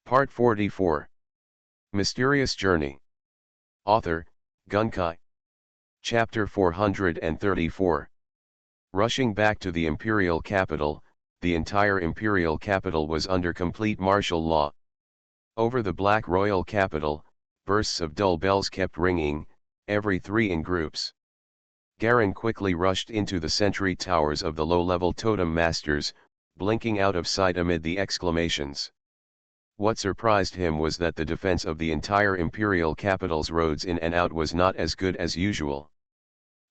Part 44. Mysterious Journey. Author, Gunkai. Chapter 434. Rushing back to the imperial capital, the entire imperial capital was under complete martial law. Over the black royal capital, bursts of dull bells kept ringing, every three in groups. Garen quickly rushed into the sentry towers of the low-level totem masters, blinking out of sight amid the exclamations. What surprised him was that the defense of the entire imperial capital's roads in and out was not as good as usual.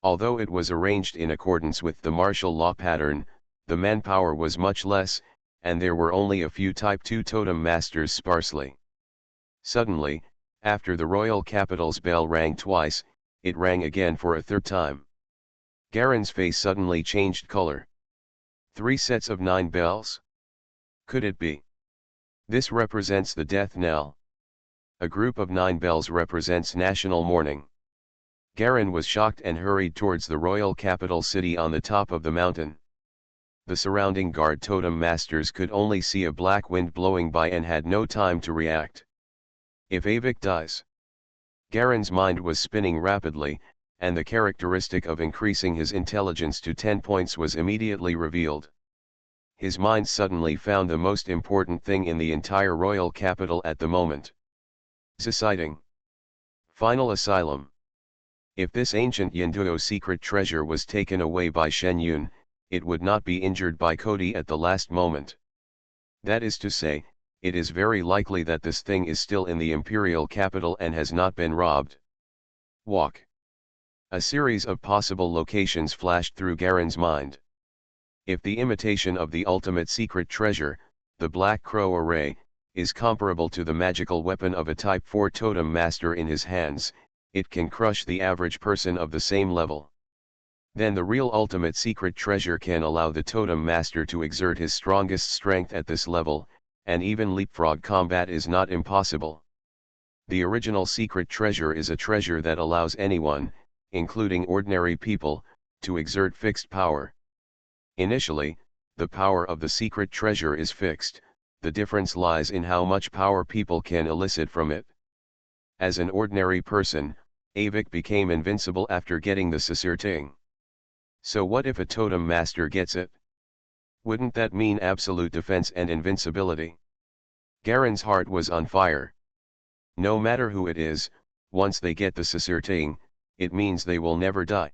Although it was arranged in accordance with the martial law pattern, the manpower was much less, and there were only a few Type 2 totem masters sparsely. Suddenly, after the royal capital's bell rang twice, it rang again for a third time. Garen's face suddenly changed color. 3 sets of 9 bells? Could it be? This represents the death knell. A group of 9 bells represents national mourning. Garen was shocked and hurried towards the royal capital city on the top of the mountain. The surrounding guard totem masters could only see a black wind blowing by and had no time to react. If Avik dies? Garen's mind was spinning rapidly, and the characteristic of increasing his intelligence to 10 points was immediately revealed. His mind suddenly found the most important thing in the entire royal capital at the moment. Deciding. Final asylum. If this ancient Yinduo secret treasure was taken away by Shen Yun, it would not be injured by Cody at the last moment. That is to say, it is very likely that this thing is still in the imperial capital and has not been robbed. Walk. A series of possible locations flashed through Garen's mind. If the imitation of the ultimate secret treasure, the Black Crow Array, is comparable to the magical weapon of a Type 4 totem master in his hands, it can crush the average person of the same level. Then the real ultimate secret treasure can allow the totem master to exert his strongest strength at this level, and even leapfrog combat is not impossible. The original secret treasure is a treasure that allows anyone, including ordinary people, to exert fixed power. Initially, the power of the secret treasure is fixed, the difference lies in how much power people can elicit from it. As an ordinary person, Avik became invincible after getting the Cicerting. So what if a totem master gets it? Wouldn't that mean absolute defense and invincibility? Garen's heart was on fire. No matter who it is, once they get the Cicerting, it means they will never die.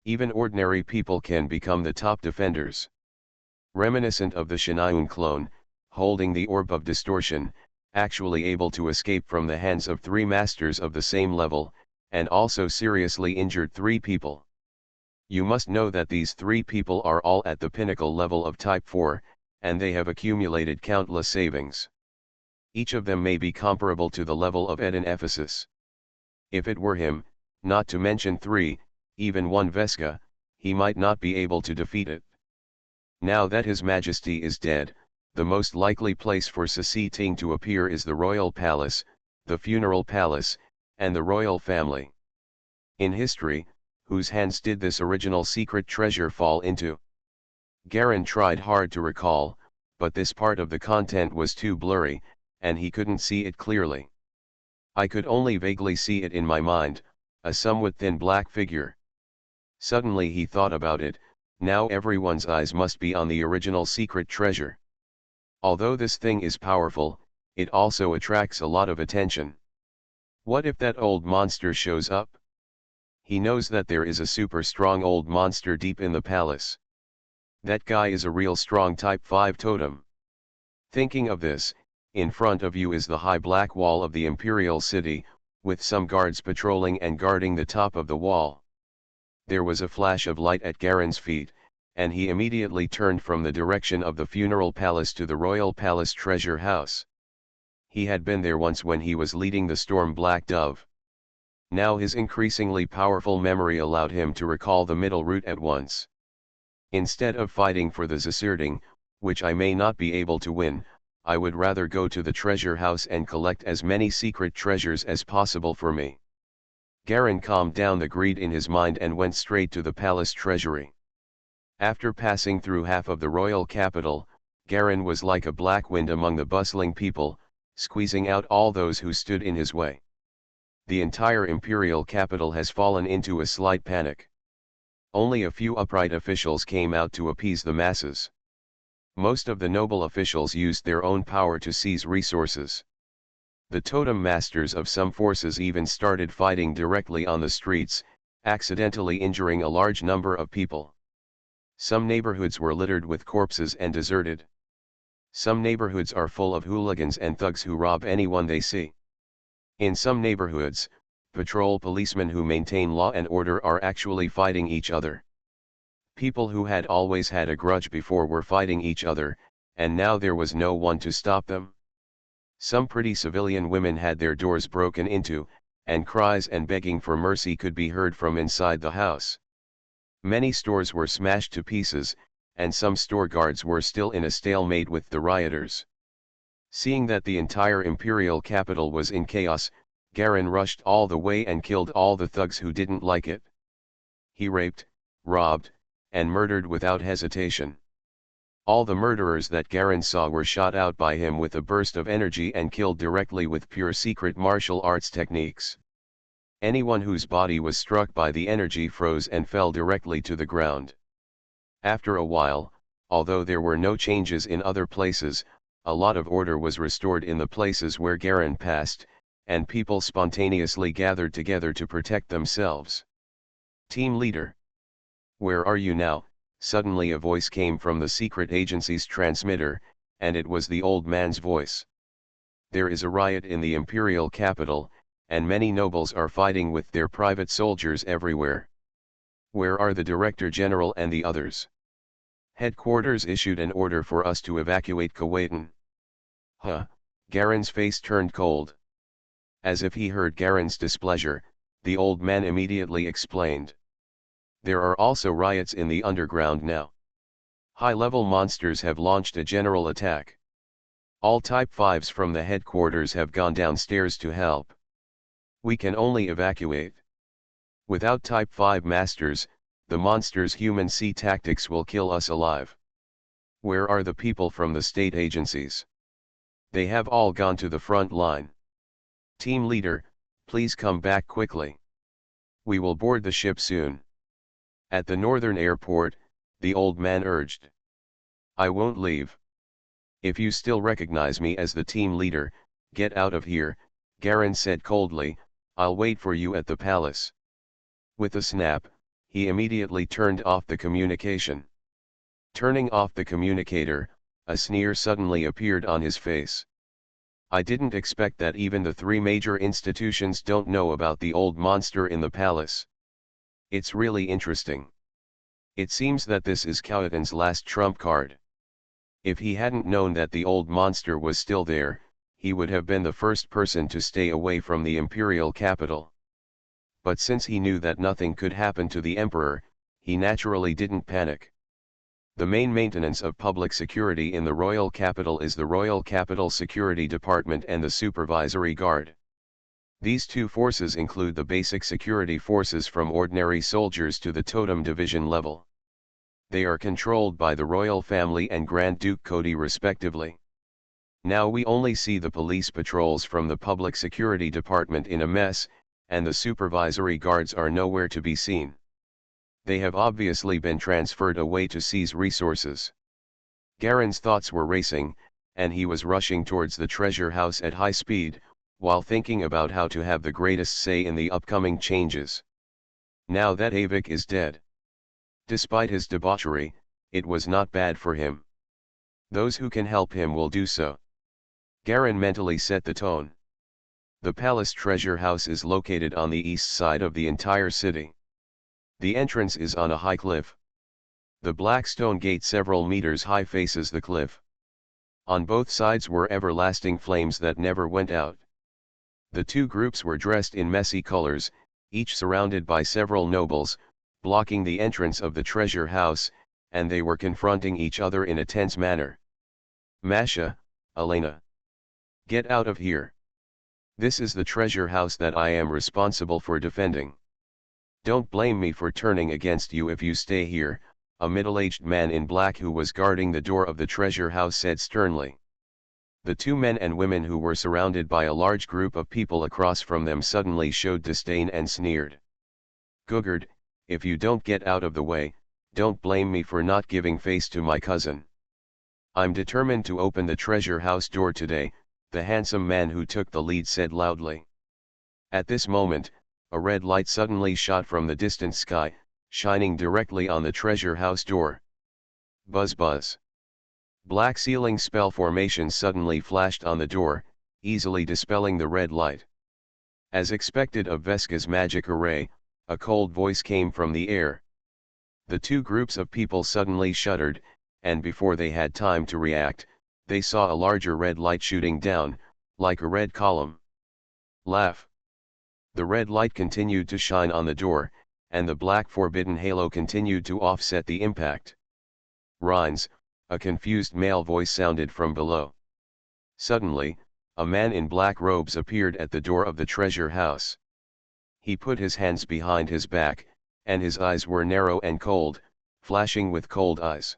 Even ordinary people can become the top defenders. Reminiscent of the Shinayun clone, holding the Orb of Distortion, actually able to escape from the hands of 3 masters of the same level, and also seriously injured 3 people. You must know that these 3 people are all at the pinnacle level of Type 4, and they have accumulated countless savings. Each of them may be comparable to the level of Eden Ephesus. If it were him, not to mention 3, even 1 Vesca, he might not be able to defeat it. Now that His Majesty is dead, the most likely place for Sisi Ting to appear is the royal palace, the funeral palace, and the royal family. In history, whose hands did this original secret treasure fall into? Garen tried hard to recall, but this part of the content was too blurry, and he couldn't see it clearly. I could only vaguely see it in my mind, a somewhat thin black figure. Suddenly he thought about it, now everyone's eyes must be on the original secret treasure. Although this thing is powerful, it also attracts a lot of attention. What if that old monster shows up? He knows that there is a super strong old monster deep in the palace. That guy is a real strong Type 5 totem. Thinking of this, in front of you is the high black wall of the imperial city, with some guards patrolling and guarding the top of the wall. There was a flash of light at Garen's feet, and he immediately turned from the direction of the funeral palace to the royal palace treasure house. He had been there once when he was leading the storm Black Dove. Now his increasingly powerful memory allowed him to recall the middle route at once. Instead of fighting for the Cicerting, which I may not be able to win, I would rather go to the treasure house and collect as many secret treasures as possible for me. Garen calmed down the greed in his mind and went straight to the palace treasury. After passing through half of the royal capital, Garen was like a black wind among the bustling people, squeezing out all those who stood in his way. The entire imperial capital has fallen into a slight panic. Only a few upright officials came out to appease the masses. Most of the noble officials used their own power to seize resources. The totem masters of some forces even started fighting directly on the streets, accidentally injuring a large number of people. Some neighborhoods were littered with corpses and deserted. Some neighborhoods are full of hooligans and thugs who rob anyone they see. In some neighborhoods, patrol policemen who maintain law and order are actually fighting each other. People who had always had a grudge before were fighting each other, and now there was no one to stop them. Some pretty civilian women had their doors broken into, and cries and begging for mercy could be heard from inside the house. Many stores were smashed to pieces, and some store guards were still in a stalemate with the rioters. Seeing that the entire imperial capital was in chaos, Garin rushed all the way and killed all the thugs who didn't like it. He raped, robbed, and murdered without hesitation. All the murderers that Garin saw were shot out by him with a burst of energy and killed directly with pure secret martial arts techniques. Anyone whose body was struck by the energy froze and fell directly to the ground. After a while, although there were no changes in other places, a lot of order was restored in the places where Garin passed, and people spontaneously gathered together to protect themselves. Team leader. Where are you now? Suddenly a voice came from the secret agency's transmitter, and it was the old man's voice. There is a riot in the imperial capital, and many nobles are fighting with their private soldiers everywhere. Where are the Director General and the others? Headquarters issued an order for us to evacuate Kuwaitan. Huh, Garin's face turned cold. As if he heard Garin's displeasure, the old man immediately explained. There are also riots in the underground now. High-level monsters have launched a general attack. All Type 5s from the headquarters have gone downstairs to help. We can only evacuate. Without Type 5 masters, the monsters' human sea tactics will kill us alive. Where are the people from the state agencies? They have all gone to the front line. Team leader, please come back quickly. We will board the ship soon. At the northern airport, the old man urged. I won't leave. If you still recognize me as the team leader, get out of here, Garin said coldly. I'll wait for you at the palace. With a snap, he immediately turned off the communication. Turning off the communicator, a sneer suddenly appeared on his face. I didn't expect that even the three major institutions don't know about the old monster in the palace. It's really interesting. It seems that this is Kuwaitan's last trump card. If he hadn't known that the old monster was still there, he would have been the first person to stay away from the imperial capital. But since he knew that nothing could happen to the emperor, he naturally didn't panic. The main maintenance of public security in the royal capital is the Royal Capital Security Department and the Supervisory Guard. These two forces include the basic security forces from ordinary soldiers to the totem division level. They are controlled by the royal family and Grand Duke Cody respectively. Now we only see the police patrols from the Public Security Department in a mess, and the supervisory guards are nowhere to be seen. They have obviously been transferred away to seize resources. Garin's thoughts were racing, and he was rushing towards the treasure house at high speed, while thinking about how to have the greatest say in the upcoming changes. Now that Avik is dead. Despite his debauchery, it was not bad for him. Those who can help him will do so. Garin mentally set the tone. The palace treasure house is located on the east side of the entire city. The entrance is on a high cliff. The black stone gate several meters high faces the cliff. On both sides were everlasting flames that never went out. The two groups were dressed in messy colors, each surrounded by several nobles, blocking the entrance of the treasure house, and they were confronting each other in a tense manner. Masha, Elena. Get out of here. This is the treasure house that I am responsible for defending. Don't blame me for turning against you if you stay here, a middle-aged man in black who was guarding the door of the treasure house said sternly. The two men and women who were surrounded by a large group of people across from them suddenly showed disdain and sneered. "Googard, if you don't get out of the way, don't blame me for not giving face to my cousin. I'm determined to open the treasure house door today," the handsome man who took the lead said loudly. At this moment, a red light suddenly shot from the distant sky, shining directly on the treasure house door. Buzz buzz. Black sealing spell formations suddenly flashed on the door, easily dispelling the red light. As expected of Veska's magic array, a cold voice came from the air. The two groups of people suddenly shuddered, and before they had time to react, they saw a larger red light shooting down, like a red column. Laugh. The red light continued to shine on the door, and the black forbidden halo continued to offset the impact. "Rhines," a confused male voice sounded from below. Suddenly, a man in black robes appeared at the door of the treasure house. He put his hands behind his back, and his eyes were narrow and cold, flashing with cold eyes.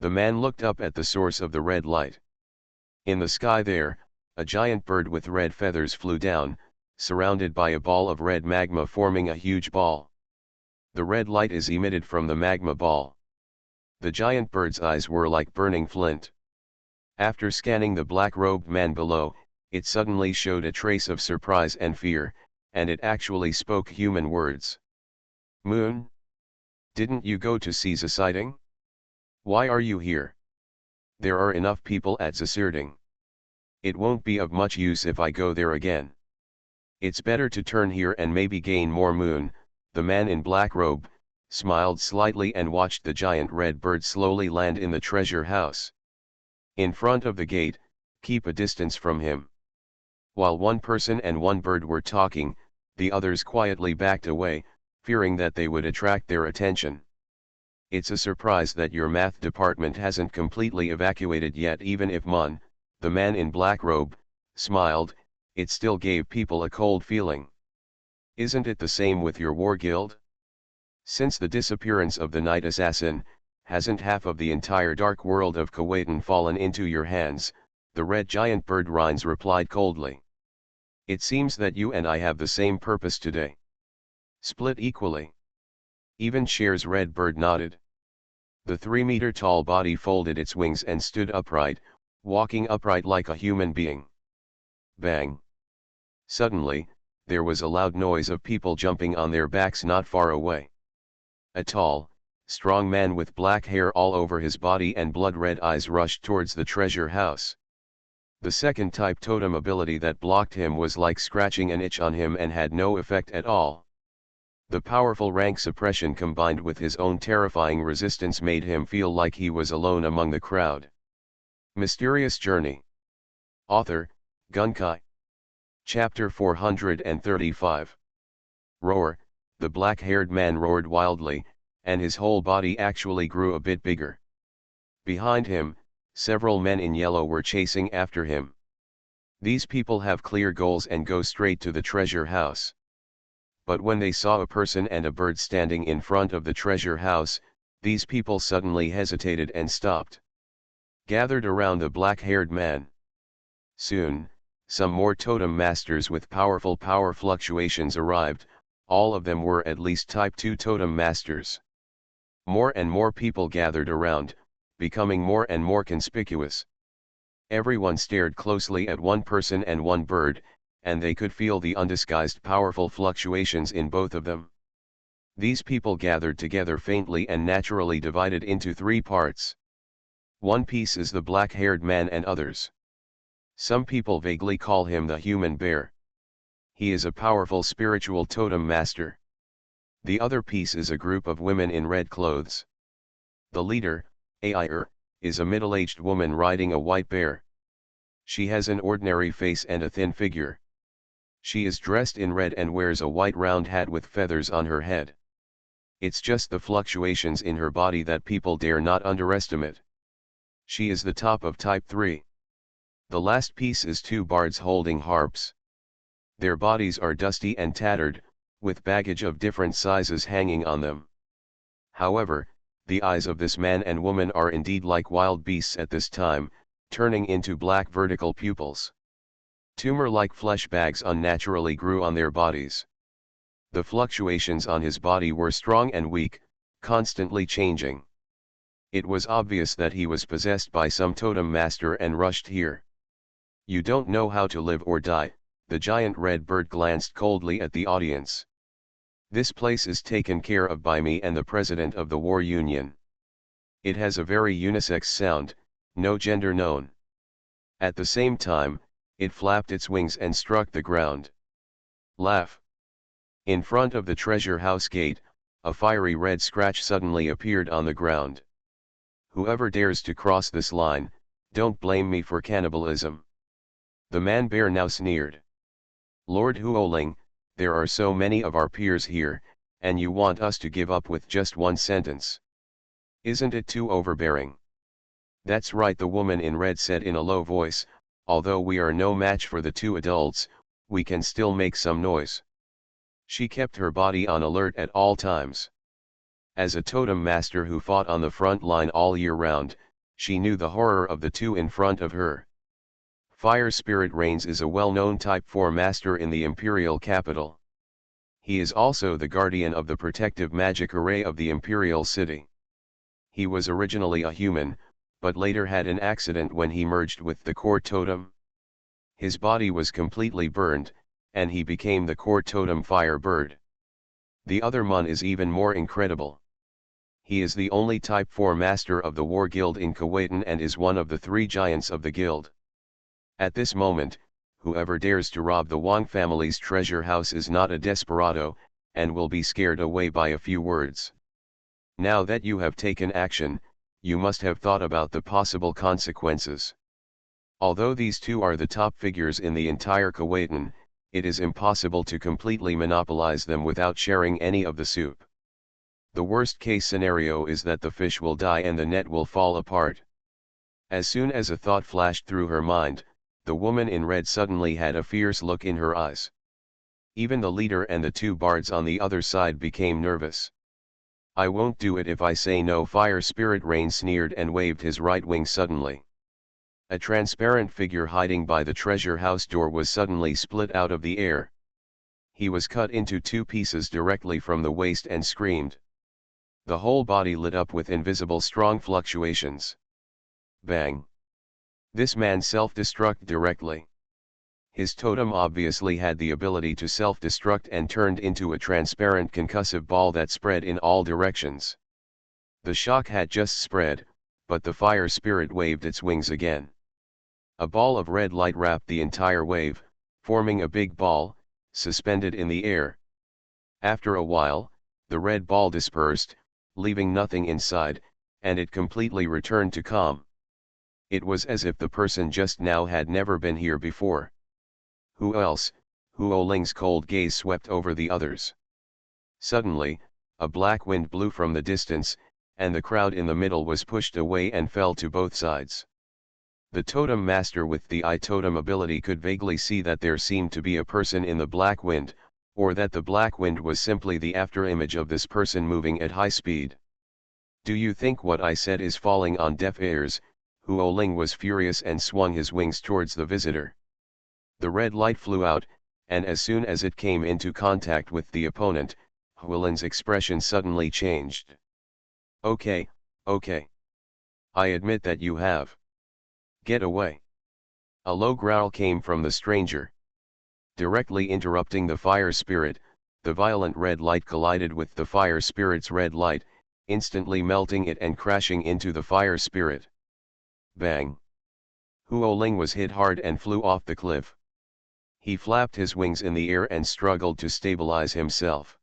The man looked up at the source of the red light. In the sky there, a giant bird with red feathers flew down, surrounded by a ball of red magma forming a huge ball. The red light is emitted from the magma ball. The giant bird's eyes were like burning flint. After scanning the black-robed man below, it suddenly showed a trace of surprise and fear, and it actually spoke human words. "Moon? Didn't you go to see the sighting? Why are you here? There are enough people at the sighting. It won't be of much use if I go there again. It's better to turn here and maybe gain more moon." The man in black robe smiled slightly and watched the giant red bird slowly land in the treasure house. In front of the gate, keep a distance from him. While one person and one bird were talking, the others quietly backed away, fearing that they would attract their attention. "It's a surprise that your math department hasn't completely evacuated yet. Even if the man in black robe, smiled, it still gave people a cold feeling. Isn't it the same with your war guild? Since the disappearance of the night assassin, hasn't half of the entire dark world of Kuwaitan fallen into your hands?" The red giant bird Rhines replied coldly. "It seems that you and I have the same purpose today. Split equally." Even Cher's red bird nodded. The 3-meter-tall body folded its wings and stood upright, walking upright like a human being. Bang! Suddenly, there was a loud noise of people jumping on their backs not far away. A tall, strong man with black hair all over his body and blood-red eyes rushed towards the treasure house. The second type totem ability that blocked him was like scratching an itch on him and had no effect at all. The powerful rank suppression combined with his own terrifying resistance made him feel like he was alone among the crowd. Mysterious Journey. Author, Gunkai. Chapter 435. Roar. The black-haired man roared wildly, and his whole body actually grew a bit bigger. Behind him, several men in yellow were chasing after him. These people have clear goals and go straight to the treasure house. But when they saw a person and a bird standing in front of the treasure house, these people suddenly hesitated and stopped. Gathered around the black-haired man. Soon, some more totem masters with powerful power fluctuations arrived. All of them were at least Type 2 totem masters. More and more people gathered around, becoming more and more conspicuous. Everyone stared closely at one person and one bird, and they could feel the undisguised powerful fluctuations in both of them. These people gathered together faintly and naturally divided into 3 parts. One piece is the black-haired man and others. Some people vaguely call him the human bear. He is a powerful spiritual totem master. The other piece is a group of women in red clothes. The leader, Air, is a middle-aged woman riding a white bear. She has an ordinary face and a thin figure. She is dressed in red and wears a white round hat with feathers on her head. It's just the fluctuations in her body that people dare not underestimate. She is the top of Type 3. The last piece is 2 bards holding harps. Their bodies are dusty and tattered, with baggage of different sizes hanging on them. However, the eyes of this man and woman are indeed like wild beasts at this time. turning into black vertical pupils. Tumor-like flesh bags unnaturally grew on their bodies. The fluctuations on his body were strong and weak, constantly changing. It was obvious that he was possessed by some totem master and rushed here. You don't know how to live or die, the giant red bird glanced coldly at the audience. This place is taken care of by me and the president of the war union. It has a very unisex sound, no gender known. At the same time, it flapped its wings and struck the ground. Laugh. In front of the treasure house gate, a fiery red scratch suddenly appeared on the ground. Whoever dares to cross this line, don't blame me for cannibalism. The man-bear now sneered. Lord Huoling, there are so many of our peers here, and you want us to give up with just one sentence. Isn't it too overbearing? That's right, the woman in red said in a low voice, although we are no match for the two adults, we can still make some noise. She kept her body on alert at all times. As a totem master who fought on the front line all year round, she knew the horror of the two in front of her. Fire Spirit Reigns is a well-known Type 4 master in the Imperial capital. He is also the guardian of the protective magic array of the Imperial city. He was originally a human, but later had an accident when he merged with the core totem. His body was completely burned, and he became the core totem fire bird. The other Mun is even more incredible. He is the only Type 4 master of the War Guild in Kuwaitan and is one of the three giants of the guild. At this moment, whoever dares to rob the Wang family's treasure house is not a desperado, and will be scared away by a few words. Now that you have taken action, you must have thought about the possible consequences. Although these two are the top figures in the entire Kuwaitan, it is impossible to completely monopolize them without sharing any of the soup. The worst case scenario is that the fish will die and the net will fall apart. As soon as a thought flashed through her mind, the woman in red suddenly had a fierce look in her eyes. Even the leader and the two bards on the other side became nervous. I won't do it if I say no. Fire Spirit Reigns sneered and waved his right wing suddenly. A transparent figure hiding by the treasure house door was suddenly split out of the air. He was cut into two pieces directly from the waist and screamed. The whole body lit up with invisible strong fluctuations. Bang! This man self-destruct directly. His totem obviously had the ability to self-destruct and turned into a transparent concussive ball that spread in all directions. The shock had just spread, but the fire spirit waved its wings again. A ball of red light wrapped the entire wave, forming a big ball, suspended in the air. After a while, the red ball dispersed, leaving nothing inside, and it completely returned to calm. It was as if the person just now had never been here before. Who else? Huoling's cold gaze swept over the others. Suddenly, a black wind blew from the distance, and the crowd in the middle was pushed away and fell to both sides. The totem master with the eye totem ability could vaguely see that there seemed to be a person in the black wind, or that the black wind was simply the afterimage of this person moving at high speed. Do you think what I said is falling on deaf ears? Huoling was furious and swung his wings towards the visitor. The red light flew out, and as soon as it came into contact with the opponent, Huoling's expression suddenly changed. Okay. I admit that you have. Get away. A low growl came from the stranger. Directly interrupting the fire spirit, the violent red light collided with the fire spirit's red light, instantly melting it and crashing into the fire spirit. Bang! Huoling was hit hard and flew off the cliff. He flapped his wings in the air and struggled to stabilize himself.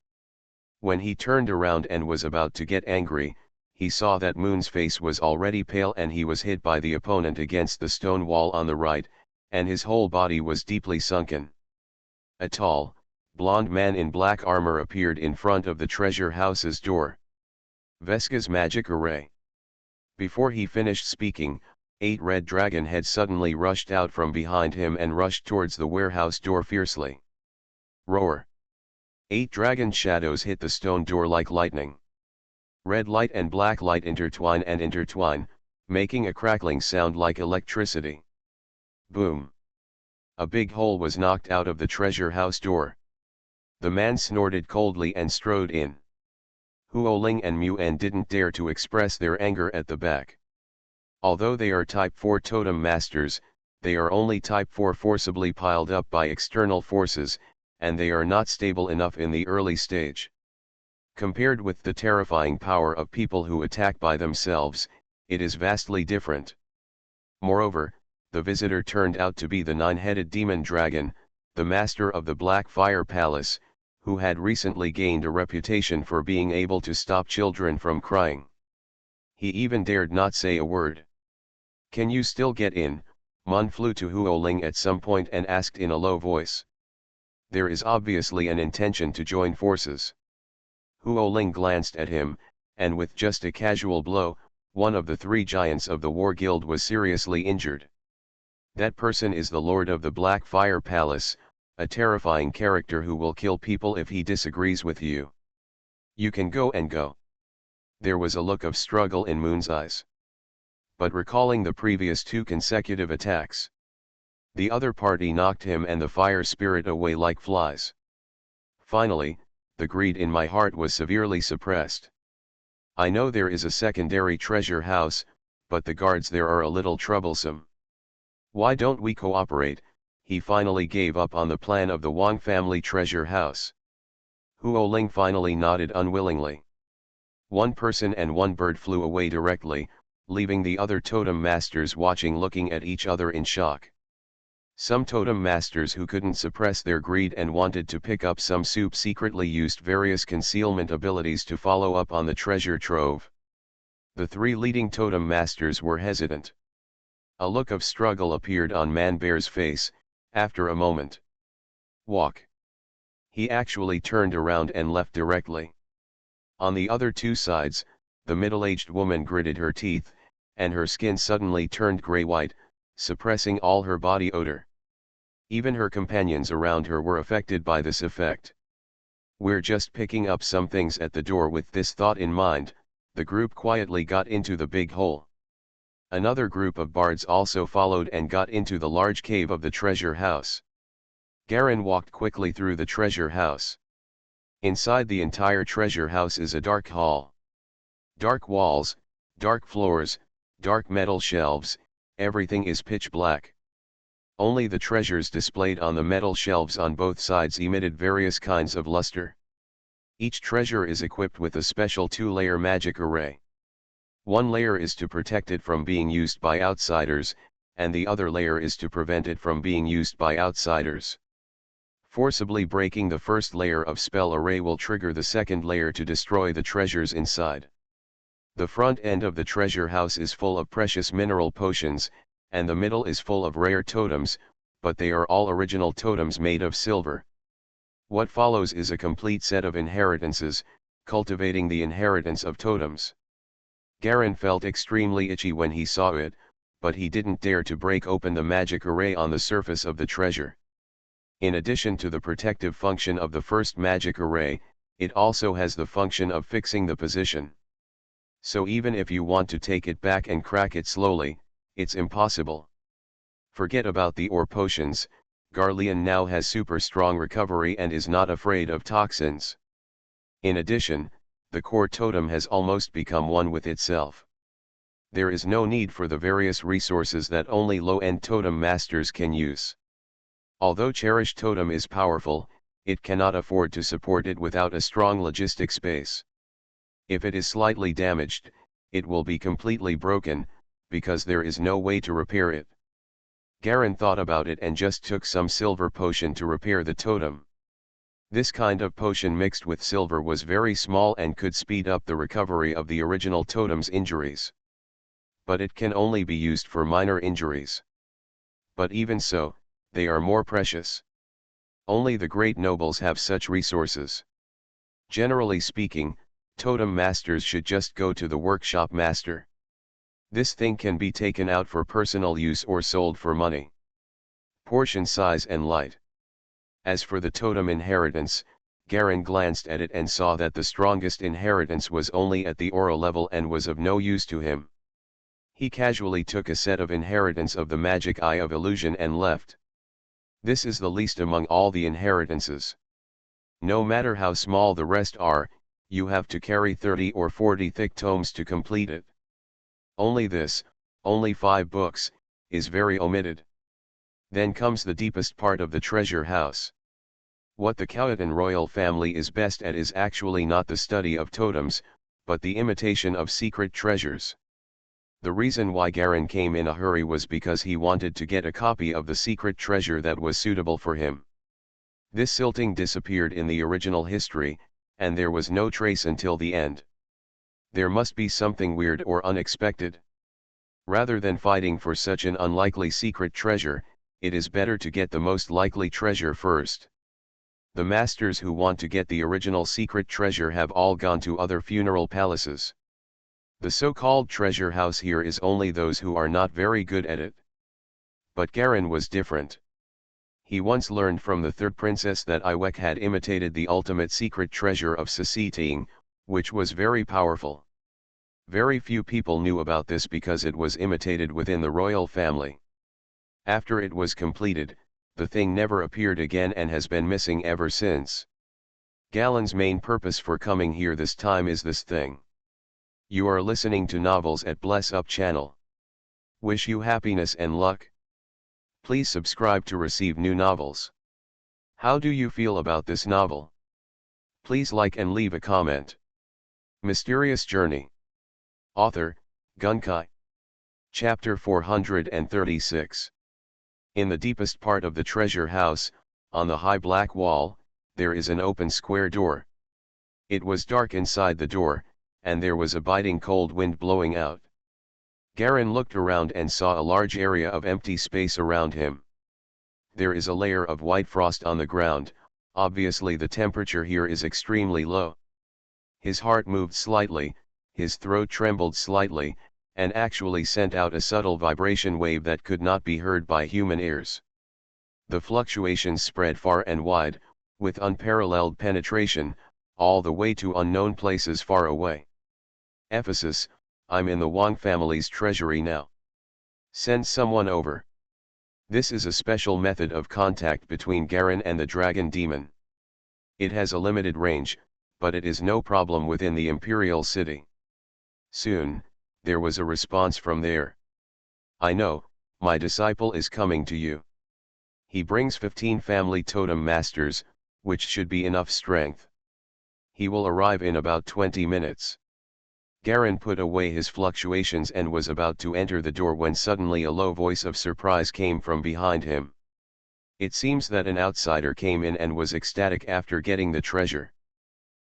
When he turned around and was about to get angry, he saw that Moon's face was already pale and he was hit by the opponent against the stone wall on the right, and his whole body was deeply sunken. A tall, blond man in black armor appeared in front of the treasure house's door. Veska's magic array. Before he finished speaking, 8 red dragon heads suddenly rushed out from behind him and rushed towards the warehouse door fiercely. Roar! 8 dragon shadows hit the stone door like lightning. Red light and black light intertwine, making a crackling sound like electricity. Boom! A big hole was knocked out of the treasure house door. The man snorted coldly and strode in. Huoling and Muan didn't dare to express their anger at the back. Although they are Type 4 totem masters, they are only Type 4 forcibly piled up by external forces, and they are not stable enough in the early stage. Compared with the terrifying power of people who attack by themselves, it is vastly different. Moreover, the visitor turned out to be the nine-headed demon dragon, the master of the Black Fire Palace, who had recently gained a reputation for being able to stop children from crying. He even dared not say a word. "Can you still get in?" Mun flew to Huoling at some point and asked in a low voice. There is obviously an intention to join forces. Huoling glanced at him, and with just a casual blow, one of the three giants of the War Guild was seriously injured. That person is the Lord of the Black Fire Palace, a terrifying character who will kill people if he disagrees with you. You can go and go. There was a look of struggle in Moon's eyes. But recalling the previous two consecutive attacks, the other party knocked him and the fire spirit away like flies. Finally, the greed in my heart was severely suppressed. I know there is a secondary treasure house, but the guards there are a little troublesome. Why don't we cooperate? He finally gave up on the plan of the Wang family treasure house. Huoling finally nodded unwillingly. One person and one bird flew away directly, leaving the other totem masters watching, looking at each other in shock. Some totem masters who couldn't suppress their greed and wanted to pick up some soup secretly used various concealment abilities to follow up on the treasure trove. The three leading totem masters were hesitant. A look of struggle appeared on Man-Bear's face, after a moment. Walk. He actually turned around and left directly. On the other two sides, the middle-aged woman gritted her teeth, and her skin suddenly turned gray-white, suppressing all her body odor. Even her companions around her were affected by this effect. We're just picking up some things at the door. With this thought in mind, the group quietly got into the big hole. Another group of bards also followed and got into the large cave of the treasure house. Garen walked quickly through the treasure house. Inside the entire treasure house is a dark hall. Dark walls, dark floors, dark metal shelves, everything is pitch black. Only the treasures displayed on the metal shelves on both sides emitted various kinds of luster. Each treasure is equipped with a special two-layer magic array. One layer is to protect it from being used by outsiders, and the other layer is to prevent it from being used by outsiders. Forcibly breaking the first layer of spell array will trigger the second layer to destroy the treasures inside. The front end of the treasure house is full of precious mineral potions, and the middle is full of rare totems, but they are all original totems made of silver. What follows is a complete set of inheritances, cultivating the inheritance of totems. Garen felt extremely itchy when he saw it, but he didn't dare to break open the magic array on the surface of the treasure. In addition to the protective function of the first magic array, it also has the function of fixing the position. So even if you want to take it back and crack it slowly, it's impossible. Forget about the ore potions, Garlean now has super strong recovery and is not afraid of toxins. In addition, the core totem has almost become one with itself. There is no need for the various resources that only low-end totem masters can use. Although cherished totem is powerful, it cannot afford to support it without a strong logistic base. If it is slightly damaged, it will be completely broken, because there is no way to repair it. Garen thought about it and just took some silver potion to repair the totem. This kind of potion mixed with silver was very small and could speed up the recovery of the original totem's injuries. But it can only be used for minor injuries. But even so, they are more precious. Only the great nobles have such resources. Generally speaking, totem masters should just go to the workshop master. This thing can be taken out for personal use or sold for money. Portion size and light. As for the totem inheritance, Garen glanced at it and saw that the strongest inheritance was only at the aura level and was of no use to him. He casually took a set of inheritance of the magic eye of illusion and left. This is the least among all the inheritances. No matter how small the rest are, you have to carry 30 or 40 thick tomes to complete it. Only this, only 5 books, is very omitted. Then comes the deepest part of the treasure house. What the Khawatan royal family is best at is actually not the study of totems, but the imitation of secret treasures. The reason why Garin came in a hurry was because he wanted to get a copy of the secret treasure that was suitable for him. This silting disappeared in the original history, and there was no trace until the end. There must be something weird or unexpected. Rather than fighting for such an unlikely secret treasure, it is better to get the most likely treasure first. The masters who want to get the original secret treasure have all gone to other funeral palaces. The so-called treasure house here is only those who are not very good at it. But Garin was different. He once learned from the third princess that Iwek had imitated the ultimate secret treasure of Sisiting, which was very powerful. Very few people knew about this because it was imitated within the royal family. After it was completed, the thing never appeared again and has been missing ever since. Galen's main purpose for coming here this time is this thing. You are listening to Novels at Bless Up channel. Wish you happiness and luck. Please subscribe to receive new novels. How do you feel about this novel? Please like and leave a comment. Mysterious Journey. Author, Gunkai. Chapter 436. In the deepest part of the treasure house, on the high black wall, there is an open square door. It was dark inside the door, and there was a biting cold wind blowing out. Garin looked around and saw a large area of empty space around him. There is a layer of white frost on the ground, obviously the temperature here is extremely low. His heart moved slightly, his throat trembled slightly, and actually sent out a subtle vibration wave that could not be heard by human ears. The fluctuations spread far and wide, with unparalleled penetration, all the way to unknown places far away. Ephesus, I'm in the Wang family's treasury now. Send someone over. This is a special method of contact between Garin and the dragon demon. It has a limited range, but it is no problem within the imperial city. Soon, there was a response from there. I know, my disciple is coming to you. He brings 15 family totem masters, which should be enough strength. He will arrive in about 20 minutes. Garin put away his fluctuations and was about to enter the door when suddenly a low voice of surprise came from behind him. It seems that an outsider came in and was ecstatic after getting the treasure.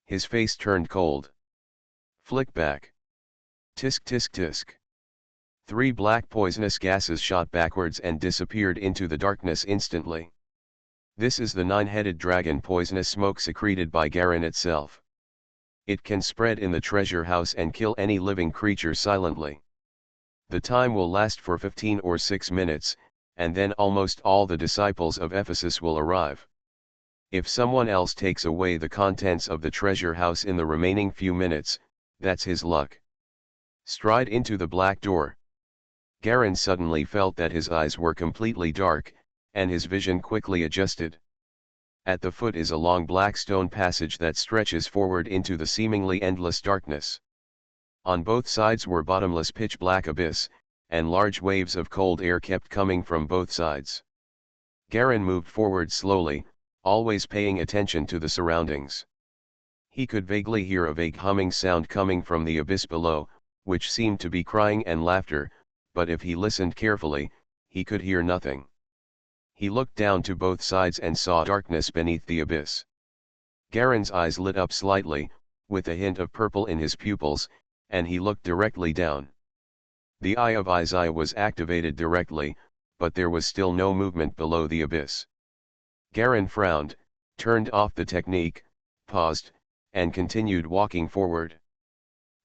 His face turned cold. Flick back. Tisk tisk tisk. 3 black poisonous gases shot backwards and disappeared into the darkness instantly. This is the 9-headed dragon poisonous smoke secreted by Garin itself. It can spread in the treasure house and kill any living creature silently. The time will last for 15 or 6 minutes, and then almost all the disciples of Ephesus will arrive. If someone else takes away the contents of the treasure house in the remaining few minutes, that's his luck. Stride into the black door. Garin suddenly felt that his eyes were completely dark, and his vision quickly adjusted. At the foot is a long black stone passage that stretches forward into the seemingly endless darkness. On both sides were bottomless pitch black abyss, and large waves of cold air kept coming from both sides. Garin moved forward slowly, always paying attention to the surroundings. He could vaguely hear a vague humming sound coming from the abyss below, which seemed to be crying and laughter, but if he listened carefully, he could hear nothing. He looked down to both sides and saw darkness beneath the abyss. Garin's eyes lit up slightly, with a hint of purple in his pupils, and he looked directly down. The Eye of Isaiah was activated directly, but there was still no movement below the abyss. Garin frowned, turned off the technique, paused, and continued walking forward.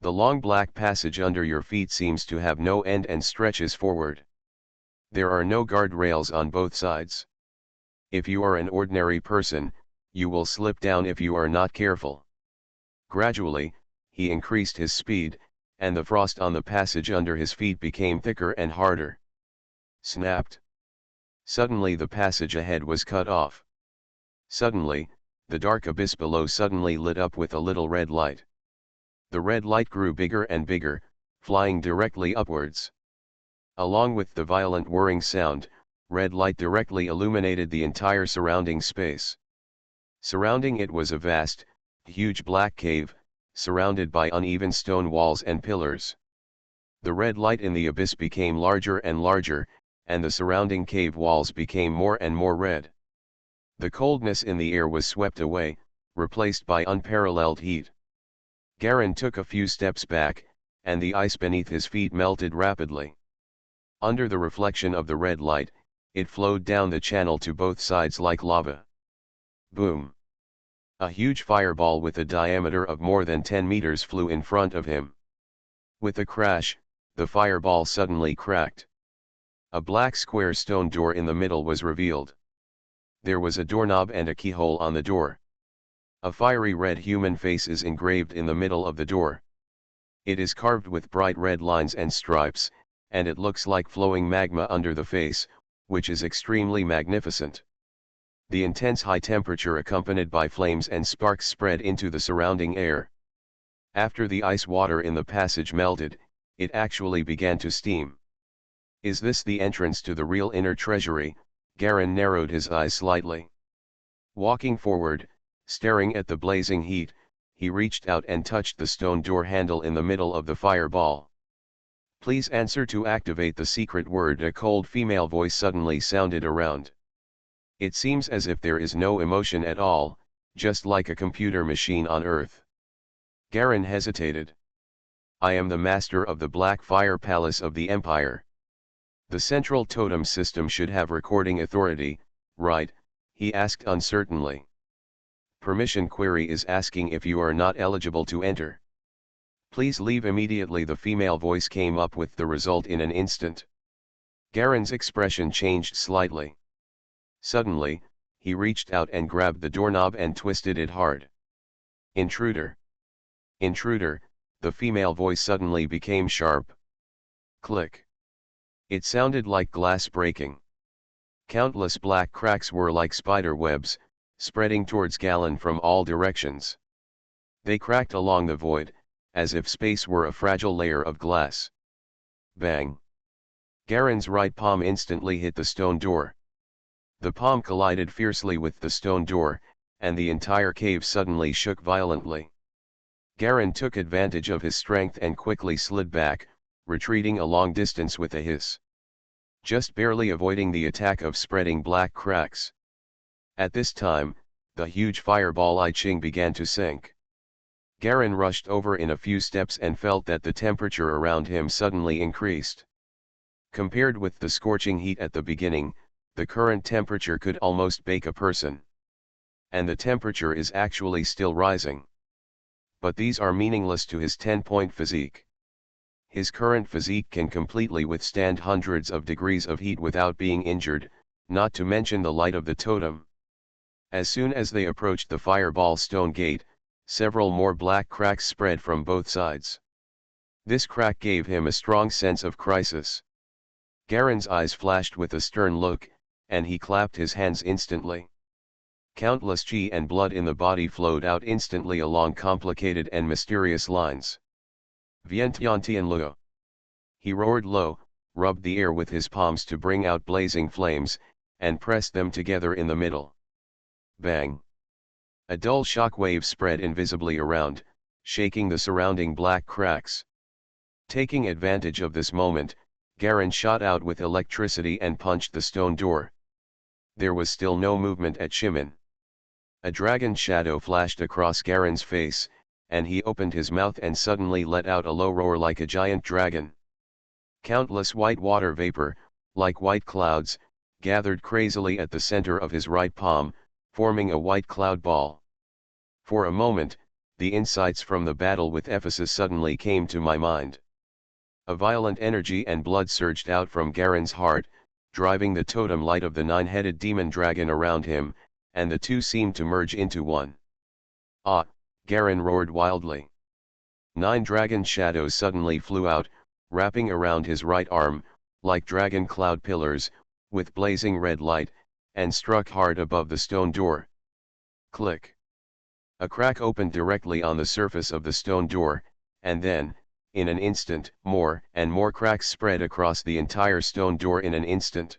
The long black passage under your feet seems to have no end and stretches forward. There are no guardrails on both sides. If you are an ordinary person, you will slip down if you are not careful. Gradually, he increased his speed, and the frost on the passage under his feet became thicker and harder. Snapped. Suddenly the passage ahead was cut off. Suddenly, the dark abyss below suddenly lit up with a little red light. The red light grew bigger and bigger, flying directly upwards. Along with the violent whirring sound, red light directly illuminated the entire surrounding space. Surrounding it was a vast, huge black cave, surrounded by uneven stone walls and pillars. The red light in the abyss became larger and larger, and the surrounding cave walls became more and more red. The coldness in the air was swept away, replaced by unparalleled heat. Garin took a few steps back, and the ice beneath his feet melted rapidly. Under the reflection of the red light, it flowed down the channel to both sides like lava. Boom! A huge fireball with a diameter of more than 10 meters flew in front of him. With a crash, the fireball suddenly cracked. A black square stone door in the middle was revealed. There was a doorknob and a keyhole on the door. A fiery red human face is engraved in the middle of the door. It is carved with bright red lines and stripes, and it looks like flowing magma under the face, which is extremely magnificent. The intense high temperature accompanied by flames and sparks spread into the surrounding air. After the ice water in the passage melted, it actually began to steam. Is this the entrance to the real inner treasury? Garin narrowed his eyes slightly. Walking forward, staring at the blazing heat, he reached out and touched the stone door handle in the middle of the fireball. Please answer to activate the secret word. A cold female voice suddenly sounded around. It seems as if there is no emotion at all, just like a computer machine on Earth. Garin hesitated. I am the master of the Black Fire Palace of the Empire. The central totem system should have recording authority, right? He asked uncertainly. Permission query is asking if you are not eligible to enter. Please leave immediately. The female voice came up with the result in an instant. Garin's expression changed slightly. Suddenly, he reached out and grabbed the doorknob and twisted it hard. Intruder! Intruder! The female voice suddenly became sharp. Click! It sounded like glass breaking. Countless black cracks were like spider webs, spreading towards Garin from all directions. They cracked along the void, as if space were a fragile layer of glass. Bang! Garin's right palm instantly hit the stone door. The palm collided fiercely with the stone door, and the entire cave suddenly shook violently. Garin took advantage of his strength and quickly slid back, retreating a long distance with a hiss. Just barely avoiding the attack of spreading black cracks. At this time, the huge fireball I Ching began to sink. Garin rushed over in a few steps and felt that the temperature around him suddenly increased. Compared with the scorching heat at the beginning, the current temperature could almost bake a person. And the temperature is actually still rising. But these are meaningless to his 10-point physique. His current physique can completely withstand hundreds of degrees of heat without being injured, not to mention the light of the totem. As soon as they approached the fireball stone gate, several more black cracks spread from both sides. This crack gave him a strong sense of crisis. Garin's eyes flashed with a stern look, and he clapped his hands instantly. Countless chi and blood in the body flowed out instantly along complicated and mysterious lines. Vientiantian Luo. He roared low, rubbed the air with his palms to bring out blazing flames, and pressed them together in the middle. Bang! A dull shock wave spread invisibly around, shaking the surrounding black cracks. Taking advantage of this moment, Garin shot out with electricity and punched the stone door. There was still no movement at Shimon. A dragon shadow flashed across Garin's face, and he opened his mouth and suddenly let out a low roar like a giant dragon. Countless white water vapor, like white clouds, gathered crazily at the center of his right palm, forming a white cloud ball. For a moment, the insights from the battle with Ephesus suddenly came to my mind. A violent energy and blood surged out from Garin's heart, driving the totem light of the nine-headed demon dragon around him, and the two seemed to merge into one. Ah! Garin roared wildly. 9 dragon shadows suddenly flew out, wrapping around his right arm, like dragon cloud pillars, with blazing red light, and struck hard above the stone door. Click. A crack opened directly on the surface of the stone door, and then, in an instant, more and more cracks spread across the entire stone door in an instant.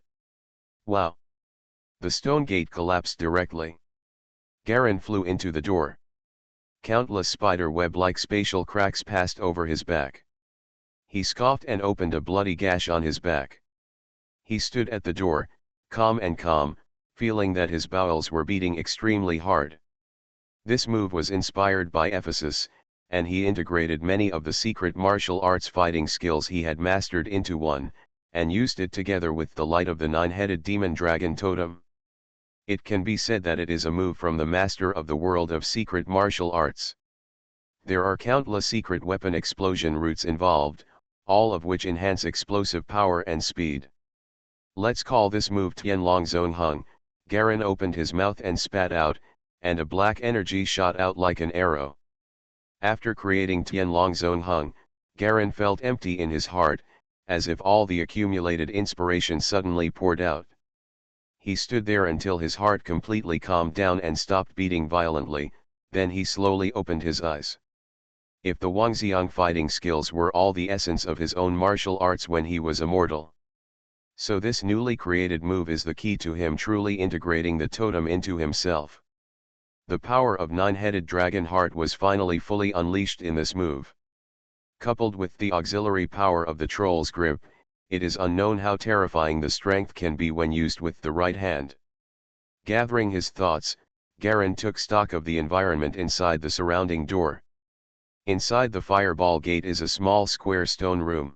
Wow! The stone gate collapsed directly. Garen flew into the door. Countless spider web-like spatial cracks passed over his back. He scoffed and opened a bloody gash on his back. He stood at the door, calm, feeling that his bowels were beating extremely hard. This move was inspired by Ephesus, and he integrated many of the secret martial arts fighting skills he had mastered into one, and used it together with the light of the 9-headed demon dragon totem. It can be said that it is a move from the master of the world of secret martial arts. There are countless secret weapon explosion routes involved, all of which enhance explosive power and speed. Let's call this move Tianlong Zone Hung. Garen opened his mouth and spat out, and a black energy shot out like an arrow. After creating Tianlong Zone Hung, Garen felt empty in his heart, as if all the accumulated inspiration suddenly poured out. He stood there until his heart completely calmed down and stopped beating violently, then he slowly opened his eyes. If the Wangxiang fighting skills were all the essence of his own martial arts when he was immortal, so this newly created move is the key to him truly integrating the totem into himself. The power of 9-headed dragon heart was finally fully unleashed in this move. Coupled with the auxiliary power of the troll's grip, it is unknown how terrifying the strength can be when used with the right hand. Gathering his thoughts, Garen took stock of the environment inside the surrounding door. Inside the fireball gate is a small square stone room.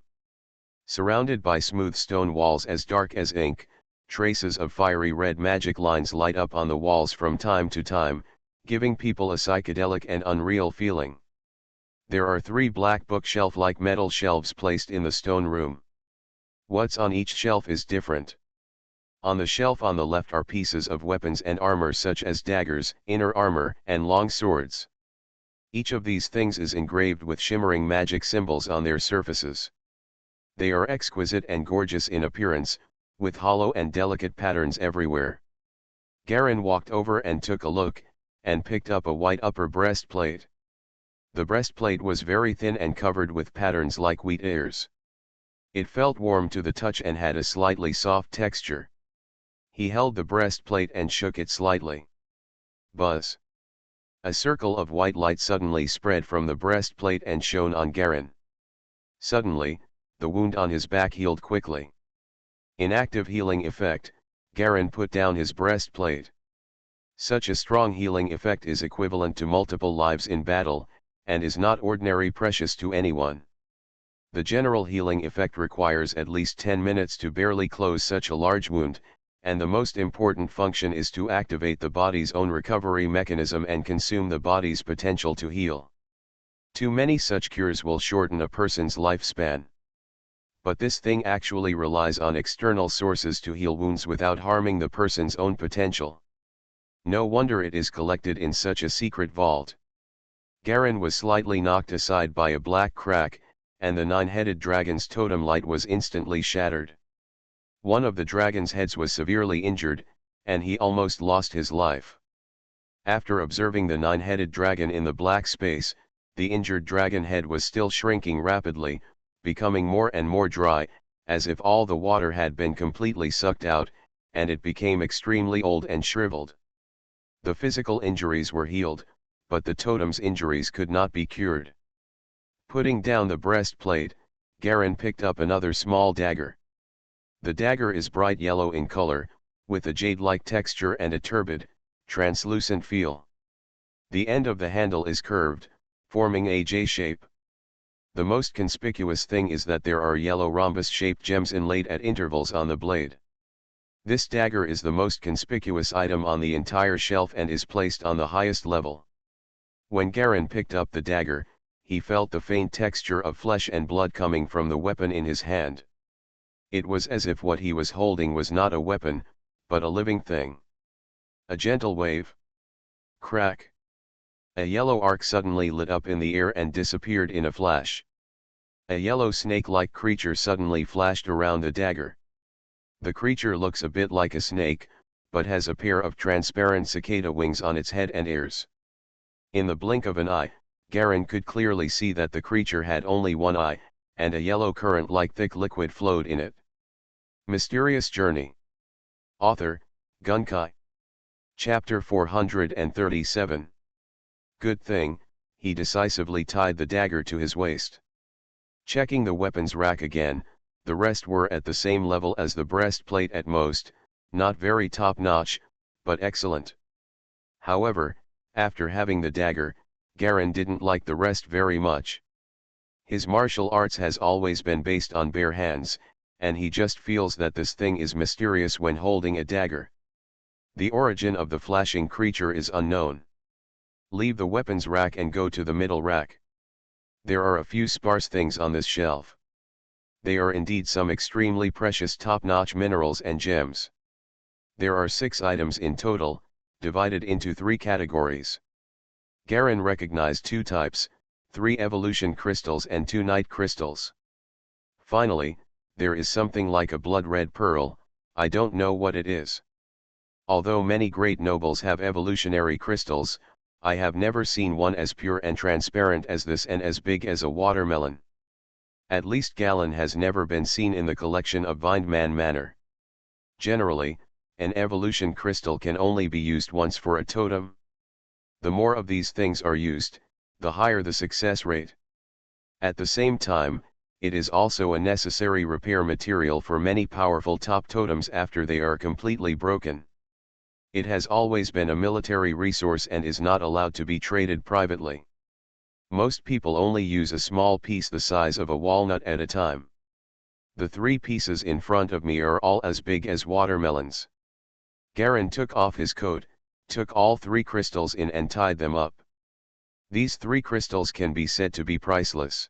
Surrounded by smooth stone walls as dark as ink, traces of fiery red magic lines light up on the walls from time to time, giving people a psychedelic and unreal feeling. There are 3 black bookshelf-like metal shelves placed in the stone room. What's on each shelf is different. On the shelf on the left are pieces of weapons and armor such as daggers, inner armor, and long swords. Each of these things is engraved with shimmering magic symbols on their surfaces. They are exquisite and gorgeous in appearance, with hollow and delicate patterns everywhere. Garen walked over and took a look, and picked up a white upper breastplate. The breastplate was very thin and covered with patterns like wheat ears. It felt warm to the touch and had a slightly soft texture. He held the breastplate and shook it slightly. Buzz! A circle of white light suddenly spread from the breastplate and shone on Garen. Suddenly, the wound on his back healed quickly. In active healing effect, Garen put down his breastplate. Such a strong healing effect is equivalent to multiple lives in battle, and is not ordinary precious to anyone. The general healing effect requires at least 10 minutes to barely close such a large wound, and the most important function is to activate the body's own recovery mechanism and consume the body's potential to heal. Too many such cures will shorten a person's lifespan. But this thing actually relies on external sources to heal wounds without harming the person's own potential. No wonder it is collected in such a secret vault. Garen was slightly knocked aside by a black crack, and the 9-headed dragon's totem light was instantly shattered. One of the dragon's heads was severely injured, and he almost lost his life. After observing the 9-headed dragon in the black space, the injured dragon head was still shrinking rapidly, becoming more and more dry, as if all the water had been completely sucked out, and it became extremely old and shriveled. The physical injuries were healed, but the totem's injuries could not be cured. Putting down the breastplate, Garen picked up another small dagger. The dagger is bright yellow in color, with a jade-like texture and a turbid, translucent feel. The end of the handle is curved, forming a J shape. The most conspicuous thing is that there are yellow rhombus-shaped gems inlaid at intervals on the blade. This dagger is the most conspicuous item on the entire shelf and is placed on the highest level. When Garen picked up the dagger, he felt the faint texture of flesh and blood coming from the weapon in his hand. It was as if what he was holding was not a weapon, but a living thing. A gentle wave. Crack. A yellow arc suddenly lit up in the air and disappeared in a flash. A yellow snake-like creature suddenly flashed around the dagger. The creature looks a bit like a snake, but has a pair of transparent cicada wings on its head and ears. In the blink of an eye, Garen could clearly see that the creature had only one eye, and a yellow current-like thick liquid flowed in it. Mysterious Journey. Author, Gunkai. Chapter 437. Good thing, he decisively tied the dagger to his waist. Checking the weapons rack again, the rest were at the same level as the breastplate at most, not very top-notch, but excellent. However, after having the dagger, Garen didn't like the rest very much. His martial arts has always been based on bare hands, and he just feels that this thing is mysterious when holding a dagger. The origin of the flashing creature is unknown. Leave the weapons rack and go to the middle rack. There are a few sparse things on this shelf. They are indeed some extremely precious top-notch minerals and gems. There are 6 items in total, divided into 3 categories. Garen recognized 2 types, 3 evolution crystals and 2 night crystals. Finally, there is something like a blood-red pearl, I don't know what it is. Although many great nobles have evolutionary crystals, I have never seen one as pure and transparent as this and as big as a watermelon. At least Galen has never been seen in the collection of Vindman Manor. Generally, an evolution crystal can only be used once for a totem. The more of these things are used, the higher the success rate. At the same time, it is also a necessary repair material for many powerful top totems after they are completely broken. It has always been a military resource and is not allowed to be traded privately. Most people only use a small piece the size of a walnut at a time. The 3 pieces in front of me are all as big as watermelons. Garen took off his coat, took all 3 crystals in and tied them up. These 3 crystals can be said to be priceless.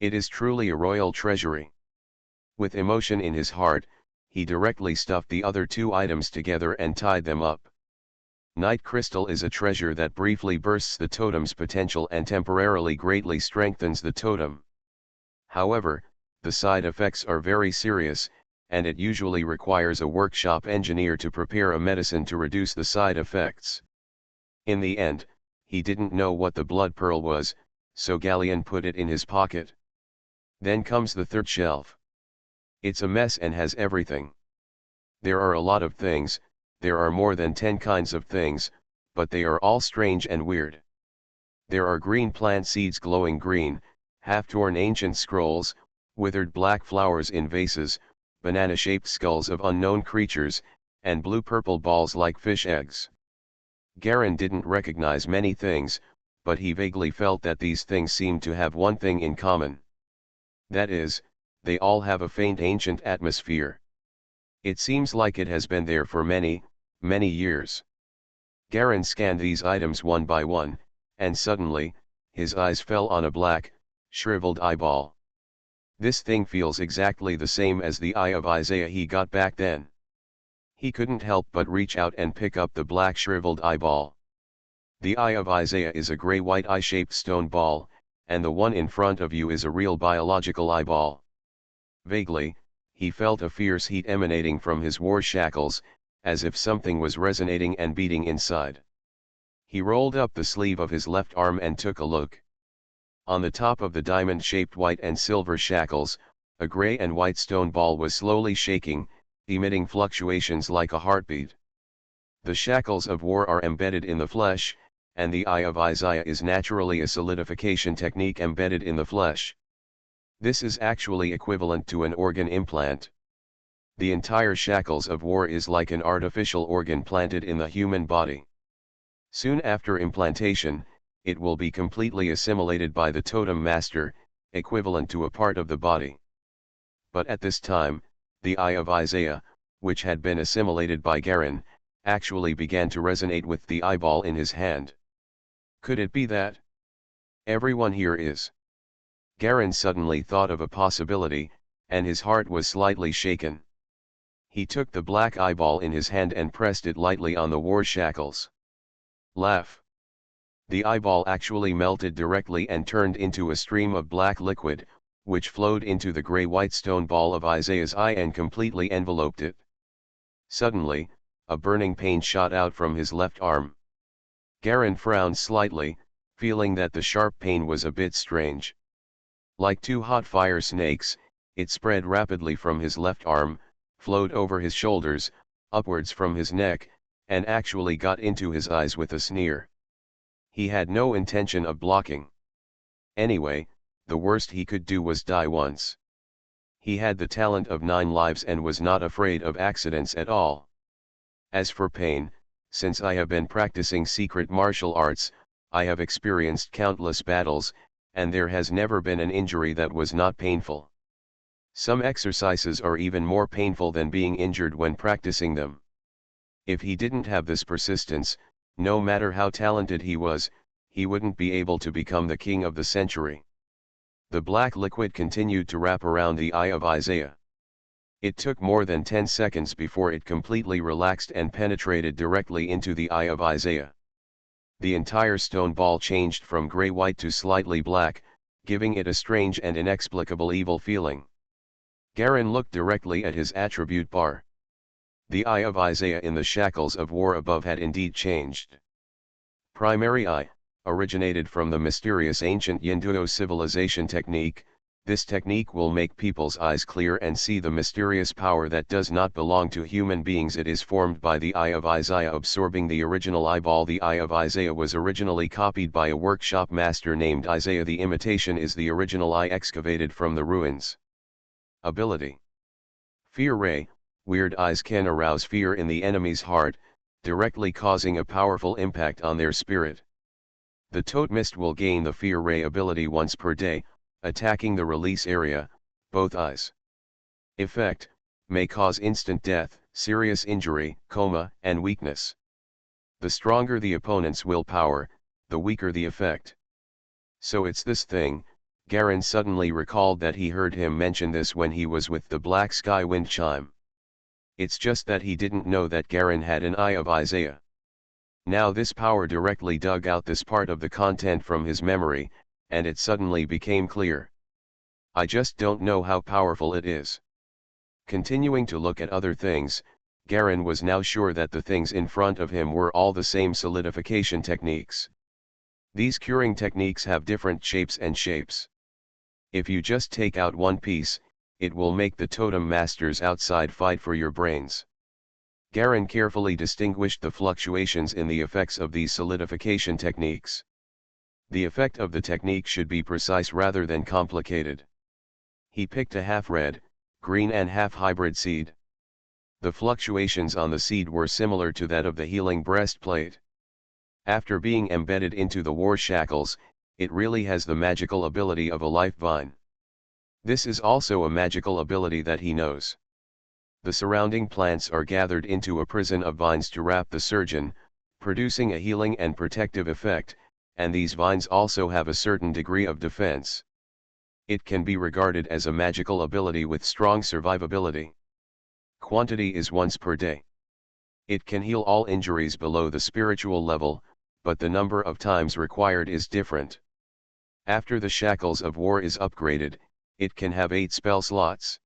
It is truly a royal treasury. With emotion in his heart, he directly stuffed the other 2 items together and tied them up. Night crystal is a treasure that briefly bursts the totem's potential and temporarily greatly strengthens the totem. However, the side effects are very serious, and it usually requires a workshop engineer to prepare a medicine to reduce the side effects. In the end, he didn't know what the blood pearl was, so Galleon put it in his pocket. Then comes the 3rd shelf. It's a mess and has everything. There are a lot of things, there are more than 10 kinds of things, but they are all strange and weird. There are green plant seeds glowing green, half-torn ancient scrolls, withered black flowers in vases, banana-shaped skulls of unknown creatures, and blue-purple balls like fish eggs. Garen didn't recognize many things, but he vaguely felt that these things seemed to have one thing in common. That is, they all have a faint ancient atmosphere. It seems like it has been there for many, many years. Garen scanned these items one by one, and suddenly, his eyes fell on a black, shriveled eyeball. This thing feels exactly the same as the eye of Isaiah he got back then. He couldn't help but reach out and pick up the black shriveled eyeball. The eye of Isaiah is a gray-white eye-shaped stone ball, and the one in front of you is a real biological eyeball. Vaguely, he felt a fierce heat emanating from his war shackles, as if something was resonating and beating inside. He rolled up the sleeve of his left arm and took a look. On the top of the diamond-shaped white and silver shackles, a gray and white stone ball was slowly shaking, emitting fluctuations like a heartbeat. The shackles of war are embedded in the flesh, and the eye of Isaiah is naturally a solidification technique embedded in the flesh. This is actually equivalent to an organ implant. The entire shackles of war is like an artificial organ planted in the human body. Soon after implantation, it will be completely assimilated by the totem master, equivalent to a part of the body. But at this time, the eye of Isaiah, which had been assimilated by Garen, actually began to resonate with the eyeball in his hand. Could it be that everyone here is? Garen suddenly thought of a possibility, and his heart was slightly shaken. He took the black eyeball in his hand and pressed it lightly on the war shackles. Laugh. The eyeball actually melted directly and turned into a stream of black liquid, which flowed into the gray-white stone ball of Isaiah's eye and completely enveloped it. Suddenly, a burning pain shot out from his left arm. Garin frowned slightly, feeling that the sharp pain was a bit strange. Like two hot fire snakes, it spread rapidly from his left arm, flowed over his shoulders, upwards from his neck, and actually got into his eyes with a sneer. He had no intention of blocking. Anyway, the worst he could do was die once. He had the talent of 9 lives and was not afraid of accidents at all. As for pain, since I have been practicing secret martial arts, I have experienced countless battles, and there has never been an injury that was not painful. Some exercises are even more painful than being injured when practicing them. If he didn't have this persistence, no matter how talented he was, he wouldn't be able to become the king of the century. The black liquid continued to wrap around the eye of Isaiah. It took more than 10 seconds before it completely relaxed and penetrated directly into the eye of Isaiah. The entire stone ball changed from gray-white to slightly black, giving it a strange and inexplicable evil feeling. Garin looked directly at his attribute bar. The eye of Isaiah in the shackles of war above had indeed changed. Primary eye, originated from the mysterious ancient Yinduo civilization technique. This technique will make people's eyes clear and see the mysterious power that does not belong to human beings. It is formed by the eye of Isaiah absorbing the original eyeball. The eye of Isaiah was originally copied by a workshop master named Isaiah. The imitation is the original eye excavated from the ruins. Ability: Fear Ray. Weird eyes can arouse fear in the enemy's heart, directly causing a powerful impact on their spirit. The Totemist will gain the Fear Ray ability once per day, attacking the release area, both eyes. Effect: may cause instant death, serious injury, coma, and weakness. The stronger the opponent's willpower, the weaker the effect. So it's this thing. Garin suddenly recalled that he heard him mention this when he was with the Black Sky Wind Chime. It's just that he didn't know that Garin had an eye of Isaiah. Now this power directly dug out this part of the content from his memory, and it suddenly became clear. I just don't know how powerful it is. Continuing to look at other things, Garin was now sure that the things in front of him were all the same solidification techniques. These curing techniques have different shapes and shapes. If you just take out one piece, it will make the totem masters outside fight for your brains. Garin carefully distinguished the fluctuations in the effects of these solidification techniques. The effect of the technique should be precise rather than complicated. He picked a half red, green and half hybrid seed. The fluctuations on the seed were similar to that of the healing breastplate. After being embedded into the war shackles, it really has the magical ability of a life vine. This is also a magical ability that he knows. The surrounding plants are gathered into a prison of vines to wrap the surgeon, producing a healing and protective effect, and these vines also have a certain degree of defense. It can be regarded as a magical ability with strong survivability. Quantity is once per day. It can heal all injuries below the spiritual level, but the number of times required is different. After the shackles of war is upgraded, it can have 8 spell slots.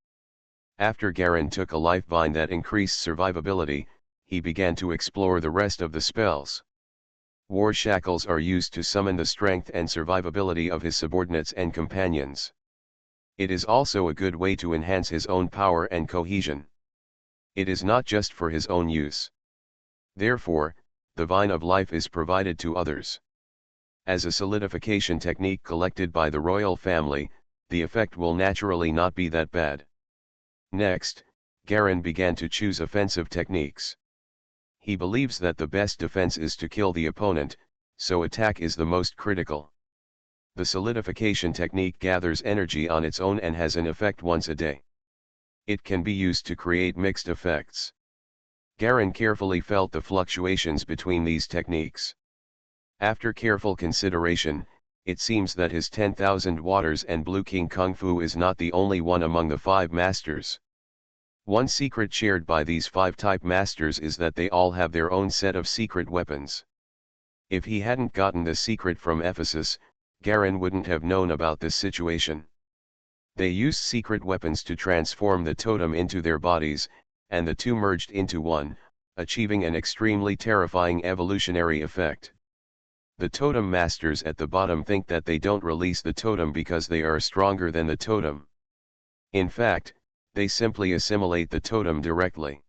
After Garin took a life vine that increased survivability, he began to explore the rest of the spells. War shackles are used to summon the strength and survivability of his subordinates and companions. It is also a good way to enhance his own power and cohesion. It is not just for his own use. Therefore, the vine of life is provided to others. As a solidification technique collected by the royal family, the effect will naturally not be that bad. Next, Garin began to choose offensive techniques. He believes that the best defense is to kill the opponent, so attack is the most critical. The solidification technique gathers energy on its own and has an effect once a day. It can be used to create mixed effects. Garin carefully felt the fluctuations between these techniques. After careful consideration, it seems that his 10,000 Waters and Blue King Kung Fu is not the only one among the 5 masters. One secret shared by these 5 type masters is that they all have their own set of secret weapons. If he hadn't gotten the secret from Ephesus, Garen wouldn't have known about this situation. They used secret weapons to transform the totem into their bodies, and the two merged into one, achieving an extremely terrifying evolutionary effect. The totem masters at the bottom think that they don't release the totem because they are stronger than the totem. In fact, they simply assimilate the totem directly.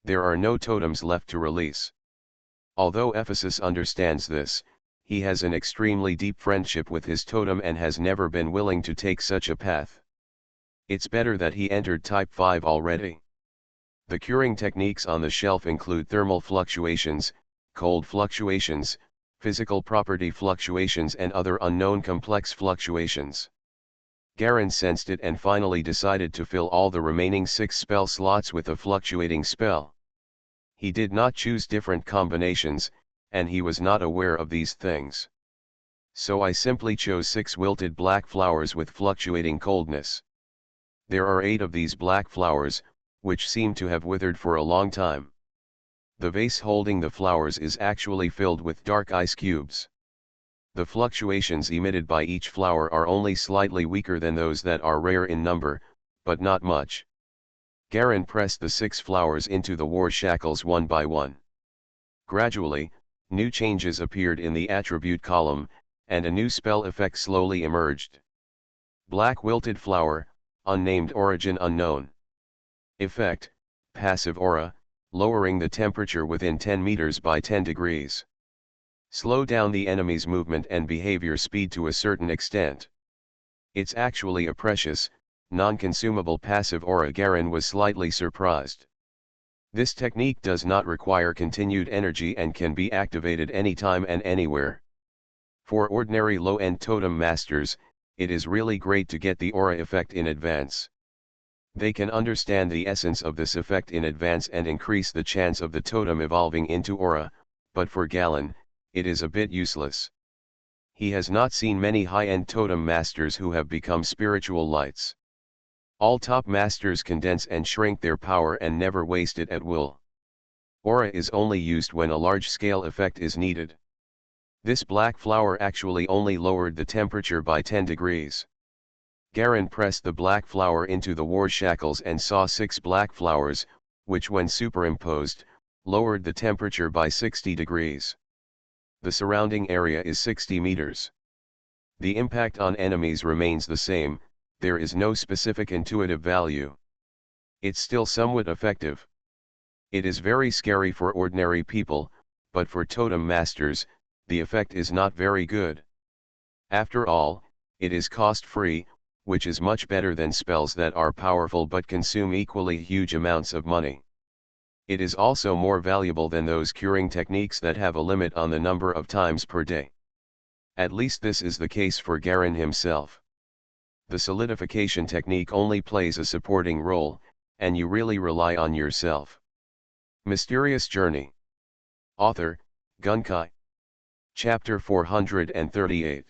There are no totems left to release. Although Ephesus understands this, he has an extremely deep friendship with his totem and has never been willing to take such a path. It's better that he entered Type 5 already. The curing techniques on the shelf include thermal fluctuations, cold fluctuations, physical property fluctuations and other unknown complex fluctuations. Garen sensed it and finally decided to fill all the remaining 6 spell slots with a fluctuating spell. He did not choose different combinations, and he was not aware of these things. So I simply chose 6 wilted black flowers with fluctuating coldness. There are 8 of these black flowers, which seem to have withered for a long time. The vase holding the flowers is actually filled with dark ice cubes. The fluctuations emitted by each flower are only slightly weaker than those that are rare in number, but not much. Garen pressed the 6 flowers into the war shackles one by one. Gradually, new changes appeared in the attribute column, and a new spell effect slowly emerged. Black wilted flower, unnamed origin unknown. Effect, passive aura, lowering the temperature within 10 meters by 10 degrees. Slow down the enemy's movement and behavior speed to a certain extent. It's actually a precious, non-consumable passive aura. Garen was slightly surprised. This technique does not require continued energy and can be activated anytime and anywhere. For ordinary low-end totem masters, it is really great to get the aura effect in advance. They can understand the essence of this effect in advance and increase the chance of the totem evolving into aura, but for Galen, it is a bit useless. He has not seen many high-end totem masters who have become spiritual lights. All top masters condense and shrink their power and never waste it at will. Aura is only used when a large-scale effect is needed. This black flower actually only lowered the temperature by 10 degrees. Garen pressed the black flower into the war shackles and saw 6 black flowers, which when superimposed, lowered the temperature by 60 degrees. The surrounding area is 60 meters. The impact on enemies remains the same, there is no specific intuitive value. It's still somewhat effective. It is very scary for ordinary people, but for totem masters, the effect is not very good. After all, it is cost-free, which is much better than spells that are powerful but consume equally huge amounts of money. It is also more valuable than those curing techniques that have a limit on the number of times per day. At least this is the case for Garen himself. The solidification technique only plays a supporting role, and you really rely on yourself. Mysterious Journey. Author, Gunkai. Chapter 438.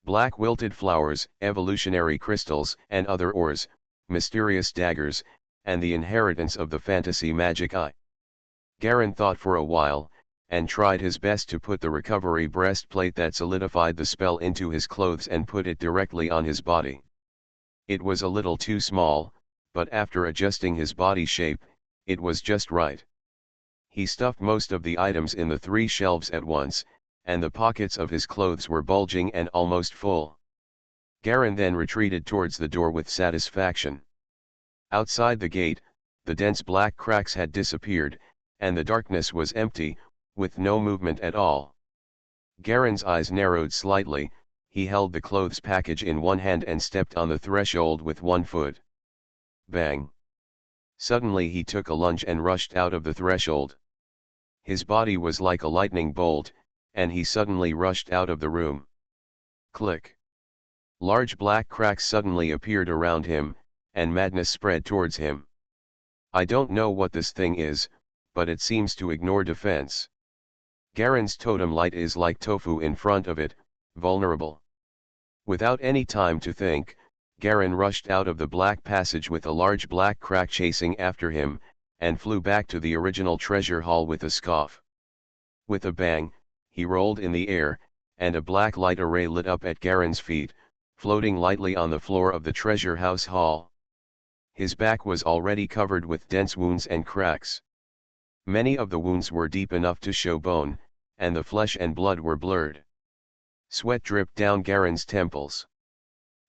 Black wilted flowers, evolutionary crystals, and other ores, mysterious daggers, and the inheritance of the fantasy magic eye. Garen thought for a while, and tried his best to put the recovery breastplate that solidified the spell into his clothes and put it directly on his body. It was a little too small, but after adjusting his body shape, it was just right. He stuffed most of the items in the 3 shelves at once, and the pockets of his clothes were bulging and almost full. Garen then retreated towards the door with satisfaction. Outside the gate, the dense black cracks had disappeared, and the darkness was empty, with no movement at all. Garen's eyes narrowed slightly, he held the clothes package in one hand and stepped on the threshold with one foot. Bang! Suddenly he took a lunge and rushed out of the threshold. His body was like a lightning bolt, and he suddenly rushed out of the room. Click! Large black cracks suddenly appeared around him, and madness spread towards him. I don't know what this thing is, but it seems to ignore defense. Garen's totem light is like tofu in front of it, vulnerable. Without any time to think, Garen rushed out of the black passage with a large black crack chasing after him, and flew back to the original treasure hall with a scoff. With a bang, he rolled in the air, and a black light array lit up at Garen's feet, floating lightly on the floor of the treasure house hall. His back was already covered with dense wounds and cracks. Many of the wounds were deep enough to show bone, and the flesh and blood were blurred. Sweat dripped down Garen's temples.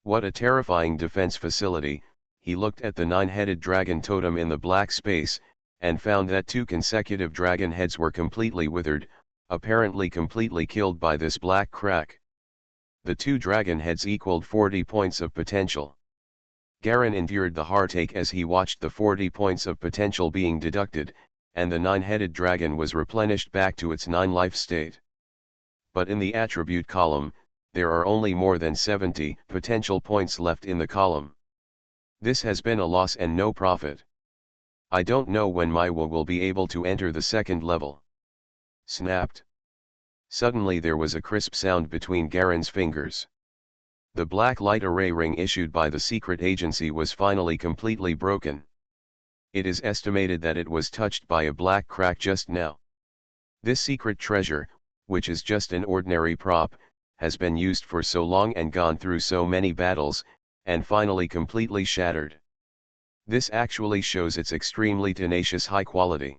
What a terrifying defense facility. He looked at the 9-headed dragon totem in the black space, and found that 2 consecutive dragon heads were completely withered, apparently completely killed by this black crack. The 2 dragon heads equaled 40 points of potential. Garen endured the heartache as he watched the 40 points of potential being deducted, and the 9-headed dragon was replenished back to its 9-life state. But in the attribute column, there are only more than 70 potential points left in the column. This has been a loss and no profit. I don't know when my will be able to enter the 2nd level. Snapped. Suddenly there was a crisp sound between Garen's fingers. The black light array ring issued by the secret agency was finally completely broken. It is estimated that it was touched by a black crack just now. This secret treasure, which is just an ordinary prop, has been used for so long and gone through so many battles, and finally completely shattered. This actually shows its extremely tenacious high quality.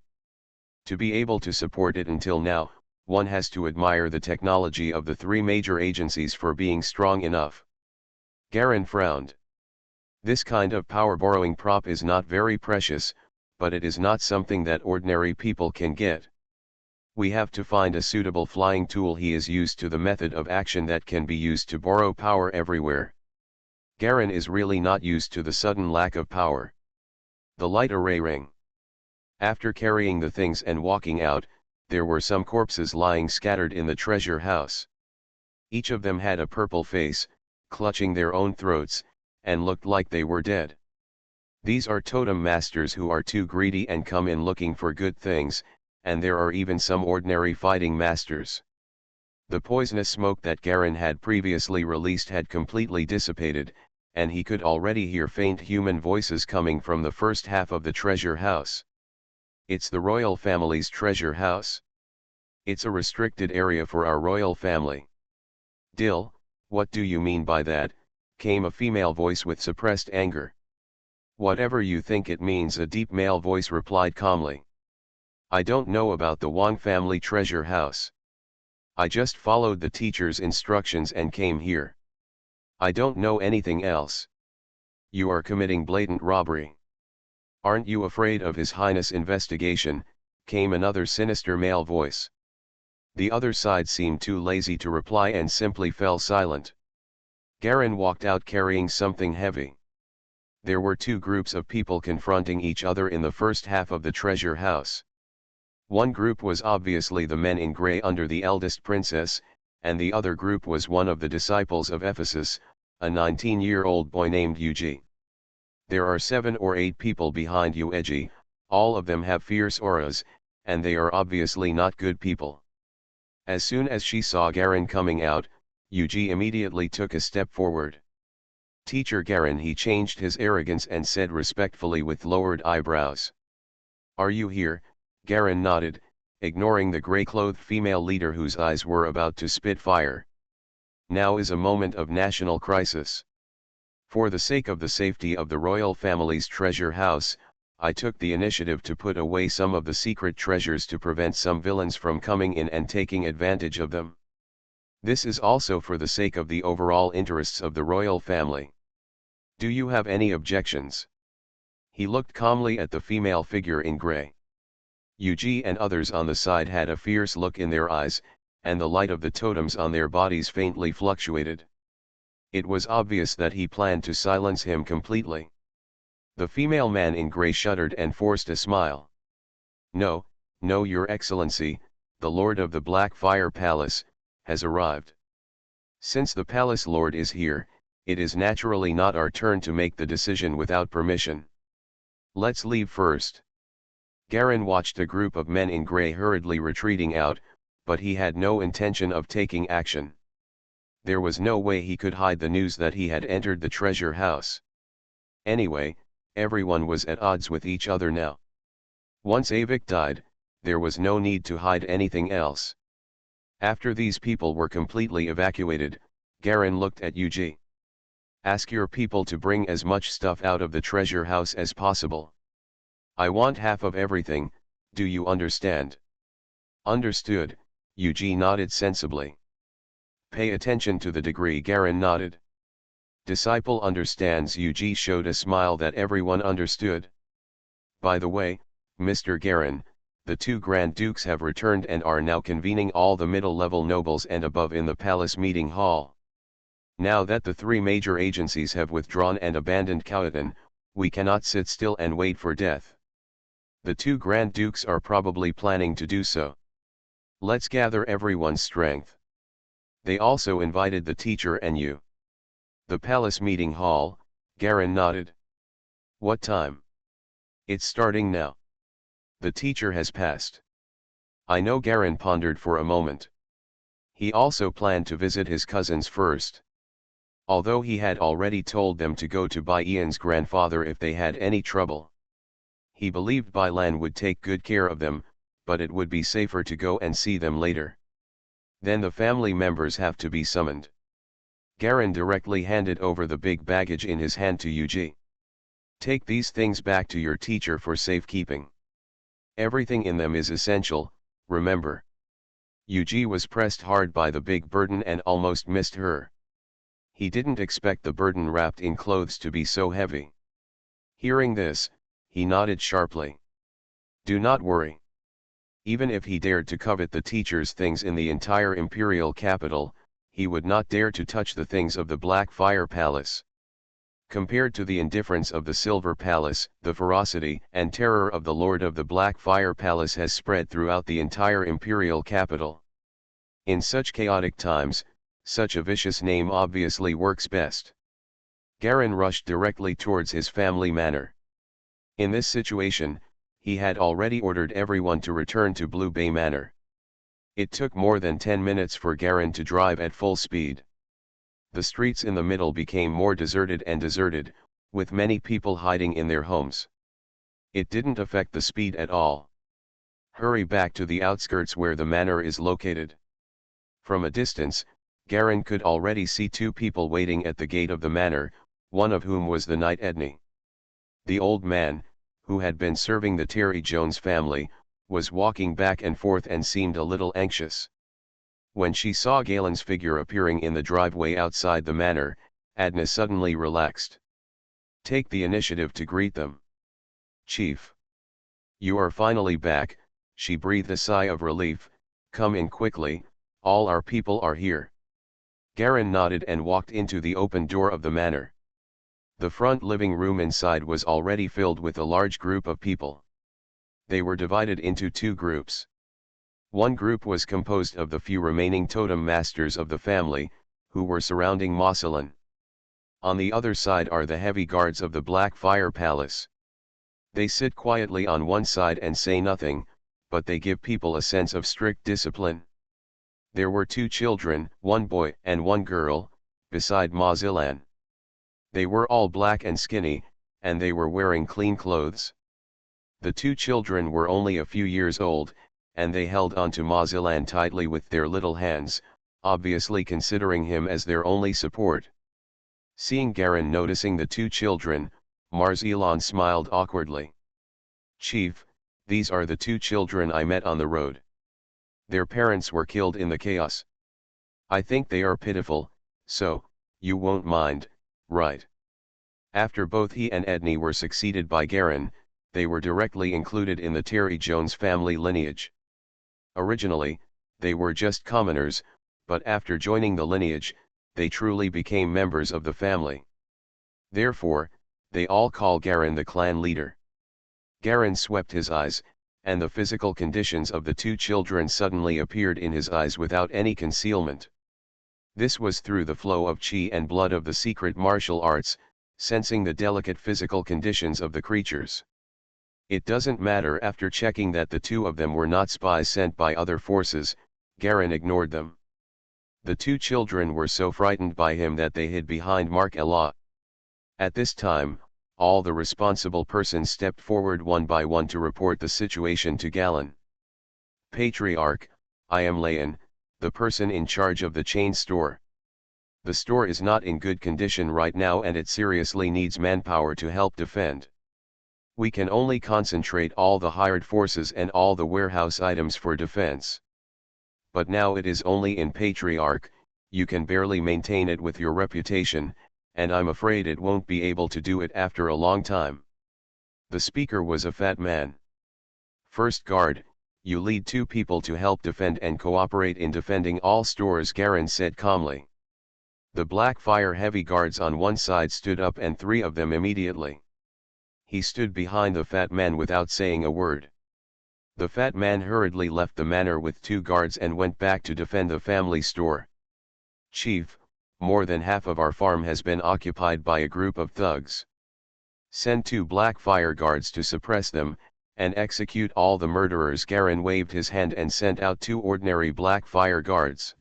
To be able to support it until now, one has to admire the technology of the 3 major agencies for being strong enough. Garen frowned. This kind of power-borrowing prop is not very precious, but it is not something that ordinary people can get. We have to find a suitable flying tool. He is used to the method of action that can be used to borrow power everywhere. Garen is really not used to the sudden lack of power. The light array ring. After carrying the things and walking out, there were some corpses lying scattered in the treasure house. Each of them had a purple face, clutching their own throats, and looked like they were dead. These are totem masters who are too greedy and come in looking for good things, and there are even some ordinary fighting masters. The poisonous smoke that Garen had previously released had completely dissipated, and he could already hear faint human voices coming from the first half of the treasure house. It's the royal family's treasure house. It's a restricted area for our royal family. Dill, what do you mean by that? Came a female voice with suppressed anger. Whatever you think it means, a deep male voice replied calmly. I don't know about the Wang family treasure house. I just followed the teacher's instructions and came here. I don't know anything else. You are committing blatant robbery. Aren't you afraid of His Highness' investigation? Came another sinister male voice. The other side seemed too lazy to reply and simply fell silent. Garen walked out carrying something heavy. There were 2 groups of people confronting each other in the first half of the treasure house. One group was obviously the men in grey under the eldest princess, and the other group was one of the disciples of Ephesus, a 19-year-old boy named Yuji. There are 7 or 8 people behind Yuji, all of them have fierce auras, and they are obviously not good people. As soon as she saw Garen coming out, Yuji immediately took a step forward. Teacher Garen, he changed his arrogance and said respectfully with lowered eyebrows. Are you here? Garen nodded, ignoring the grey-clothed female leader whose eyes were about to spit fire. Now is a moment of national crisis. For the sake of the safety of the royal family's treasure house, I took the initiative to put away some of the secret treasures to prevent some villains from coming in and taking advantage of them. This is also for the sake of the overall interests of the royal family. Do you have any objections? He looked calmly at the female figure in grey. Yuji and others on the side had a fierce look in their eyes, and the light of the totems on their bodies faintly fluctuated. It was obvious that he planned to silence him completely. The female man in grey shuddered and forced a smile. No, no, Your Excellency, the Lord of the Black Fire Palace, has arrived. Since the Palace Lord is here, it is naturally not our turn to make the decision without permission. Let's leave first. Garen watched a group of men in grey hurriedly retreating out, but he had no intention of taking action. There was no way he could hide the news that he had entered the treasure house. Anyway, everyone was at odds with each other now. Once Avik died, there was no need to hide anything else. After these people were completely evacuated, Garen looked at Yuji. Ask your people to bring as much stuff out of the treasure house as possible. I want half of everything, do you understand? Understood, Yuji nodded sensibly. Pay attention to the degree Garen nodded. Disciple understands. Yuji showed a smile that everyone understood. By the way, Mr. Garen, the two Grand Dukes have returned and are now convening all the middle-level nobles and above in the palace meeting hall. Now that the three major agencies have withdrawn and abandoned Khautan, we cannot sit still and wait for death. The two Grand Dukes are probably planning to do so. Let's gather everyone's strength. They also invited the teacher and you. The palace meeting hall, Garen nodded. What time? It's starting now. The teacher has passed. I know. Garen pondered for a moment. He also planned to visit his cousins first. Although he had already told them to go to Bai Ian's grandfather if they had any trouble. He believed Bai Lan would take good care of them, but it would be safer to go and see them later. Then the family members have to be summoned. Garen directly handed over the big baggage in his hand to Yuji. Take these things back to your teacher for safekeeping. Everything in them is essential, remember. Yuji was pressed hard by the big burden and almost missed her. He didn't expect the burden wrapped in clothes to be so heavy. Hearing this, he nodded sharply. Do not worry. Even if he dared to covet the teacher's things in the entire imperial capital, he would not dare to touch the things of the Black Fire Palace. Compared to the indifference of the Silver Palace, the ferocity and terror of the Lord of the Black Fire Palace has spread throughout the entire imperial capital. In such chaotic times, such a vicious name obviously works best. Garen rushed directly towards his family manor. In this situation, he had already ordered everyone to return to Blue Bay Manor. It took more than 10 minutes for Garen to drive at full speed. The streets in the middle became more deserted and deserted, with many people hiding in their homes. It didn't affect the speed at all. Hurry back to the outskirts where the manor is located. From a distance, Garen could already see two people waiting at the gate of the manor, one of whom was the knight Edney. The old man, who had been serving the Terry Jones family, was walking back and forth and seemed a little anxious. When she saw Galen's figure appearing in the driveway outside the manor, Edna suddenly relaxed. Take the initiative to greet them. Chief. You are finally back, she breathed a sigh of relief. Come in quickly, all our people are here. Garen nodded and walked into the open door of the manor. The front living room inside was already filled with a large group of people. They were divided into two groups. One group was composed of the few remaining totem masters of the family, who were surrounding Marceline. On the other side are the heavy guards of the Black Fire Palace. They sit quietly on one side and say nothing, but they give people a sense of strict discipline. There were two children, one boy and one girl, beside Marceline. They were all black and skinny, and they were wearing clean clothes. The two children were only a few years old, and they held on to Marceline tightly with their little hands, obviously considering him as their only support. Seeing Garen noticing the two children, Marceline smiled awkwardly. Chief, these are the two children I met on the road. Their parents were killed in the chaos. I think they are pitiful, so, you won't mind, right? After both he and Edney were succeeded by Garen, they were directly included in the Terry Jones family lineage. Originally, they were just commoners, but after joining the lineage, they truly became members of the family. Therefore, they all call Garen the clan leader. Garen swept his eyes, and the physical conditions of the two children suddenly appeared in his eyes without any concealment. This was through the flow of chi and blood of the secret martial arts, sensing the delicate physical conditions of the creatures. It doesn't matter. After checking that the two of them were not spies sent by other forces, Garen ignored them. The two children were so frightened by him that they hid behind Mark Ella. At this time, all the responsible persons stepped forward one by one to report the situation to Galen. Patriarch, I am Layan, the person in charge of the chain store. The store is not in good condition right now and it seriously needs manpower to help defend. We can only concentrate all the hired forces and all the warehouse items for defense. But now it is only in Patriarch, you can barely maintain it with your reputation, and I'm afraid it won't be able to do it after a long time. The speaker was a fat man. First guard, you lead 2 people to help defend and cooperate in defending all stores, Garen said calmly. The black fire heavy guards on one side stood up and 3 of them immediately. He stood behind the fat man without saying a word. The fat man hurriedly left the manor with 2 guards and went back to defend the family store. Chief, more than half of our farm has been occupied by a group of thugs. Send 2 black fire guards to suppress them, and execute all the murderers. Garen waved his hand and sent out 2 ordinary black fire guards.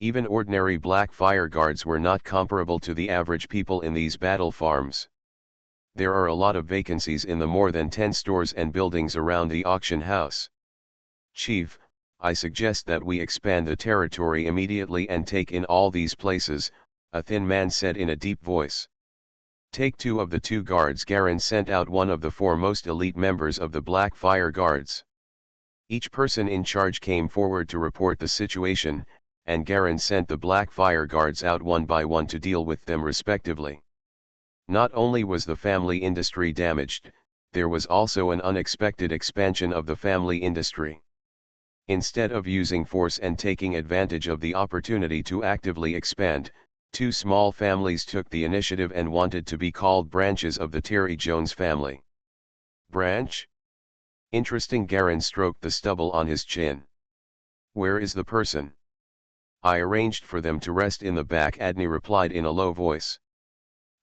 Even ordinary black fire guards were not comparable to the average people in these battle farms. There are a lot of vacancies in the more than 10 stores and buildings around the auction house. Chief, I suggest that we expand the territory immediately and take in all these places, a thin man said in a deep voice. Take 2 of the 2 guards. Garen sent out one of the 4 most elite members of the Black Fire Guards. Each person in charge came forward to report the situation, and Garen sent the Black Fire Guards out one by one to deal with them respectively. Not only was the family industry damaged, there was also an unexpected expansion of the family industry. Instead of using force and taking advantage of the opportunity to actively expand, 2 small families took the initiative and wanted to be called branches of the Terry Jones family. Branch? Interesting. Garen stroked the stubble on his chin. Where is the person? I arranged for them to rest in the back, Adney replied in a low voice.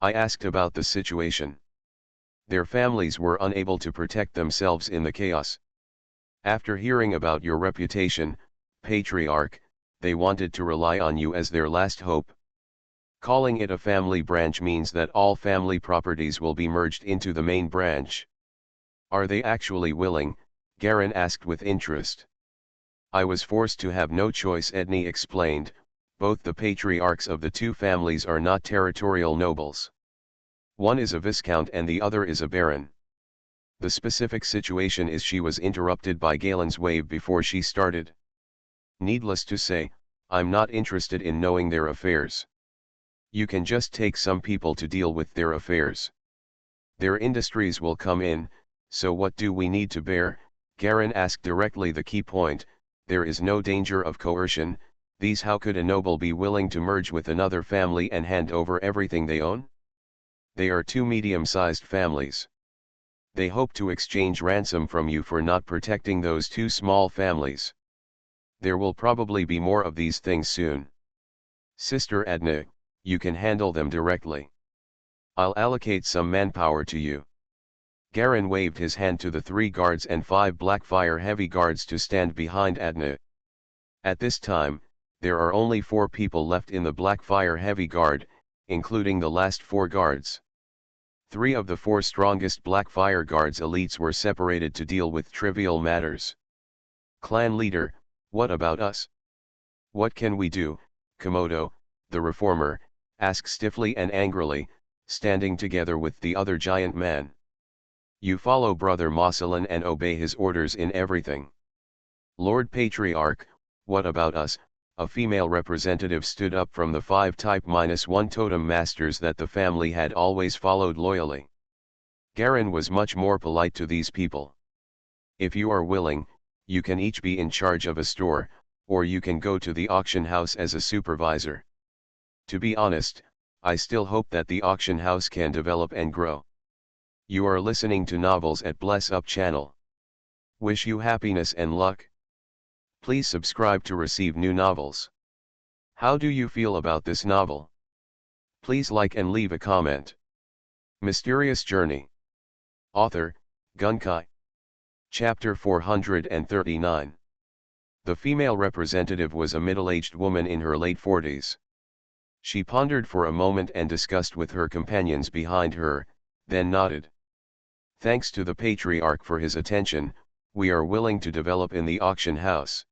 I asked about the situation. Their families were unable to protect themselves in the chaos. After hearing about your reputation, Patriarch, they wanted to rely on you as their last hope. Calling it a family branch means that all family properties will be merged into the main branch. Are they actually willing? Garen asked with interest. I was forced to have no choice, Edney explained. Both the patriarchs of the 2 families are not territorial nobles. One is a viscount and the other is a baron. The specific situation is. She was interrupted by Galen's wave before she started. Needless to say, I'm not interested in knowing their affairs. You can just take some people to deal with their affairs. Their industries will come in, so what do we need to bear? Garen asked directly. The key point, there is no danger of coercion. These How could a noble be willing to merge with another family and hand over everything they own? They are 2 medium-sized families. They hope to exchange ransom from you for not protecting those 2 small families. There will probably be more of these things soon. Sister Adna, you can handle them directly. I'll allocate some manpower to you. Garen waved his hand to the 3 guards and 5 Blackfire heavy guards to stand behind Adna. At this time, there are only 4 people left in the Blackfire heavy guard, including the last 4 guards. 3 of the 4 strongest Blackfire guards elites were separated to deal with trivial matters. Clan leader, what about us? What can we do? Komodo, the reformer, asked stiffly and angrily, standing together with the other giant man. You follow Brother Mosselin and obey his orders in everything. Lord Patriarch, what about us? A female representative stood up from the 5 type-1 totem masters that the family had always followed loyally. Garen was much more polite to these people. If you are willing, you can each be in charge of a store, or you can go to the auction house as a supervisor. To be honest, I still hope that the auction house can develop and grow. You are listening to Novels at Bless Up channel. Wish you happiness and luck. Please subscribe to receive new novels. How do you feel about this novel? Please like and leave a comment. Mysterious Journey. Author, Gunkai. Chapter 439. The female representative was a middle-aged woman in her late 40s. She pondered for a moment and discussed with her companions behind her, then nodded. Thanks to the patriarch for his attention, we are willing to develop in the auction house.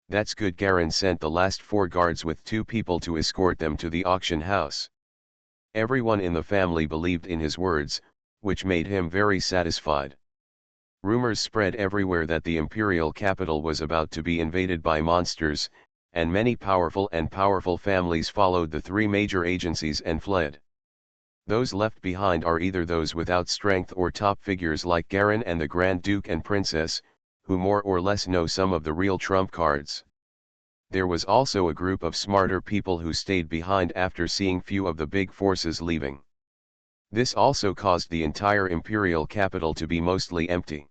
That's good. Garin sent the last 4 guards with 2 people to escort them to the auction house. Everyone in the family believed in his words, which made him very satisfied. Rumors spread everywhere that the imperial capital was about to be invaded by monsters, and many powerful families followed the 3 major agencies and fled. Those left behind are either those without strength or top figures like Garin and the Grand Duke and Princess, who more or less know some of the real trump cards. There was also a group of smarter people who stayed behind after seeing few of the big forces leaving. This also caused the entire imperial capital to be mostly empty.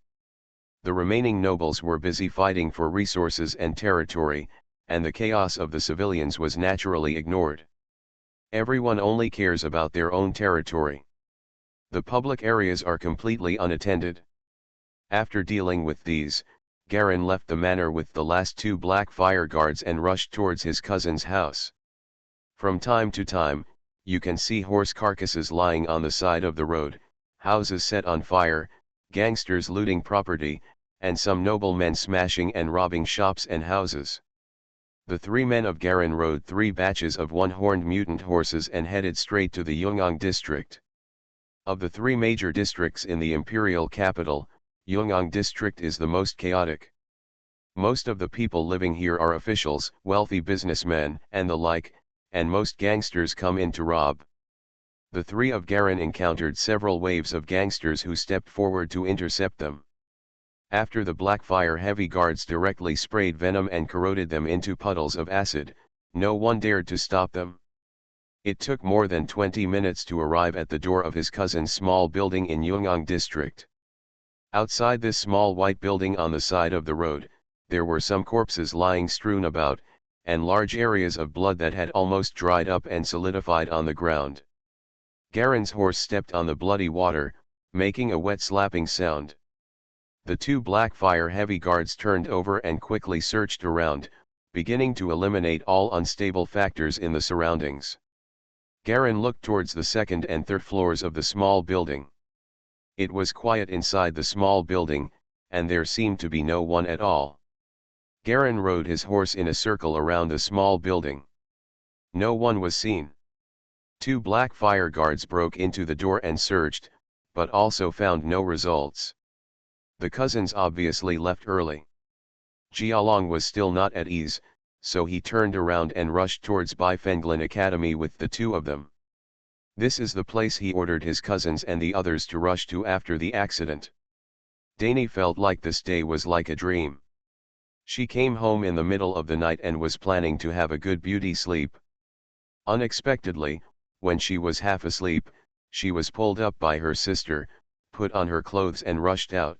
The remaining nobles were busy fighting for resources and territory, and the chaos of the civilians was naturally ignored. Everyone only cares about their own territory. The public areas are completely unattended. After dealing with these, Garin left the manor with the last 2 black fire guards and rushed towards his cousin's house. From time to time, you can see horse carcasses lying on the side of the road, houses set on fire, gangsters looting property, and some noblemen smashing and robbing shops and houses. The 3 men of Garin rode 3 batches of 1-horned mutant horses and headed straight to the Yungang district. Of the 3 major districts in the imperial capital, Yungang district is the most chaotic. Most of the people living here are officials, wealthy businessmen, and the like, and most gangsters come in to rob. The 3 of Garin encountered several waves of gangsters who stepped forward to intercept them. After the Blackfire heavy guards directly sprayed venom and corroded them into puddles of acid, no one dared to stop them. It took more than 20 minutes to arrive at the door of his cousin's small building in Yungang district. Outside this small white building on the side of the road, there were some corpses lying strewn about, and large areas of blood that had almost dried up and solidified on the ground. Garin's horse stepped on the bloody water, making a wet slapping sound. The 2 Blackfire heavy guards turned over and quickly searched around, beginning to eliminate all unstable factors in the surroundings. Garin looked towards the 2nd and 3rd floors of the small building. It was quiet inside the small building, and there seemed to be no one at all. Garin rode his horse in a circle around the small building. No one was seen. 2 Blackfire guards broke into the door and searched, but also found no results. The cousins obviously left early. Jialong was still not at ease, so he turned around and rushed towards Bifenglin Academy with the 2 of them. This is the place he ordered his cousins and the others to rush to after the accident. Dani felt like this day was like a dream. She came home in the middle of the night and was planning to have a good beauty sleep. Unexpectedly, when she was half asleep, she was pulled up by her sister, put on her clothes and rushed out.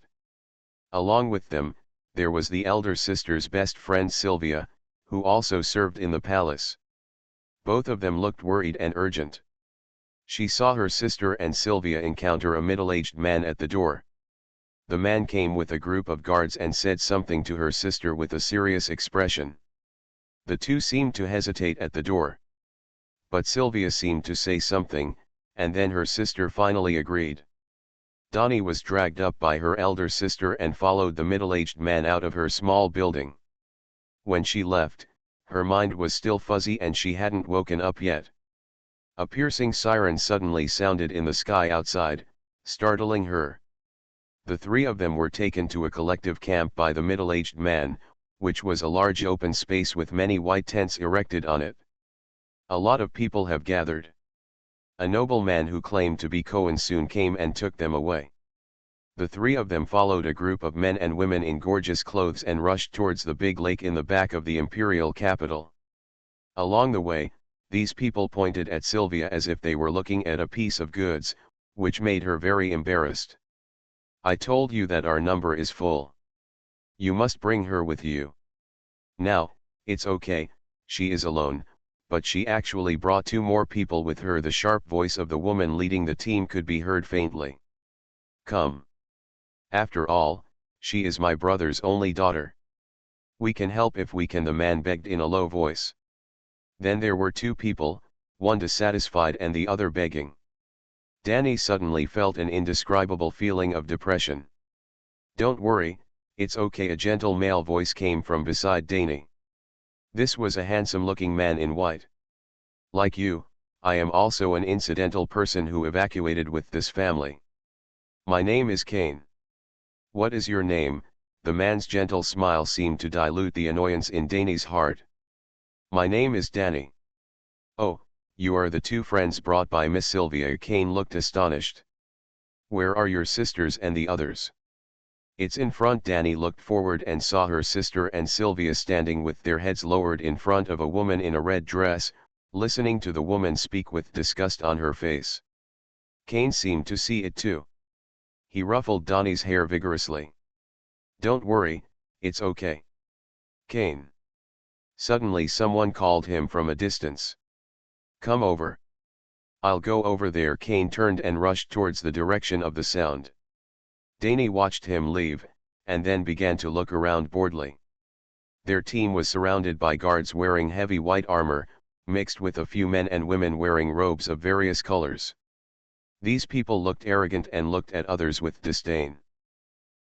Along with them, there was the elder sister's best friend Sylvia, who also served in the palace. Both of them looked worried and urgent. She saw her sister and Sylvia encounter a middle-aged man at the door. The man came with a group of guards and said something to her sister with a serious expression. The 2 seemed to hesitate at the door. But Sylvia seemed to say something, and then her sister finally agreed. Dani was dragged up by her elder sister and followed the middle-aged man out of her small building. When she left, her mind was still fuzzy and she hadn't woken up yet. A piercing siren suddenly sounded in the sky outside, startling her. The 3 of them were taken to a collective camp by the middle-aged man, which was a large open space with many white tents erected on it. A lot of people have gathered. A nobleman who claimed to be Cohen soon came and took them away. The 3 of them followed a group of men and women in gorgeous clothes and rushed towards the big lake in the back of the imperial capital. Along the way, these people pointed at Sylvia as if they were looking at a piece of goods, which made her very embarrassed. "I told you that our number is full. You must bring her with you." "Now, it's okay, she is alone," but she actually brought 2 more people with her. The sharp voice of the woman leading the team could be heard faintly. "Come. After all, she is my brother's only daughter. We can help if we can," the man begged in a low voice. Then there were 2 people, one dissatisfied and the other begging. Dani suddenly felt an indescribable feeling of depression. "Don't worry, it's okay," a gentle male voice came from beside Dani. This was a handsome-looking man in white. Like you, I am also an incidental person who evacuated with this family. My name is Kane. What is your name? The man's gentle smile seemed to dilute the annoyance in Danny's heart. My name is Danny. Oh, you are the two friends brought by Miss Sylvia. Kane looked astonished. Where are your sisters and the others? It's in front. Danny looked forward and saw her sister and Sylvia standing with their heads lowered in front of a woman in a red dress, listening to the woman speak with disgust on her face. Kane seemed to see it too. He ruffled Donnie's hair vigorously. Don't worry, it's okay. Kane. Suddenly someone called him from a distance. Come over. I'll go over there. Kane turned and rushed towards the direction of the sound. Danny watched him leave, and then began to look around boredly. Their team was surrounded by guards wearing heavy white armor, mixed with a few men and women wearing robes of various colors. These people looked arrogant and looked at others with disdain.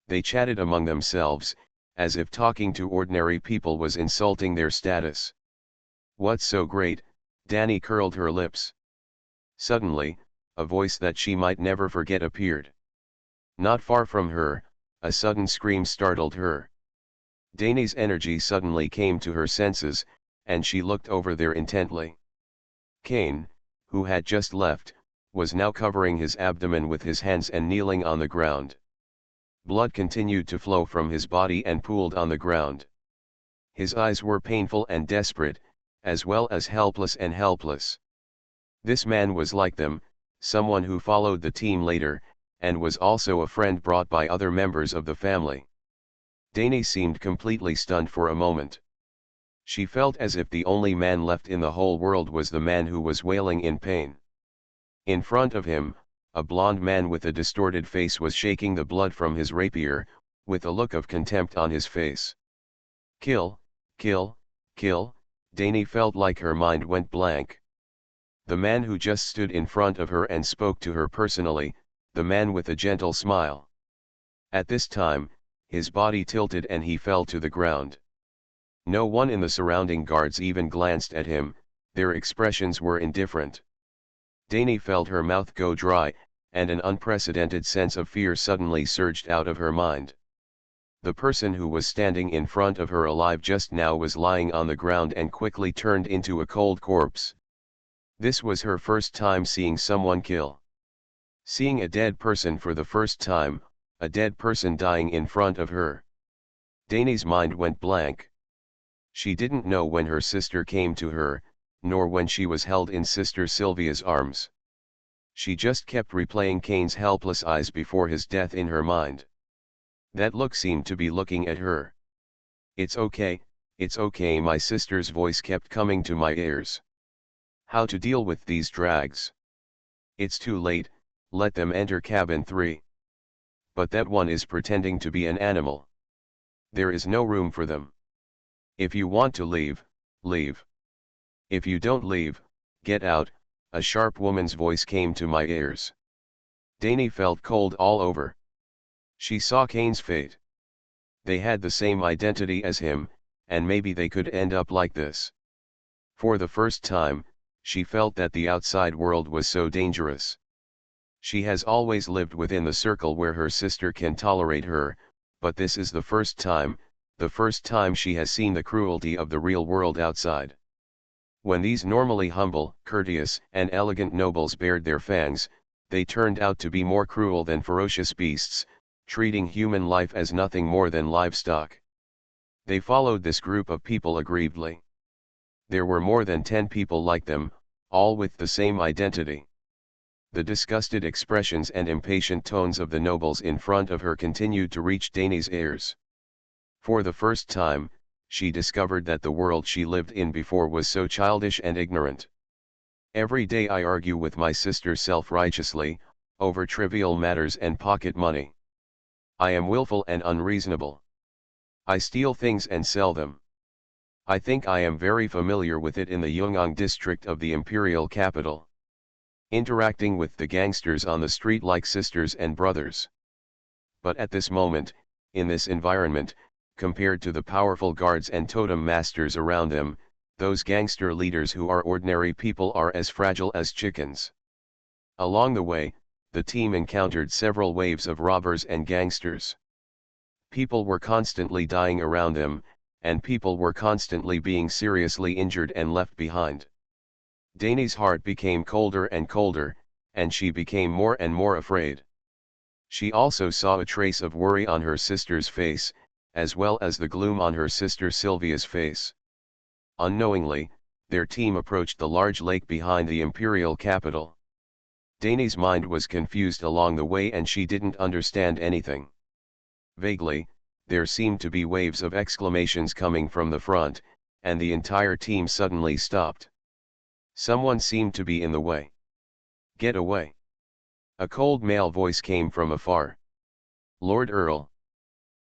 They chatted among themselves, as if talking to ordinary people was insulting their status. What's so great? Danny curled her lips. Suddenly, a voice that she might never forget appeared. Not far from her, a sudden scream startled her. Danny's energy suddenly came to her senses, and she looked over there intently. Kane, who had just left, was now covering his abdomen with his hands and kneeling on the ground. Blood continued to flow from his body and pooled on the ground. His eyes were painful and desperate, as well as helpless and helpless. This man was like them, someone who followed the team later, and was also a friend brought by other members of the family. Danny seemed completely stunned for a moment. She felt as if the only man left in the whole world was the man who was wailing in pain. In front of him, a blond man with a distorted face was shaking the blood from his rapier, with a look of contempt on his face. Kill, kill, kill. Danny felt like her mind went blank. The man who just stood in front of her and spoke to her personally, the man with a gentle smile. At this time, his body tilted and he fell to the ground. No one in the surrounding guards even glanced at him, their expressions were indifferent. Danny felt her mouth go dry, and an unprecedented sense of fear suddenly surged out of her mind. The person who was standing in front of her alive just now was lying on the ground and quickly turned into a cold corpse. This was her first time seeing someone kill. Seeing a dead person for the first time, a dead person dying in front of her. Danny's mind went blank. She didn't know when her sister came to her, nor when she was held in Sister Sylvia's arms. She just kept replaying Kane's helpless eyes before his death in her mind. That look seemed to be looking at her. It's okay, my sister's voice kept coming to my ears. How to deal with these drags? It's too late, let them enter cabin 3. But that one is pretending to be an animal. There is no room for them. If you want to leave, leave. If you don't leave, get out, a sharp woman's voice came to my ears. Danny felt cold all over. She saw Kane's fate. They had the same identity as him, and maybe they could end up like this. For the first time, she felt that the outside world was so dangerous. She has always lived within the circle where her sister can tolerate her, but this is the first time she has seen the cruelty of the real world outside. When these normally humble, courteous, and elegant nobles bared their fangs, they turned out to be more cruel than ferocious beasts, treating human life as nothing more than livestock. They followed this group of people aggrievedly. There were more than 10 people like them, all with the same identity. The disgusted expressions and impatient tones of the nobles in front of her continued to reach Danny's ears. For the first time, she discovered that the world she lived in before was so childish and ignorant. Every day I argue with my sister self-righteously, over trivial matters and pocket money. I am willful and unreasonable. I steal things and sell them. I think I am very familiar with it in the Yungang district of the imperial capital. Interacting with the gangsters on the street like sisters and brothers. But at this moment, in this environment, compared to the powerful guards and totem masters around them. Those gangster leaders who are ordinary people are as fragile as chickens. Along the way, the team encountered several waves of robbers and gangsters. People were constantly dying around them, and people were constantly being seriously injured and left behind. Dani's heart became colder and colder, and she became more and more afraid. She also saw a trace of worry on her sister's face, as well as the gloom on her sister Sylvia's face. Unknowingly, their team approached the large lake behind the imperial capital. Dani's mind was confused along the way and she didn't understand anything. Vaguely, there seemed to be waves of exclamations coming from the front, and the entire team suddenly stopped. Someone seemed to be in the way. "Get away!" A cold male voice came from afar. "Lord Earl.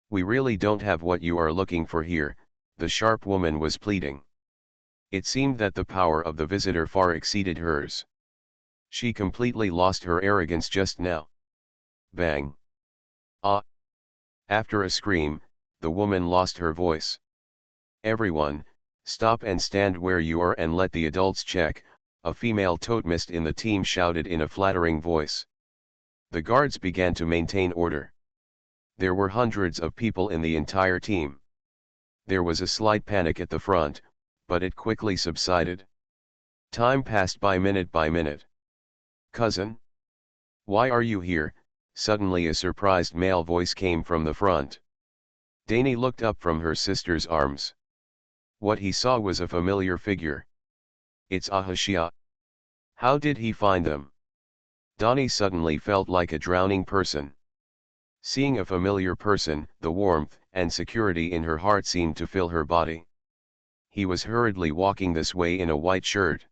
We really don't have what you are looking for here," the sharp woman was pleading. It seemed that the power of the visitor far exceeded hers. She completely lost her arrogance just now. Bang! Ah! After a scream, the woman lost her voice. "Everyone, stop and stand where you are and let the adults check," a female totemist in the team shouted in a flattering voice. The guards began to maintain order. There were hundreds of people in the entire team. There was a slight panic at the front, but it quickly subsided. Time passed by minute by minute. "Cousin? Why are you here?" Suddenly a surprised male voice came from the front. Dani looked up from her sister's arms. What he saw was a familiar figure. "It's Ahashia. How did he find them?" Dani suddenly felt like a drowning person. Seeing a familiar person, the warmth and security in her heart seemed to fill her body. He was hurriedly walking this way in a white shirt.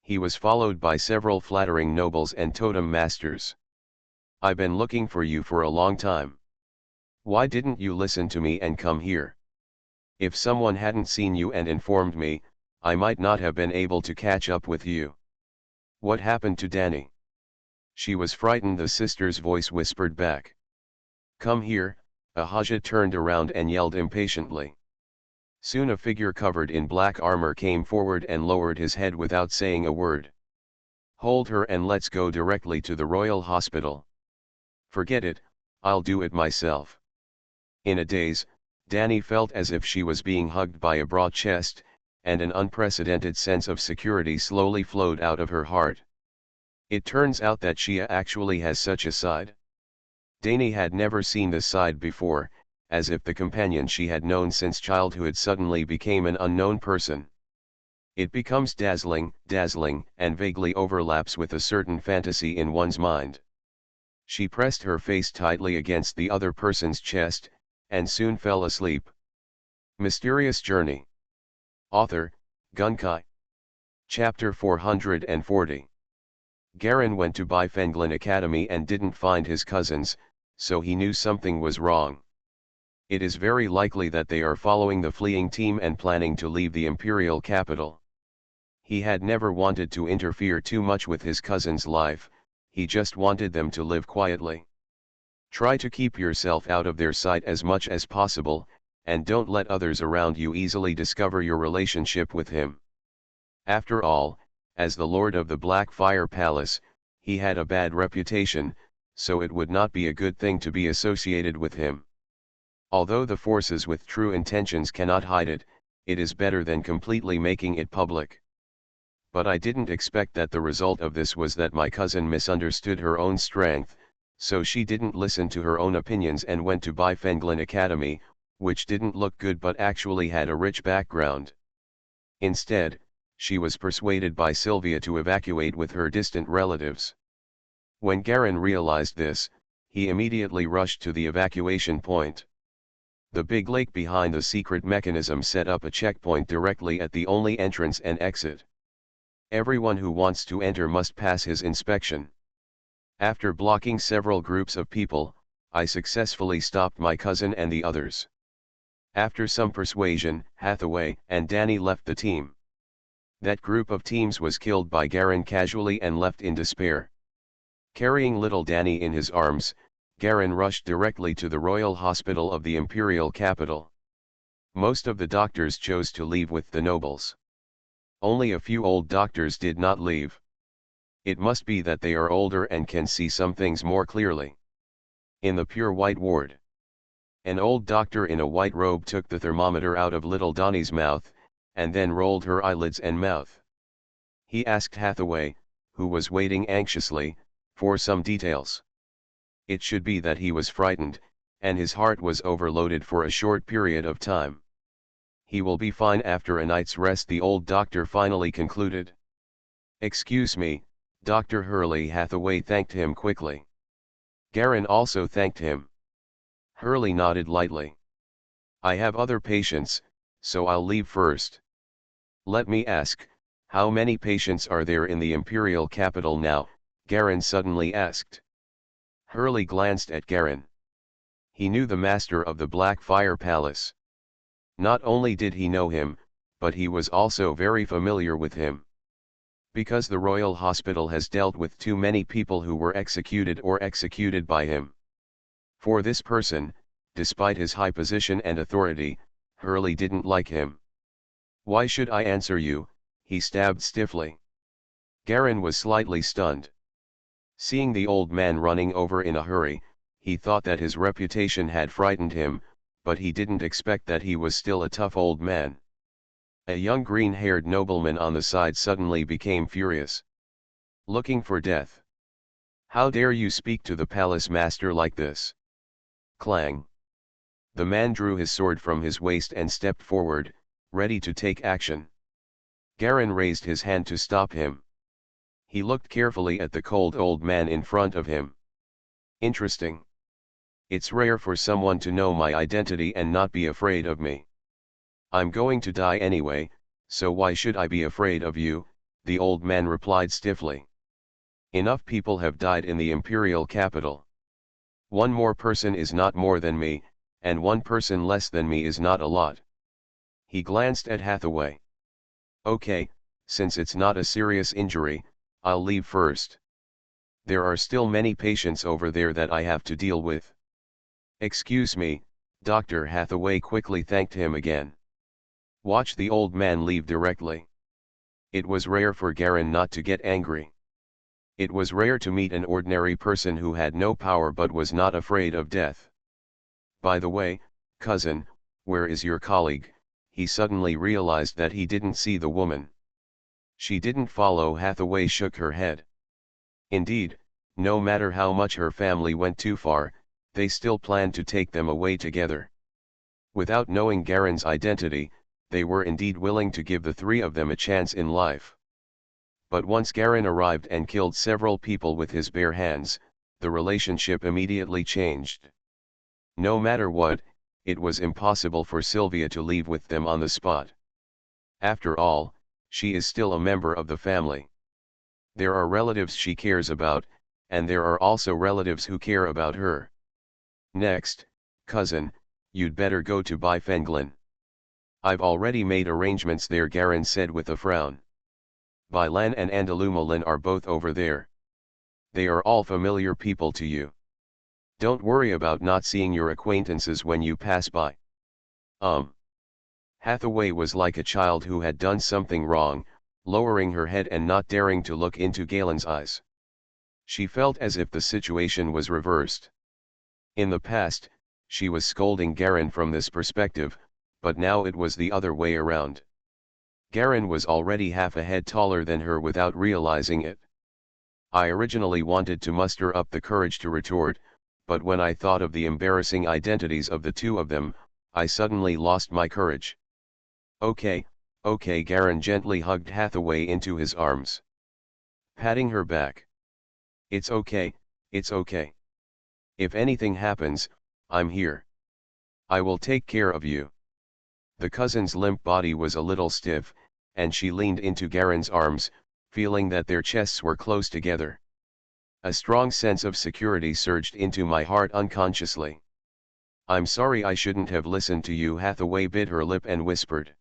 He was followed by several flattering nobles and totem masters. "I've been looking for you for a long time. Why didn't you listen to me and come here? If someone hadn't seen you and informed me, I might not have been able to catch up with you." "What happened to Dani?" She was frightened, the sister's voice whispered back. "Come here." Ahasha turned around and yelled impatiently. Soon a figure covered in black armor came forward and lowered his head without saying a word. "Hold her and let's go directly to the royal hospital." "Forget it, I'll do it myself." In a daze, Dani felt as if she was being hugged by a broad chest, and an unprecedented sense of security slowly flowed out of her heart. It turns out that Shia actually has such a side. Dani had never seen this side before, as if the companion she had known since childhood suddenly became an unknown person. It becomes dazzling, and vaguely overlaps with a certain fantasy in one's mind. She pressed her face tightly against the other person's chest, and soon fell asleep. Mysterious Journey. Author, Gunkai. Chapter 440. Garen went to Bifenglin Academy and didn't find his cousins, so he knew something was wrong. It is very likely that they are following the fleeing team and planning to leave the imperial capital. He had never wanted to interfere too much with his cousin's life, he just wanted them to live quietly. Try to keep yourself out of their sight as much as possible, and don't let others around you easily discover your relationship with him. After all, as the Lord of the Black Fire Palace, he had a bad reputation, so it would not be a good thing to be associated with him. Although the forces with true intentions cannot hide it, it is better than completely making it public. But I didn't expect that the result of this was that my cousin misunderstood her own strength, so she didn't listen to her own opinions and went to Bifenglin Academy, which didn't look good but actually had a rich background. Instead, she was persuaded by Sylvia to evacuate with her distant relatives. When Garen realized this, he immediately rushed to the evacuation point. The big lake behind the secret mechanism set up a checkpoint directly at the only entrance and exit. Everyone who wants to enter must pass his inspection. After blocking several groups of people, I successfully stopped my cousin and the others. After some persuasion, Hathaway and Dani left the team. That group of teams was killed by Garen casually and left in despair. Carrying little Dani in his arms, Garen rushed directly to the royal hospital of the imperial capital. Most of the doctors chose to leave with the nobles. Only a few old doctors did not leave. It must be that they are older and can see some things more clearly. In the pure white ward, an old doctor in a white robe took the thermometer out of little Donnie's mouth, and then rolled her eyelids and mouth. He asked Hathaway, who was waiting anxiously, for some details. It should be that he was frightened, and his heart was overloaded for a short period of time. He will be fine after a night's rest, the old doctor finally concluded. Excuse me, Dr. Hurley. Hathaway thanked him quickly. Garen also thanked him. Hurley nodded lightly. I have other patients, so I'll leave first. Let me ask, how many patients are there in the imperial capital now? Garen suddenly asked. Hurley glanced at Garen. He knew the master of the Black Fire Palace. Not only did he know him, but he was also very familiar with him. Because the royal hospital has dealt with too many people who were executed or executed by him. For this person, despite his high position and authority, Hurley didn't like him. Why should I answer you? He stabbed stiffly. Garen was slightly stunned. Seeing the old man running over in a hurry, he thought that his reputation had frightened him, but he didn't expect that he was still a tough old man. A young green-haired nobleman on the side suddenly became furious. Looking for death. How dare you speak to the palace master like this? Clang. The man drew his sword from his waist and stepped forward, ready to take action. Garen raised his hand to stop him. He looked carefully at the cold old man in front of him. Interesting. It's rare for someone to know my identity and not be afraid of me. I'm going to die anyway, so why should I be afraid of you? The old man replied stiffly. Enough people have died in the imperial capital. One more person is not more than me, and one person less than me is not a lot. He glanced at Hathaway. Okay, since it's not a serious injury, I'll leave first. There are still many patients over there that I have to deal with. Excuse me, Dr. Hathaway quickly thanked him again. Watch the old man leave directly. It was rare for Garen not to get angry. It was rare to meet an ordinary person who had no power but was not afraid of death. By the way, cousin, where is your colleague? He suddenly realized that he didn't see the woman. She didn't follow. Hathaway shook her head. Indeed, no matter how much her family went too far, they still planned to take them away together. Without knowing Garen's identity, they were indeed willing to give the three of them a chance in life. But once Garen arrived and killed several people with his bare hands, the relationship immediately changed. No matter what, it was impossible for Sylvia to leave with them on the spot. After all, she is still a member of the family. There are relatives she cares about, and there are also relatives who care about her. Next, cousin, you'd better go to Bifenglin. I've already made arrangements there, Garen said with a frown. Bilan and Andalumalin are both over there. They are all familiar people to you. Don't worry about not seeing your acquaintances when you pass by. Hathaway was like a child who had done something wrong, lowering her head and not daring to look into Galen's eyes. She felt as if the situation was reversed. In the past, she was scolding Garen from this perspective, but now it was the other way around. Garen was already half a head taller than her without realizing it. I originally wanted to muster up the courage to retort, but when I thought of the embarrassing identities of the two of them, I suddenly lost my courage. Okay, Garen gently hugged Hathaway into his arms, patting her back. It's okay. If anything happens, I'm here. I will take care of you. The cousin's limp body was a little stiff, and she leaned into Garen's arms, feeling that their chests were close together. A strong sense of security surged into my heart unconsciously. I'm sorry I shouldn't have listened to you. Hathaway bit her lip and whispered.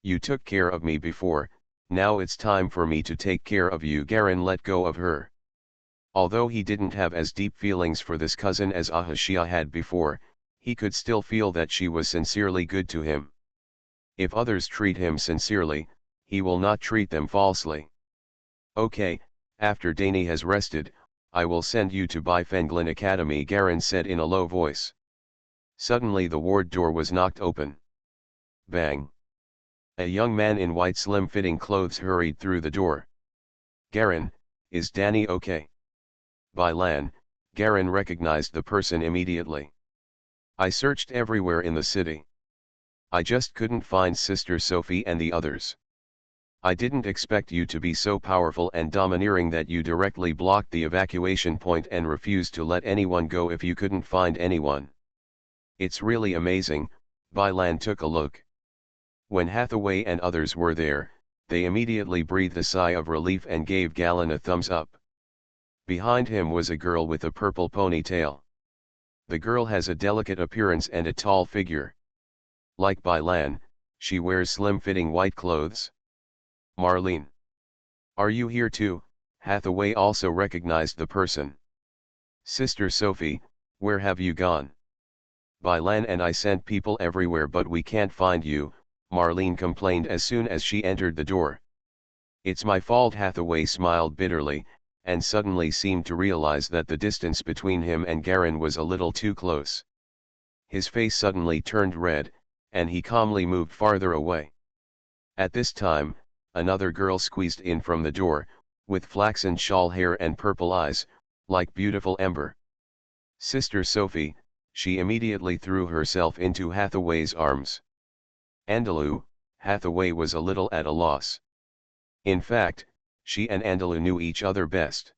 You took care of me before, now it's time for me to take care of you. Garen let go of her. Although he didn't have as deep feelings for this cousin as Ahashia had before, he could still feel that she was sincerely good to him. If others treat him sincerely, he will not treat them falsely. Okay, after Dani has rested, I will send you to Bifenglin Academy, Garen said in a low voice. Suddenly the ward door was knocked open. Bang! A young man in white slim-fitting clothes hurried through the door. Garen, is Dani okay? Bilan, Garen recognized the person immediately. I searched everywhere in the city. I just couldn't find Sister Sophie and the others. I didn't expect you to be so powerful and domineering that you directly blocked the evacuation point and refused to let anyone go if you couldn't find anyone. It's really amazing. Bilan took a look. When Hathaway and others were there, they immediately breathed a sigh of relief and gave Galen a thumbs up. Behind him was a girl with a purple ponytail. The girl has a delicate appearance and a tall figure. Like Bilan, she wears slim-fitting white clothes. Marlene. Are you here too? Hathaway also recognized the person. Sister Sophie, where have you gone? Bilan and I sent people everywhere but we can't find you, Marlene complained as soon as she entered the door. It's my fault. Hathaway smiled bitterly, and suddenly seemed to realize that the distance between him and Garen was a little too close. His face suddenly turned red, and he calmly moved farther away. At this time, another girl squeezed in from the door, with flaxen shawl hair and purple eyes, like beautiful ember. Sister Sophie, she immediately threw herself into Hathaway's arms. Andalou, Hathaway was a little at a loss. In fact, she and Andalou knew each other best.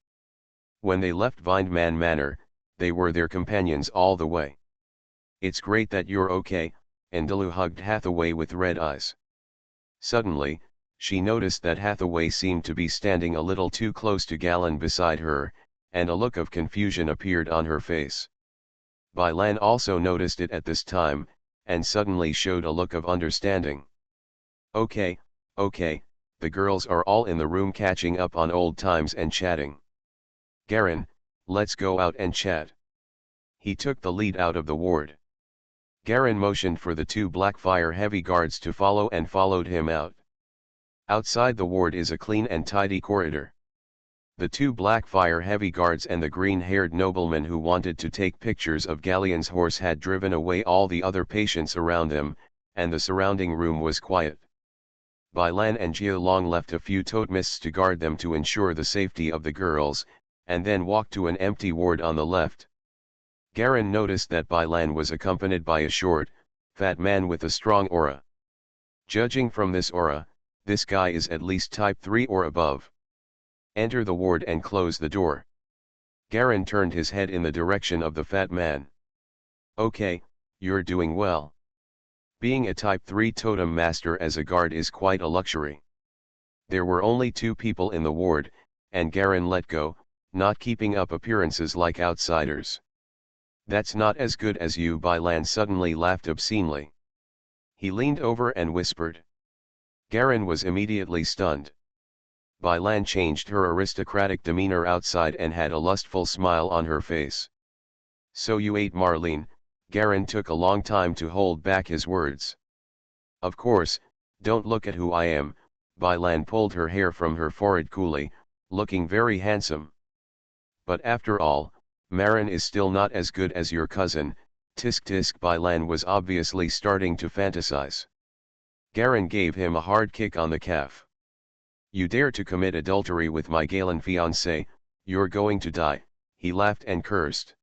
When they left Vindman Manor, they were their companions all the way. It's great that you're okay, Andalou hugged Hathaway with red eyes. Suddenly, she noticed that Hathaway seemed to be standing a little too close to Galen beside her, and a look of confusion appeared on her face. Bilan also noticed it at this time, and suddenly showed a look of understanding. Okay, the girls are all in the room catching up on old times and chatting. Garen, let's go out and chat. He took the lead out of the ward. Garen motioned for the two Blackfire heavy guards to follow and followed him out. Outside the ward is a clean and tidy corridor. The two Blackfire heavy guards and the green-haired nobleman who wanted to take pictures of Galleon's horse had driven away all the other patients around them, and the surrounding room was quiet. Bilan and Jialong left a few totemists to guard them to ensure the safety of the girls, and then walked to an empty ward on the left. Garen noticed that Bilan was accompanied by a short, fat man with a strong aura. Judging from this aura, this guy is at least type 3 or above. Enter the ward and close the door. Garen turned his head in the direction of the fat man. Okay, you're doing well. Being a type 3 totem master as a guard is quite a luxury. There were only 2 people in the ward, and Garen let go, not keeping up appearances like outsiders. That's not as good as you. Bilan suddenly laughed obscenely. He leaned over and whispered. Garen was immediately stunned. Bilan changed her aristocratic demeanor outside and had a lustful smile on her face. So you ate Marlene? Garen took a long time to hold back his words. Of course, don't look at who I am. Bilan pulled her hair from her forehead coolly, looking very handsome. But after all, Marin is still not as good as your cousin. Tisk tisk. Bilan was obviously starting to fantasize. Garen gave him a hard kick on the calf. You dare to commit adultery with my Galen fiancé, you're going to die, he laughed and cursed.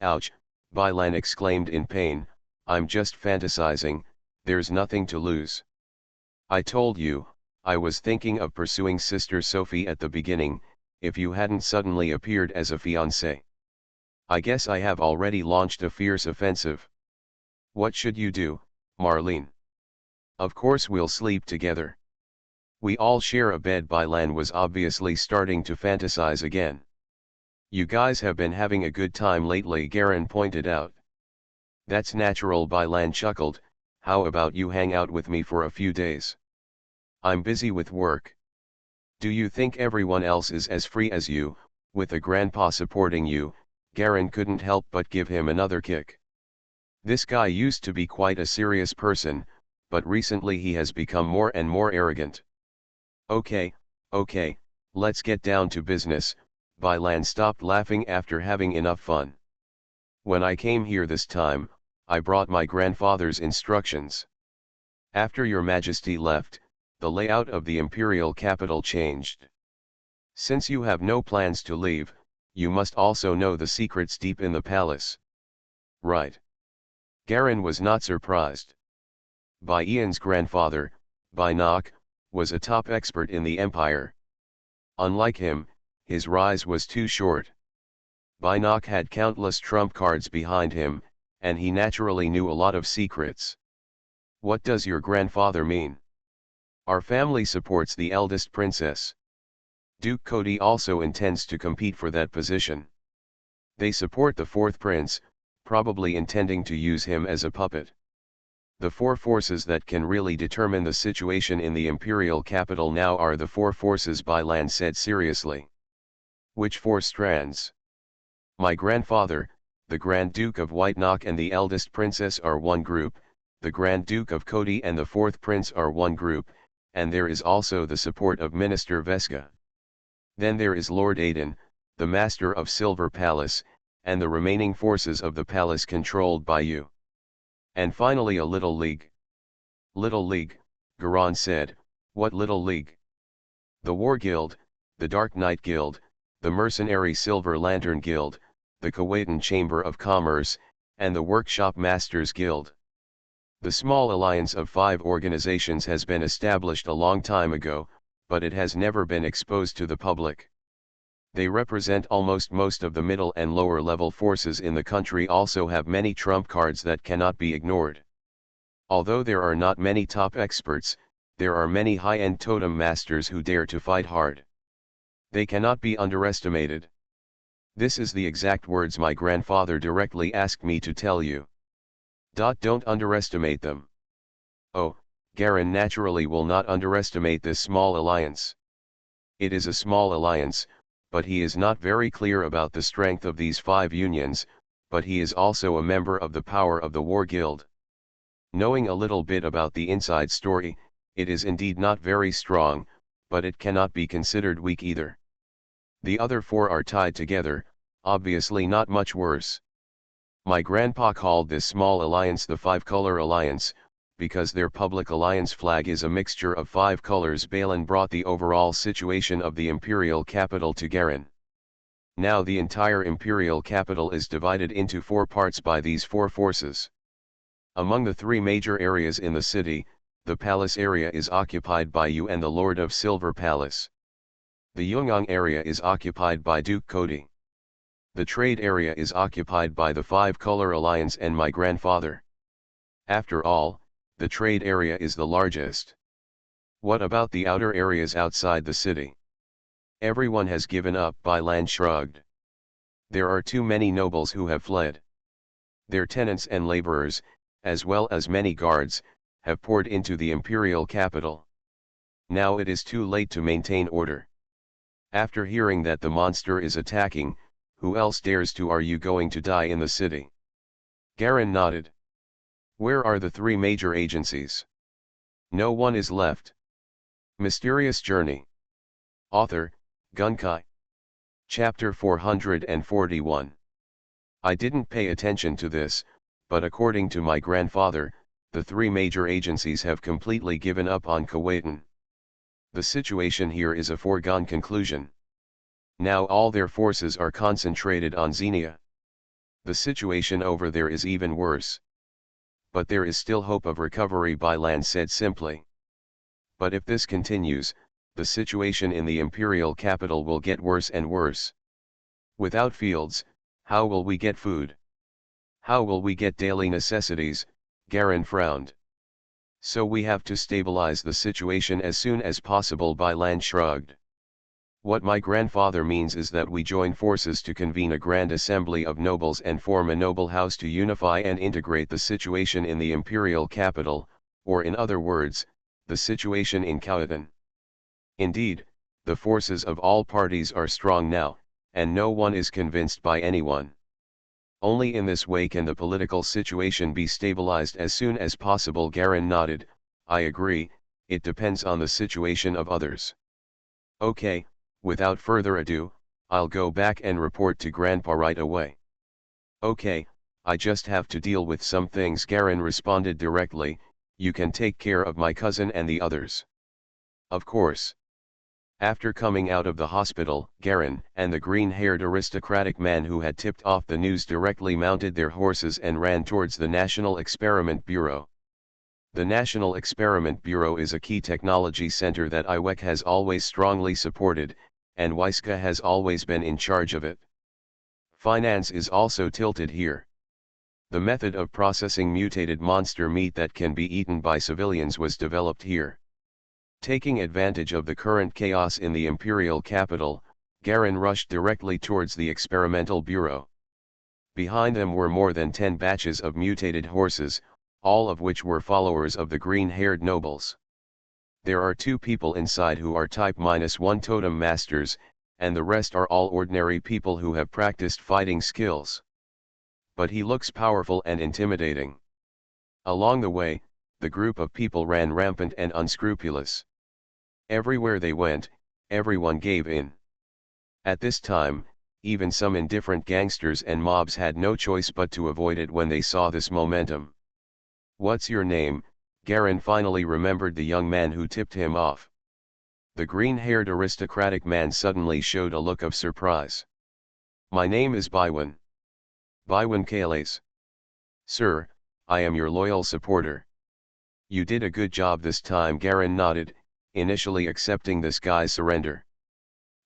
Ouch, Bilan exclaimed in pain, I'm just fantasizing, there's nothing to lose. I told you, I was thinking of pursuing Sister Sophie at the beginning, if you hadn't suddenly appeared as a fiancé. I guess I have already launched a fierce offensive. What should you do, Marlene? Of course we'll sleep together. We all share a bed. Bilan was obviously starting to fantasize again. You guys have been having a good time lately, Garen pointed out. That's natural. Bilan chuckled, how about you hang out with me for a few days? I'm busy with work. Do you think everyone else is as free as you? With the grandpa supporting you, Garen couldn't help but give him another kick. This guy used to be quite a serious person, but recently he has become more and more arrogant. Okay, let's get down to business. Bailan stopped laughing after having enough fun. When I came here this time, I brought my grandfather's instructions. After your majesty left, the layout of the imperial capital changed. Since you have no plans to leave, you must also know the secrets deep in the palace. Right. Garen was not surprised. Ian's grandfather, Nok, was a top expert in the empire. Unlike him, his rise was too short. Nok had countless trump cards behind him, and he naturally knew a lot of secrets. What does your grandfather mean? Our family supports the eldest princess. Duke Cody also intends to compete for that position. They support the fourth prince, probably intending to use him as a puppet. The four forces that can really determine the situation in the imperial capital now are the four forces, Bailan said seriously. Which four strands? My grandfather, the Grand Duke of White Knock and the eldest princess are one group, the Grand Duke of Cody and the fourth prince are one group, and there is also the support of Minister Vesca. Then there is Lord Aiden, the Master of Silver Palace, and the remaining forces of the palace controlled by you. And finally a little league. Little league, Garan said. What little league? The War Guild, the Dark Knight Guild, the Mercenary Silver Lantern Guild, the Kuwaitan Chamber of Commerce, and the Workshop Masters Guild. The small alliance of 5 organizations has been established a long time ago, but it has never been exposed to the public. They represent almost most of the middle and lower level forces in the country, also have many trump cards that cannot be ignored. Although there are not many top experts, there are many high-end totem masters who dare to fight hard. They cannot be underestimated. This is the exact words my grandfather directly asked me to tell you. Don't underestimate them. Oh, Garen naturally will not underestimate this small alliance. It is a small alliance, but he is not very clear about the strength of these 5 unions, but he is also a member of the power of the War Guild. Knowing a little bit about the inside story, it is indeed not very strong, but it cannot be considered weak either. The other 4 are tied together, obviously not much worse. My grandpa called this small alliance the 5-color alliance, because their public alliance flag is a mixture of 5 colors. Bailan brought the overall situation of the imperial capital to Garen. Now the entire imperial capital is divided into 4 parts by these 4 forces. Among the 3 major areas in the city, the palace area is occupied by you and the Lord of Silver Palace. The Yungang area is occupied by Duke Cody. The trade area is occupied by the 5-color alliance and my grandfather. After all, the trade area is the largest. What about the outer areas outside the city? Everyone has given up. Bailan shrugged. There are too many nobles who have fled. Their tenants and laborers, as well as many guards, have poured into the imperial capital. Now it is too late to maintain order. After hearing that the monster is attacking, who else dares to? Are you going to die in the city? Garen nodded. Where are the 3 major agencies? No one is left. Mysterious Journey. Author, Gunkai. Chapter 441. I didn't pay attention to this, but according to my grandfather, the 3 major agencies have completely given up on Kuwaitan. The situation here is a foregone conclusion. Now all their forces are concentrated on Xenia. The situation over there is even worse. But there is still hope of recovery, Bailan said simply. But if this continues, the situation in the imperial capital will get worse and worse. Without fields, how will we get food? How will we get daily necessities? Garen frowned. So we have to stabilize the situation as soon as possible. Bailan shrugged. What my grandfather means is that we join forces to convene a grand assembly of nobles and form a noble house to unify and integrate the situation in the imperial capital, or in other words, the situation in Kuwaitan. Indeed, the forces of all parties are strong now, and no one is convinced by anyone. Only in this way can the political situation be stabilized as soon as possible. Garin nodded. I agree, it depends on the situation of others. Okay, without further ado, I'll go back and report to Grandpa right away. Okay, I just have to deal with some things. Garin responded directly. You can take care of my cousin and the others. Of course. After coming out of the hospital, Garin and the green-haired aristocratic man who had tipped off the news directly mounted their horses and ran towards the National Experiment Bureau. The National Experiment Bureau is a key technology center that IWEC has always strongly supported, and Weiska has always been in charge of it. Finance is also tilted here. The method of processing mutated monster meat that can be eaten by civilians was developed here. Taking advantage of the current chaos in the imperial capital, Garin rushed directly towards the experimental bureau. Behind them were more than 10 batches of mutated horses, all of which were followers of the green-haired nobles. There are 2 people inside who are Type -1 totem masters, and the rest are all ordinary people who have practiced fighting skills. But he looks powerful and intimidating. Along the way, the group of people ran rampant and unscrupulous. Everywhere they went, everyone gave in. At this time, even some indifferent gangsters and mobs had no choice but to avoid it when they saw this momentum. What's your name? Garin finally remembered the young man who tipped him off. The green-haired aristocratic man suddenly showed a look of surprise. My name is Bywin. Bywin Kales. Sir, I am your loyal supporter. You did a good job this time. Garin nodded, initially accepting this guy's surrender.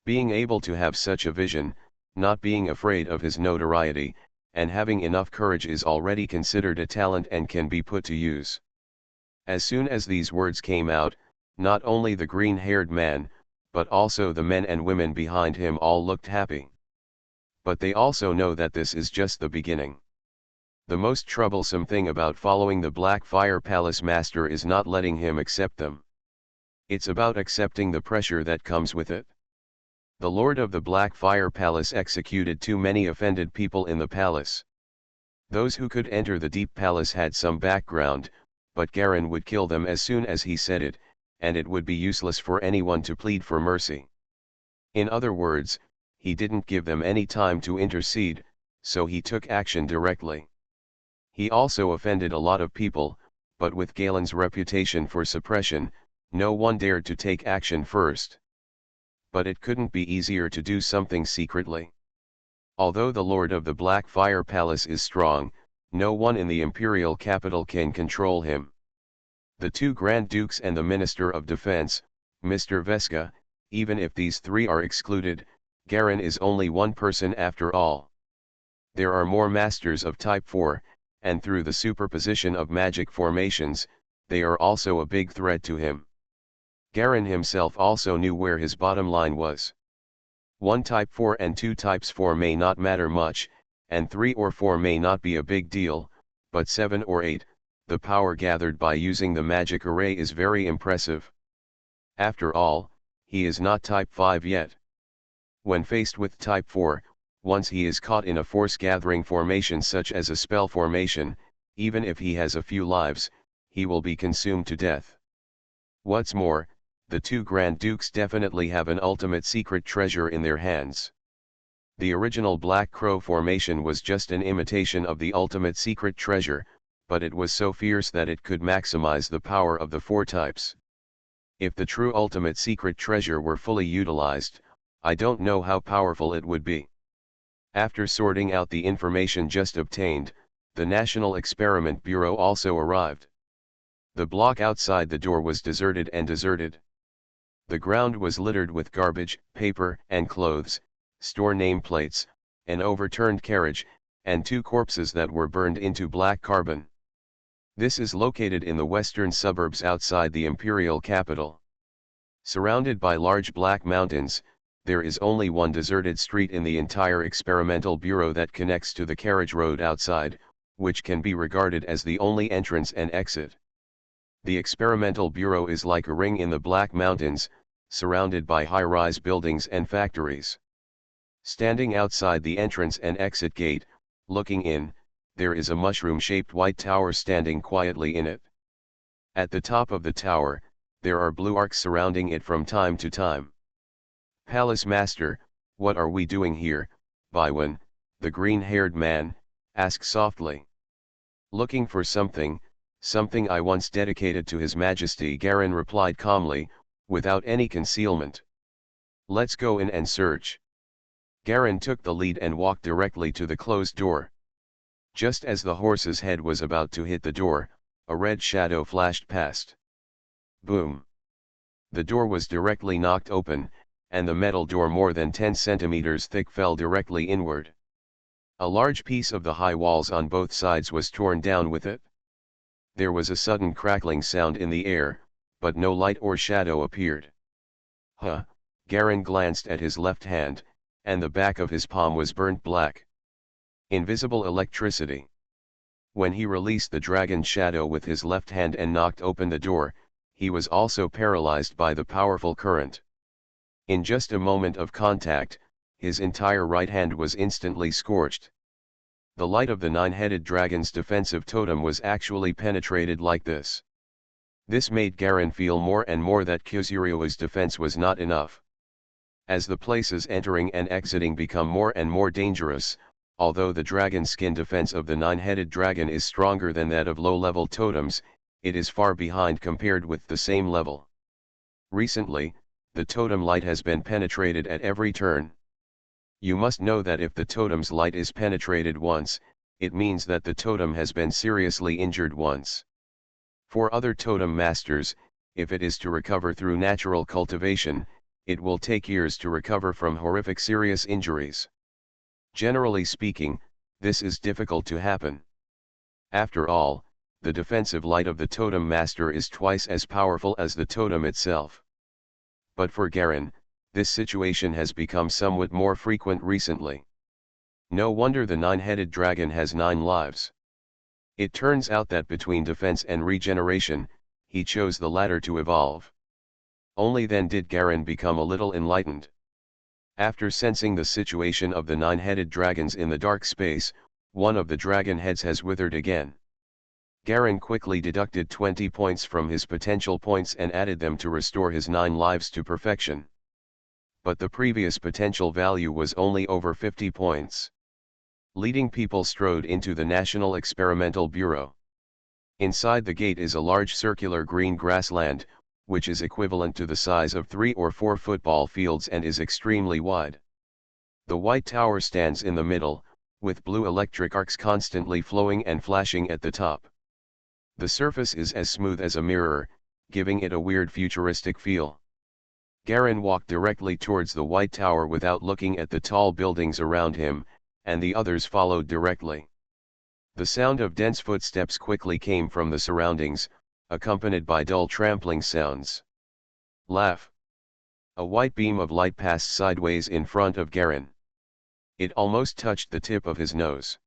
Being able to have such a vision, not being afraid of his notoriety, and having enough courage is already considered a talent and can be put to use. As soon as these words came out, not only the green-haired man, but also the men and women behind him all looked happy. But they also know that this is just the beginning. The most troublesome thing about following the Black Fire Palace Master is not letting him accept them. It's about accepting the pressure that comes with it. The Lord of the Black Fire Palace executed too many offended people in the palace. Those who could enter the Deep Palace had some background, but Garin would kill them as soon as he said it, and it would be useless for anyone to plead for mercy. In other words, he didn't give them any time to intercede, so he took action directly. He also offended a lot of people, but with Galen's reputation for suppression, no one dared to take action first. But it couldn't be easier to do something secretly. Although the Lord of the Black Fire Palace is strong, no one in the imperial capital can control him. The 2 Grand Dukes and the Minister of Defense, Mr. Veska, even if these 3 are excluded, Garin is only one person after all. There are more Masters of Type 4, and through the superposition of magic formations, they are also a big threat to him. Garin himself also knew where his bottom line was. 1 Type 4 and 2 Types 4 may not matter much, and 3 or 4 may not be a big deal, but 7 or 8, the power gathered by using the magic array is very impressive. After all, he is not Type 5 yet. When faced with Type 4, once he is caught in a force-gathering formation such as a spell formation, even if he has a few lives, he will be consumed to death. What's more, the 2 Grand Dukes definitely have an ultimate secret treasure in their hands. The original Black Crow formation was just an imitation of the ultimate secret treasure, but it was so fierce that it could maximize the power of the 4 types. If the true ultimate secret treasure were fully utilized, I don't know how powerful it would be. After sorting out the information just obtained, the National Experiment Bureau also arrived. The block outside the door was deserted and deserted. The ground was littered with garbage, paper and clothes, store nameplates, an overturned carriage, and 2 corpses that were burned into black carbon. This is located in the western suburbs outside the imperial capital. Surrounded by large black mountains, there is only one deserted street in the entire experimental bureau that connects to the carriage road outside, which can be regarded as the only entrance and exit. The experimental bureau is like a ring in the Black Mountains, surrounded by high-rise buildings and factories. Standing outside the entrance and exit gate, looking in, there is a mushroom-shaped white tower standing quietly in it. At the top of the tower, there are blue arcs surrounding it from time to time. Palace Master, what are we doing here? Baiwen, the green-haired man, asks softly. Looking for something I once dedicated to His Majesty, Garen replied calmly, without any concealment. Let's go in and search. Garen took the lead and walked directly to the closed door. Just as the horse's head was about to hit the door, a red shadow flashed past. Boom! The door was directly knocked open, and the metal door more than 10 centimeters thick fell directly inward. A large piece of the high walls on both sides was torn down with it. There was a sudden crackling sound in the air, but no light or shadow appeared. Garen glanced at his left hand, and the back of his palm was burnt black. Invisible electricity. When he released the dragon shadow with his left hand and knocked open the door, he was also paralyzed by the powerful current. In just a moment of contact, his entire right hand was instantly scorched. The light of the nine-headed dragon's defensive totem was actually penetrated like this. This made Garen feel more and more that Kyuzuryu's defense was not enough. As the places entering and exiting become more and more dangerous, although the dragon skin defense of the nine-headed dragon is stronger than that of low-level totems, it is far behind compared with the same level. Recently, the totem light has been penetrated at every turn. You must know that if the totem's light is penetrated once, it means that the totem has been seriously injured once. For other totem masters, if it is to recover through natural cultivation, it will take years to recover from horrific serious injuries. Generally speaking, this is difficult to happen. After all, the defensive light of the totem master is twice as powerful as the totem itself. But for Garen, this situation has become somewhat more frequent recently. No wonder the nine-headed dragon has 9 lives. It turns out that between defense and regeneration, he chose the latter to evolve. Only then did Garen become a little enlightened. After sensing the situation of the nine-headed dragons in the dark space, one of the dragon heads has withered again. Garen quickly deducted 20 points from his potential points and added them to restore his 9 lives to perfection. But the previous potential value was only over 50 points. Leading people strode into the National Experimental Bureau. Inside the gate is a large circular green grassland, which is equivalent to the size of 3 or 4 football fields and is extremely wide. The white tower stands in the middle, with blue electric arcs constantly flowing and flashing at the top. The surface is as smooth as a mirror, giving it a weird futuristic feel. Garen walked directly towards the white tower without looking at the tall buildings around him, and the others followed directly. The sound of dense footsteps quickly came from the surroundings, accompanied by dull trampling sounds. Laugh! A white beam of light passed sideways in front of Garen. It almost touched the tip of his nose.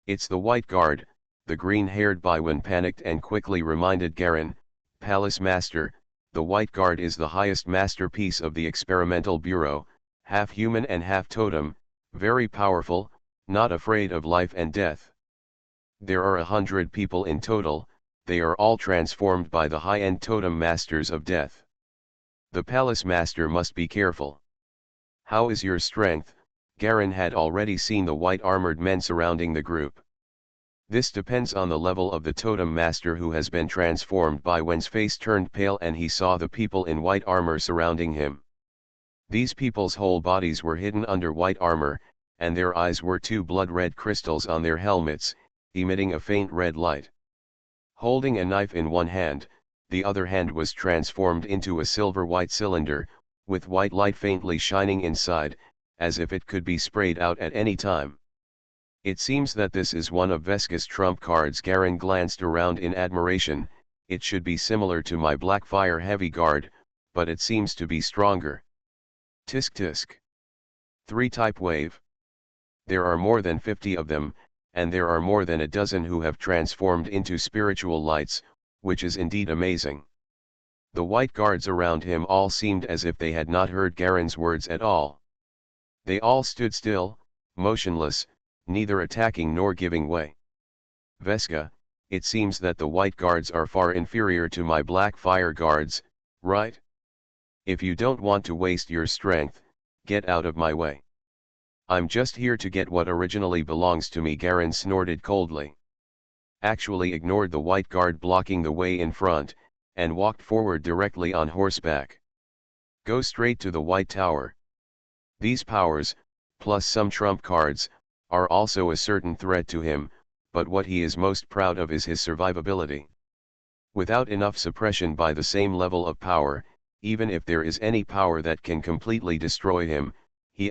It's the White Guard, the green-haired Baiwen panicked and quickly reminded Garen, Palace Master, the White Guard is the highest masterpiece of the Experimental Bureau, half human and half totem, very powerful, not afraid of life and death. There are 100 people in total, they are all transformed by the high-end totem masters of death. The Palace Master must be careful. How is your strength? Garen had already seen the white armored men surrounding the group. This depends on the level of the totem master who has been transformed. Baiwen's face turned pale and he saw the people in white armor surrounding him. These people's whole bodies were hidden under white armor, and their eyes were 2 blood-red crystals on their helmets, emitting a faint red light. Holding a knife in one hand, the other hand was transformed into a silver-white cylinder, with white light faintly shining inside, as if it could be sprayed out at any time. It seems that this is one of Veska's trump cards. Garen glanced around in admiration. It should be similar to my Blackfire Heavy Guard, but it seems to be stronger. Tisk tisk. 3-type wave. There are more than 50 of them, and there are more than a dozen who have transformed into spiritual lights, which is indeed amazing. The white guards around him all seemed as if they had not heard Garen's words at all. They all stood still, motionless, neither attacking nor giving way. Veska, it seems that the white guards are far inferior to my black fire guards, right? If you don't want to waste your strength, get out of my way. I'm just here to get what originally belongs to me, Garen snorted coldly. Actually ignored the white guard blocking the way in front, and walked forward directly on horseback. Go straight to the White Tower. These powers, plus some trump cards, are also a certain threat to him, but what he is most proud of is his survivability. Without enough suppression by the same level of power, even if there is any power that can completely destroy him,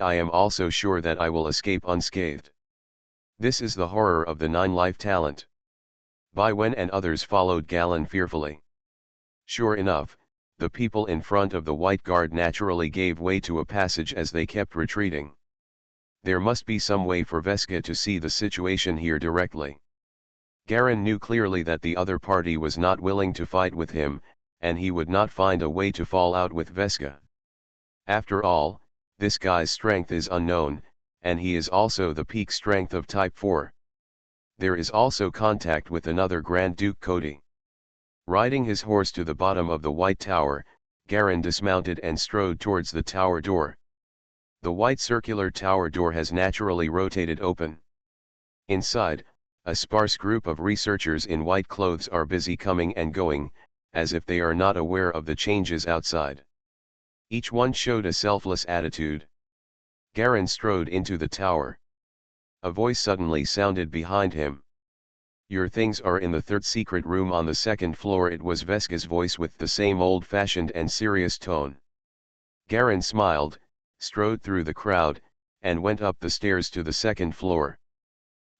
I am also sure that I will escape unscathed. This is the horror of the 9-life talent. Baiwen and others followed Galen fearfully. Sure enough, the people in front of the White Guard naturally gave way to a passage as they kept retreating. There must be some way for Veska to see the situation here directly. Garen knew clearly that the other party was not willing to fight with him, and he would not find a way to fall out with Veska. After all, this guy's strength is unknown, and he is also the peak strength of Type 4. There is also contact with another Grand Duke Cody. Riding his horse to the bottom of the White Tower, Garen dismounted and strode towards the tower door. The white circular tower door has naturally rotated open. Inside, a sparse group of researchers in white clothes are busy coming and going, as if they are not aware of the changes outside. Each one showed a selfless attitude. Garen strode into the tower. A voice suddenly sounded behind him. Your things are in the third secret room on the second floor. It was Veska's voice with the same old-fashioned and serious tone. Garen smiled, strode through the crowd, and went up the stairs to the second floor.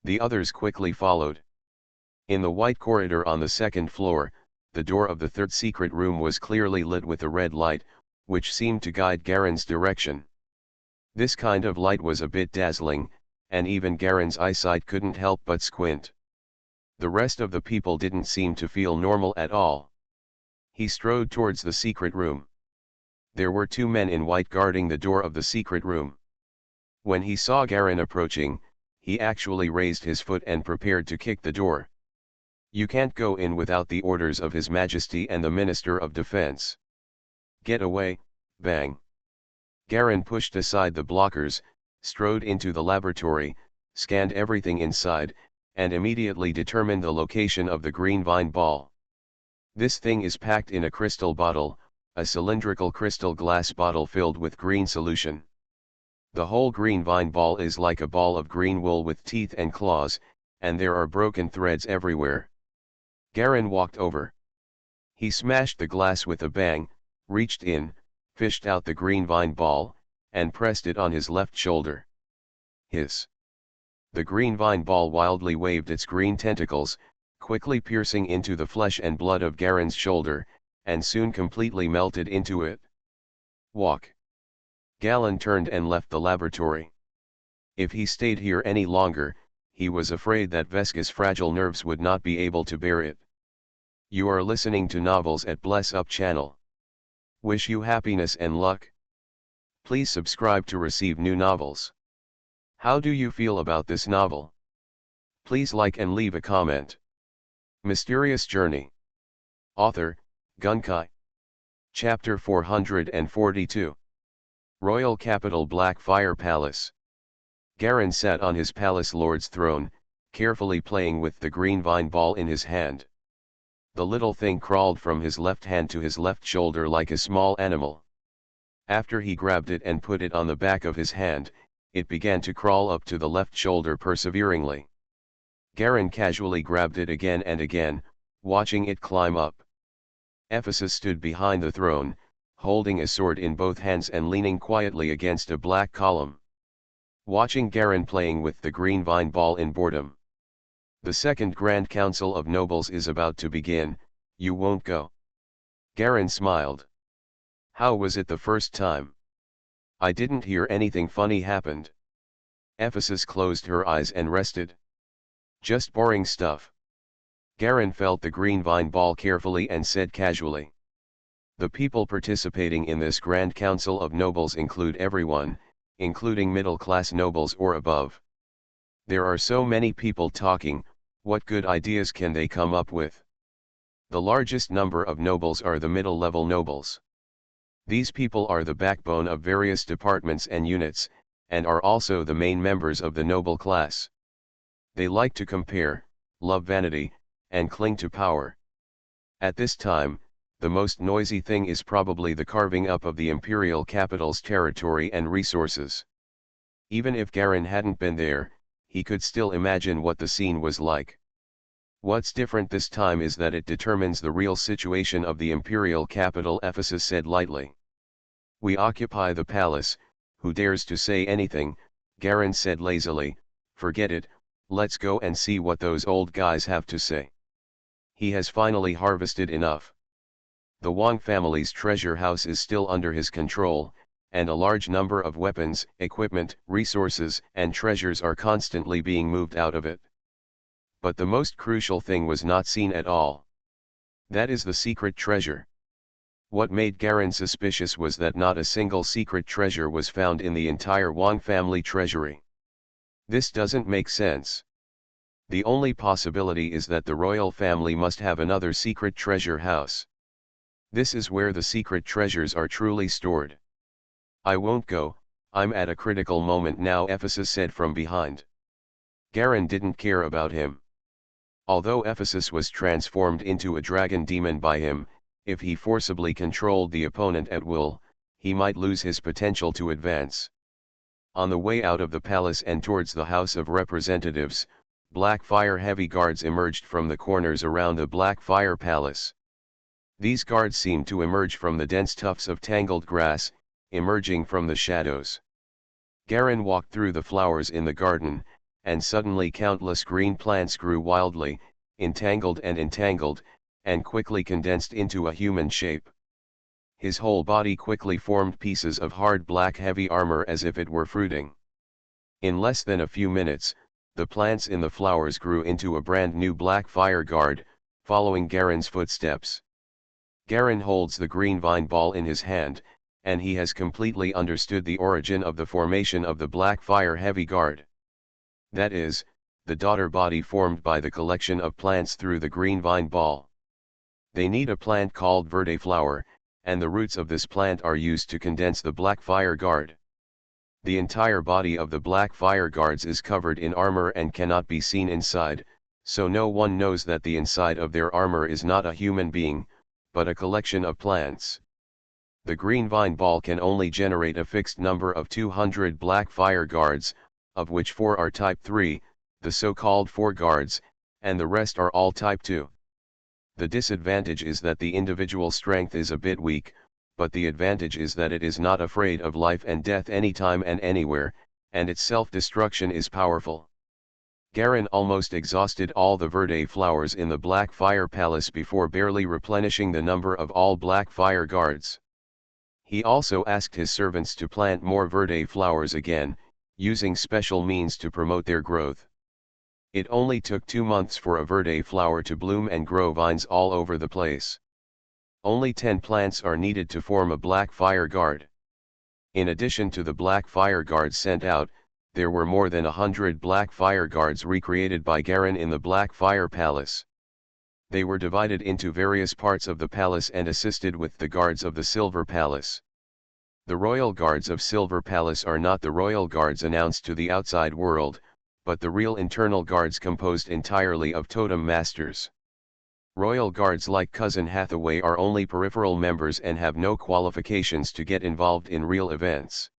The others quickly followed. In the white corridor on the second floor, the door of the third secret room was clearly lit with a red light, which seemed to guide Garen's direction. This kind of light was a bit dazzling, and even Garen's eyesight couldn't help but squint. The rest of the people didn't seem to feel normal at all. He strode towards the secret room. There were 2 men in white guarding the door of the secret room. When he saw Garen approaching, he actually raised his foot and prepared to kick the door. You can't go in without the orders of His Majesty and the Minister of Defense. Get away, bang. Garen pushed aside the blockers, strode into the laboratory, scanned everything inside, and immediately determined the location of the green vine ball. This thing is packed in a crystal bottle, a cylindrical crystal glass bottle filled with green solution. The whole green vine ball is like a ball of green wool with teeth and claws, and there are broken threads everywhere. Garen walked over. He smashed the glass with a bang, reached in, fished out the green vine ball, and pressed it on his left shoulder. Hiss! The green vine ball wildly waved its green tentacles, quickly piercing into the flesh and blood of Garen's shoulder, and soon completely melted into it. Walk! Galen turned and left the laboratory. If he stayed here any longer, he was afraid that Veska's fragile nerves would not be able to bear it. You are listening to Novels at Bless Up channel. Wish you happiness and luck. Please subscribe to receive new novels. How do you feel about this novel? Please like and leave a comment. Mysterious Journey. Author, Gunkai. Chapter 442. Royal Capital Blackfire Palace. Garen sat on his palace lord's throne, carefully playing with the green vine ball in his hand. The little thing crawled from his left hand to his left shoulder like a small animal. After he grabbed it and put it on the back of his hand, it began to crawl up to the left shoulder perseveringly. Garen casually grabbed it again and again, watching it climb up. Ephesus stood behind the throne, holding a sword in both hands and leaning quietly against a black column. Watching Garen playing with the green vine ball in boredom. The Second Grand Council of Nobles is about to begin, you won't go. Garen smiled. How was it the first time? I didn't hear anything funny happened. Ephesus closed her eyes and rested. Just boring stuff. Garen felt the green vine ball carefully and said casually. The people participating in this Grand Council of Nobles include everyone, including middle-class nobles or above. There are so many people talking, what good ideas can they come up with? The largest number of nobles are the middle-level nobles. These people are the backbone of various departments and units, and are also the main members of the noble class. They like to compare, love vanity, and cling to power. At this time, the most noisy thing is probably the carving up of the imperial capital's territory and resources. Even if Garin hadn't been there, he could still imagine what the scene was like. What's different this time is that it determines the real situation of the imperial capital, Ephesus said lightly. We occupy the palace. Who dares to say anything? Garin said lazily. Forget it, let's go and see what those old guys have to say. He has finally harvested enough. The Wang family's treasure house is still under his control, and a large number of weapons, equipment, resources, and treasures are constantly being moved out of it. But the most crucial thing was not seen at all. That is the secret treasure. What made Garin suspicious was that not a single secret treasure was found in the entire Wang family treasury. This doesn't make sense. The only possibility is that the royal family must have another secret treasure house. This is where the secret treasures are truly stored. I won't go, I'm at a critical moment now, Ephesus said from behind. Garin didn't care about him. Although Ephesus was transformed into a dragon demon by him, if he forcibly controlled the opponent at will, he might lose his potential to advance. On the way out of the palace and towards the House of Representatives, black fire heavy guards emerged from the corners around the Black Fire Palace. These guards seemed to emerge from the dense tufts of tangled grass, emerging from the shadows. Garin walked through the flowers in the garden, and suddenly countless green plants grew wildly, entangled, and quickly condensed into a human shape. His whole body quickly formed pieces of hard black heavy armor as if it were fruiting. In less than a few minutes, the plants in the flowers grew into a brand new black fire guard, following Garin's footsteps. Garin holds the green vine ball in his hand, and he has completely understood the origin of the formation of the black fire heavy guard. That is, the daughter body formed by the collection of plants through the green vine ball. They need a plant called verde flower, and the roots of this plant are used to condense the black fire guard. The entire body of the black fire guards is covered in armor and cannot be seen inside, so no one knows that the inside of their armor is not a human being, but a collection of plants. The green vine ball can only generate a fixed number of 200 black fire guards, of which 4 are type 3, the so-called 4 guards, and the rest are all type 2. The disadvantage is that the individual strength is a bit weak, but the advantage is that it is not afraid of life and death anytime and anywhere, and its self-destruction is powerful. Garin almost exhausted all the verde flowers in the Black Fire Palace before barely replenishing the number of all black fire guards. He also asked his servants to plant more verde flowers again, using special means to promote their growth. It only took 2 months for a verde flower to bloom and grow vines all over the place. Only 10 plants are needed to form a black fire guard. In addition to the black fire guards sent out, there were more than 100 black fire guards recreated by Garin in the Black Fire Palace. They were divided into various parts of the palace and assisted with the guards of the Silver Palace. The royal guards of Silver Palace are not the royal guards announced to the outside world, but the real internal guards composed entirely of totem masters. Royal guards like Cousin Hathaway are only peripheral members and have no qualifications to get involved in real events.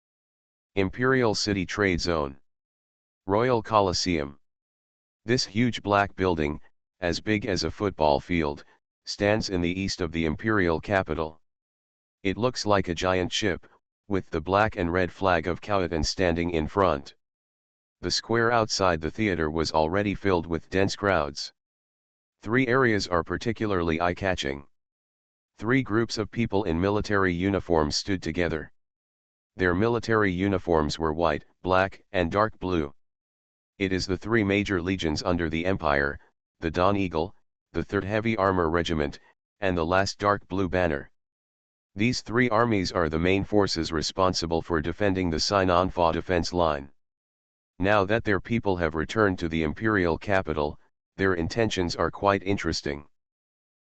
Imperial City Trade Zone. Royal Colosseum. This huge black building, as big as a football field, stands in the east of the imperial capital. It looks like a giant ship, with the black and red flag of Khautan standing in front. The square outside the theater was already filled with dense crowds. 3 areas are particularly eye-catching. 3 groups of people in military uniforms stood together. Their military uniforms were white, black, and dark blue. It is the 3 major legions under the Empire, the Dawn Eagle, the 3rd Heavy Armor Regiment, and the last dark blue banner. These three armies are the main forces responsible for defending the Sinanfa defense line. Now that their people have returned to the imperial capital, their intentions are quite interesting.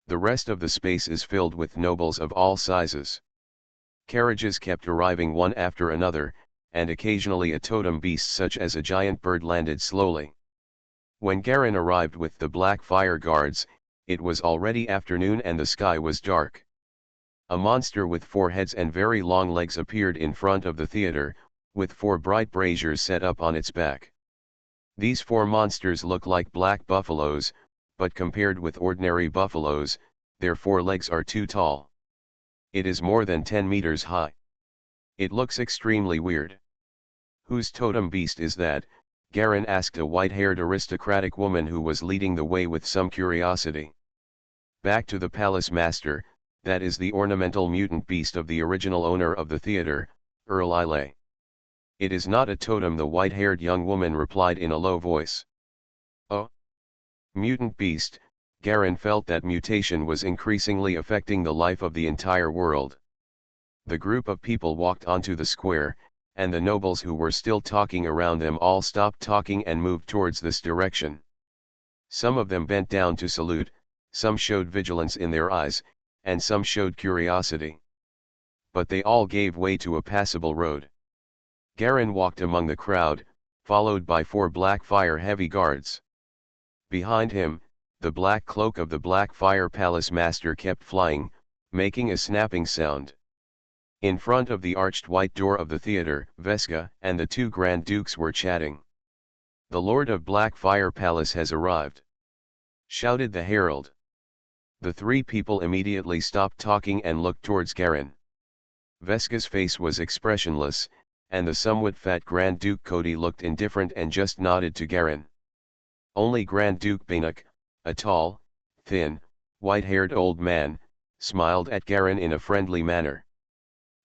The rest of the space is filled with nobles of all sizes. Carriages kept arriving one after another, and occasionally a totem beast such as a giant bird landed slowly. When Garen arrived with the Black Fire Guards, it was already afternoon and the sky was dark. A monster with 4 heads and very long legs appeared in front of the theater, with 4 bright braziers set up on its back. These 4 monsters look like black buffaloes, but compared with ordinary buffaloes, their 4 legs are too tall. It is more than 10 meters high. It looks extremely weird. Whose totem beast is that? Garen asked a white-haired aristocratic woman who was leading the way with some curiosity. Back to the palace master, that is the ornamental mutant beast of the original owner of the theater, Earl Ile. It is not a totem, the white-haired young woman replied in a low voice. Oh? Mutant beast. Garen felt that mutation was increasingly affecting the life of the entire world. The group of people walked onto the square, and the nobles who were still talking around them all stopped talking and moved towards this direction. Some of them bent down to salute, some showed vigilance in their eyes, and some showed curiosity. But they all gave way to a passable road. Garen walked among the crowd, followed by 4 black fire heavy guards. Behind him, the black cloak of the Black Fire Palace Master kept flying, making a snapping sound. In front of the arched white door of the theater, Veska and the 2 Grand Dukes were chatting. "The Lord of Black Fire Palace has arrived!" shouted the herald. The 3 people immediately stopped talking and looked towards Garen. Veska's face was expressionless, and the somewhat fat Grand Duke Cody looked indifferent and just nodded to Garen. Only Grand Duke Banuk, a tall, thin, white-haired old man, smiled at Garen in a friendly manner.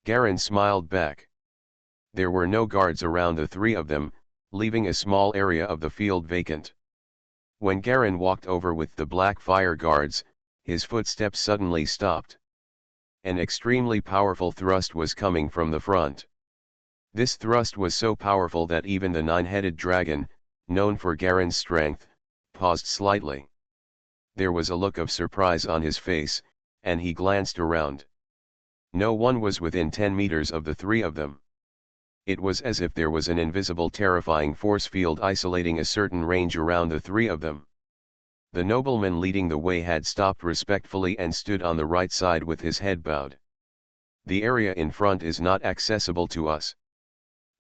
Garen smiled back. There were no guards around the 3 of them, leaving a small area of the field vacant. When Garen walked over with the Black Fire Guards, his footsteps suddenly stopped. An extremely powerful thrust was coming from the front. This thrust was so powerful that even the 9-headed dragon, known for Garen's strength, paused slightly. There was a look of surprise on his face, and he glanced around. No one was within 10 meters of the 3 of them. It was as if there was an invisible terrifying force field isolating a certain range around the 3 of them. The nobleman leading the way had stopped respectfully and stood on the right side with his head bowed. "The area in front is not accessible to us.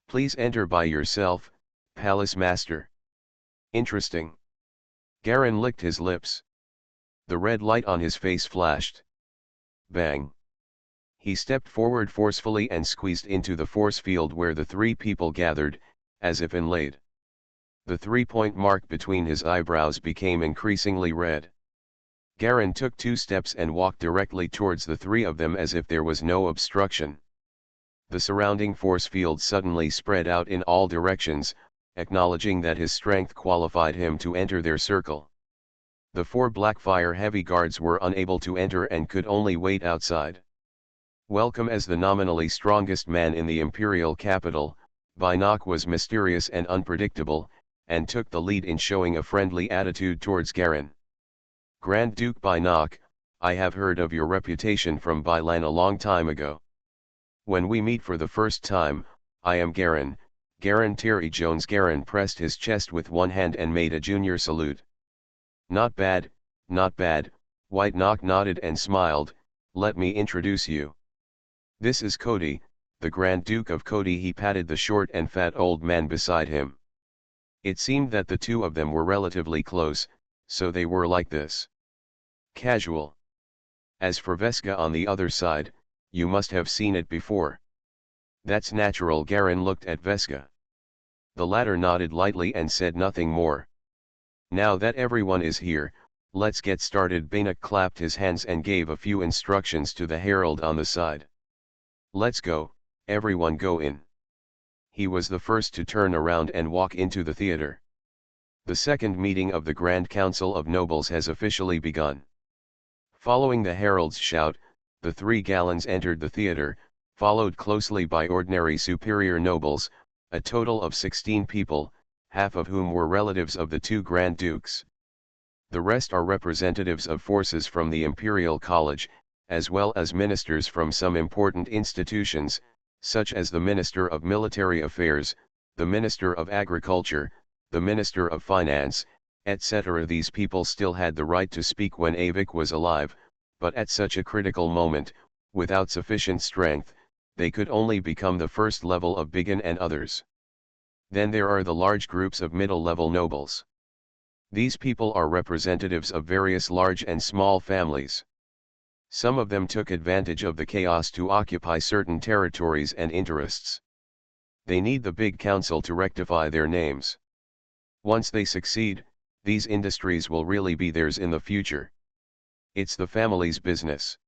Please enter by yourself, Palace Master." "Interesting." Garen licked his lips. The red light on his face flashed. Bang. He stepped forward forcefully and squeezed into the force field where the 3 people gathered, as if inlaid. The 3-point mark between his eyebrows became increasingly red. Garen took 2 steps and walked directly towards the 3 of them as if there was no obstruction. The surrounding force field suddenly spread out in all directions, acknowledging that his strength qualified him to enter their circle. The 4 Blackfire heavy guards were unable to enter and could only wait outside. Welcome as the nominally strongest man in the imperial capital, Banuk was mysterious and unpredictable, and took the lead in showing a friendly attitude towards Garen. "Grand Duke Banuk, I have heard of your reputation from Bailan a long time ago. When we meet for the first time, I am Garen, Garen Terry Jones." Garen pressed his chest with one hand and made a junior salute. Not bad, not bad," White Knock nodded and smiled. "Let me introduce you. This is Cody, the Grand Duke of Cody." He patted the short and fat old man beside him. It seemed that the 2 of them were relatively close, so they were like this. Casual. As for Veska on the other side, you must have seen it before. "That's natural." Garen looked at Veska. The latter nodded lightly and said nothing more. "Now that everyone is here, let's get started." Banuk clapped his hands and gave a few instructions to the herald on the side. "Let's go, everyone go in." He was the first to turn around and walk into the theater. The second meeting of the Grand Council of Nobles has officially begun. Following the herald's shout, The 3 gallons entered the theater, followed closely by ordinary superior nobles, a total of 16 people, half of whom were relatives of the 2 Grand Dukes. The rest are representatives of forces from the Imperial College, as well as ministers from some important institutions, such as the Minister of Military Affairs, the Minister of Agriculture, the Minister of Finance, etc. These people still had the right to speak when Avik was alive, but at such a critical moment, without sufficient strength, they could only become the first level of Bigan and others. Then there are the large groups of middle-level nobles. These people are representatives of various large and small families. Some of them took advantage of the chaos to occupy certain territories and interests. They need the big council to rectify their names. Once they succeed, these industries will really be theirs in the future. It's the family's business.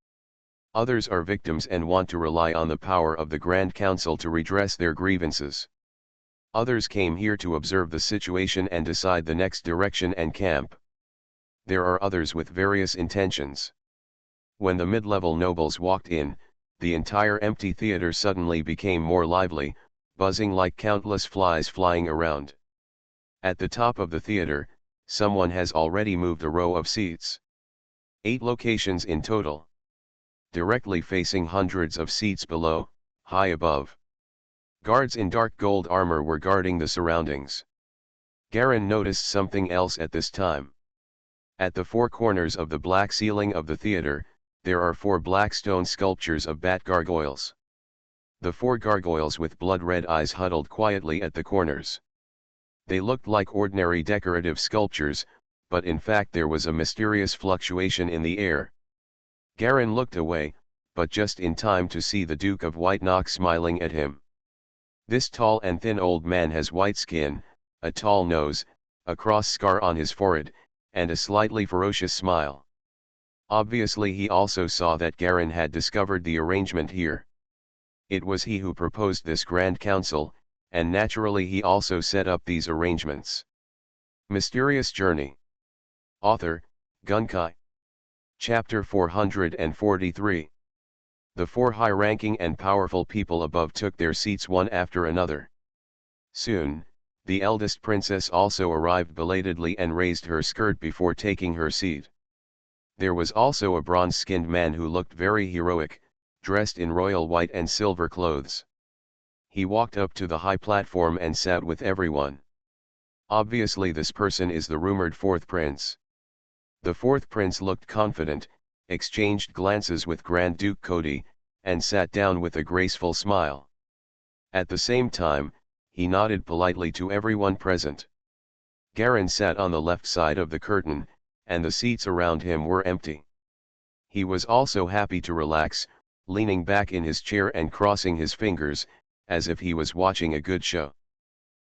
Others are victims and want to rely on the power of the Grand Council to redress their grievances. Others came here to observe the situation and decide the next direction and camp. There are others with various intentions. When the mid-level nobles walked in, the entire empty theater suddenly became more lively, buzzing like countless flies flying around. At the top of the theater, someone has already moved a row of seats. 8 locations in total. Directly facing hundreds of seats below, high above. Guards in dark gold armor were guarding the surroundings. Garin noticed something else at this time. At the 4 corners of the black ceiling of the theater, there are 4 black stone sculptures of bat gargoyles. The 4 gargoyles with blood-red eyes huddled quietly at the corners. They looked like ordinary decorative sculptures, but in fact there was a mysterious fluctuation in the air. Garin looked away, but just in time to see the Duke of White Knox smiling at him. This tall and thin old man has white skin, a tall nose, a cross scar on his forehead, and a slightly ferocious smile. Obviously he also saw that Garin had discovered the arrangement here. It was he who proposed this Grand Council, and naturally he also set up these arrangements. Mysterious Journey. Author, Gunkai. Chapter 443. The 4 high-ranking and powerful people above took their seats one after another. Soon, the eldest princess also arrived belatedly and raised her skirt before taking her seat. There was also a bronze-skinned man who looked very heroic, dressed in royal white and silver clothes. He walked up to the high platform and sat with everyone. Obviously this person is the rumored 4th prince. The 4th prince looked confident, exchanged glances with Grand Duke Cody, and sat down with a graceful smile. At the same time, he nodded politely to everyone present. Garin sat on the left side of the curtain, and the seats around him were empty. He was also happy to relax, leaning back in his chair and crossing his fingers, as if he was watching a good show.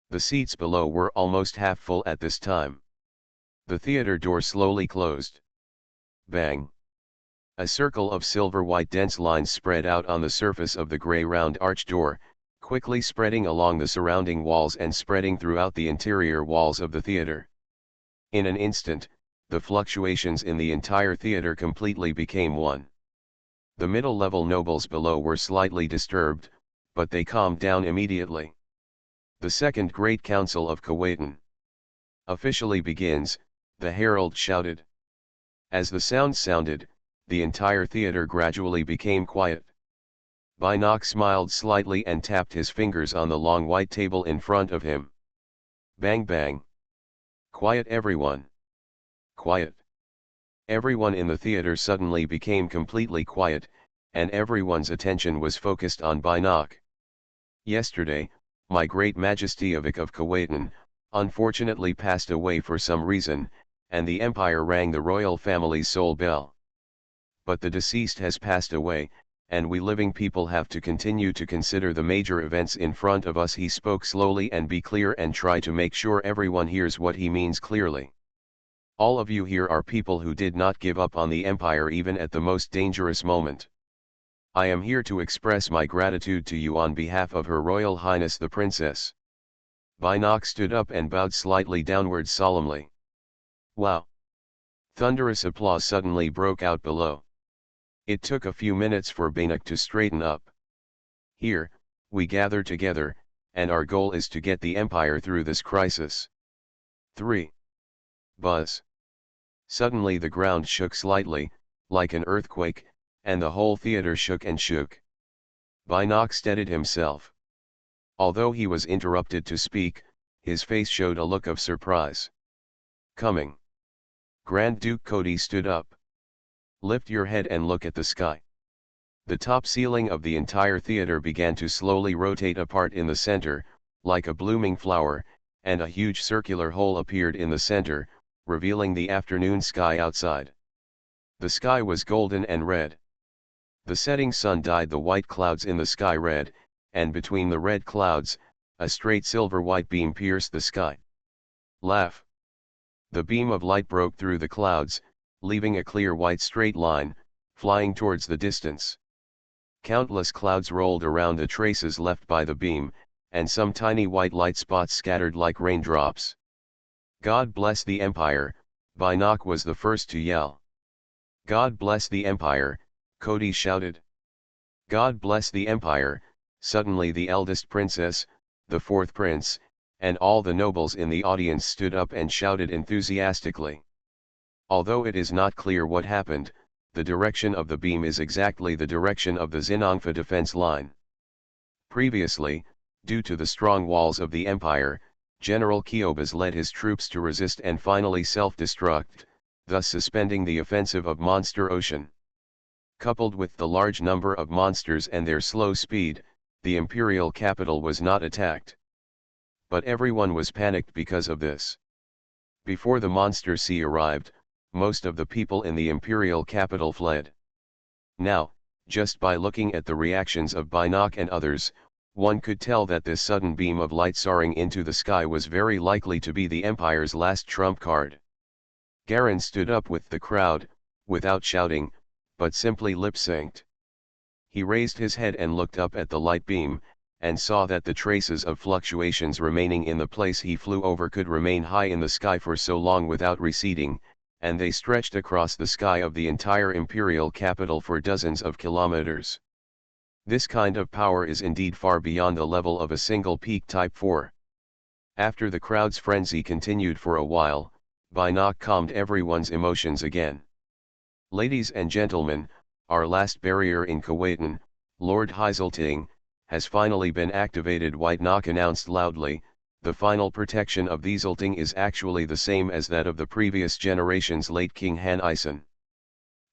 The seats below were almost half full at this time. The theater door slowly closed. Bang! A circle of silver-white dense lines spread out on the surface of the grey round arch door, quickly spreading along the surrounding walls and spreading throughout the interior walls of the theater. In an instant, the fluctuations in the entire theater completely became one. The middle-level nobles below were slightly disturbed, but they calmed down immediately. The Second Great Council of Kuwaitan officially begins, the herald shouted. As the sound sounded, the entire theater gradually became quiet. Knox smiled slightly and tapped his fingers on the long white table in front of him. Bang bang. Quiet everyone. Quiet. Everyone in the theater suddenly became completely quiet, and everyone's attention was focused on Knox. Yesterday, my great majesty Avik of Kuwaitan, unfortunately passed away for some reason, and the empire rang the royal family's soul bell. But the deceased has passed away, and we living people have to continue to consider the major events in front of us. He spoke slowly and be clear and try to make sure everyone hears what he means clearly. All of you here are people who did not give up on the empire even at the most dangerous moment. I am here to express my gratitude to you on behalf of Her Royal Highness the Princess. Knox stood up and bowed slightly downwards solemnly. Wow! Thunderous applause suddenly broke out below. It took a few minutes for Bannock to straighten up. Here, we gather together, and our goal is to get the Empire through this crisis. 3. Buzz. Suddenly the ground shook slightly, like an earthquake, and the whole theater shook and shook. Bannock steadied himself. Although he was interrupted to speak, his face showed a look of surprise. Coming. Grand Duke Cody stood up. Lift your head and look at the sky. The top ceiling of the entire theater began to slowly rotate apart in the center, like a blooming flower, and a huge circular hole appeared in the center, revealing the afternoon sky outside. The sky was golden and red. The setting sun dyed the white clouds in the sky red, and between the red clouds, a straight silver-white beam pierced the sky. Laugh. The beam of light broke through the clouds, leaving a clear white straight line, flying towards the distance. Countless clouds rolled around the traces left by the beam, and some tiny white light spots scattered like raindrops. God bless the Empire, Bannock was the first to yell. God bless the Empire, Cody shouted. God bless the Empire. Suddenly the eldest princess, the fourth prince, and all the nobles in the audience stood up and shouted enthusiastically. Although it is not clear what happened, the direction of the beam is exactly the direction of the Xinongfa defense line. Previously, due to the strong walls of the Empire, General Kiobas led his troops to resist and finally self-destruct, thus suspending the offensive of Monster Ocean. Coupled with the large number of monsters and their slow speed, the imperial capital was not attacked. But everyone was panicked because of this. Before the Monster Sea arrived, most of the people in the imperial capital fled. Now, just by looking at the reactions of Bannock and others, one could tell that this sudden beam of light soaring into the sky was very likely to be the Empire's last trump card. Garen stood up with the crowd, without shouting, but simply lip-synced. He raised his head and looked up at the light beam, and saw that the traces of fluctuations remaining in the place he flew over could remain high in the sky for so long without receding, and they stretched across the sky of the entire imperial capital for dozens of kilometers. This kind of power is indeed far beyond the level of a single peak Type 4. After the crowd's frenzy continued for a while, Bannock calmed everyone's emotions again. Ladies and gentlemen, our last barrier in Kuwaitan, Lord Heiselting, has finally been activated. White Knock announced loudly. The final protection of Thieselting is actually the same as that of the previous generation's late King Han Isen.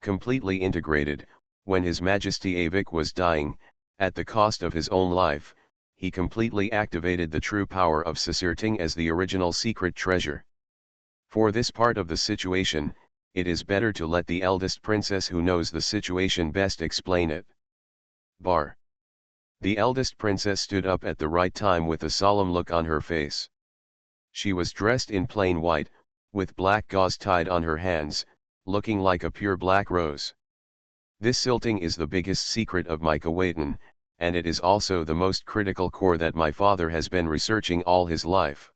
Completely integrated, when His Majesty Avik was dying, at the cost of his own life, he completely activated the true power of Sisirting as the original secret treasure. For this part of the situation, it is better to let the eldest princess who knows the situation best explain it. Bar. The eldest princess stood up at the right time with a solemn look on her face. She was dressed in plain white, with black gauze tied on her hands, looking like a pure black rose. This silting is the biggest secret of my Kuwaitan, and it is also the most critical core that my father has been researching all his life.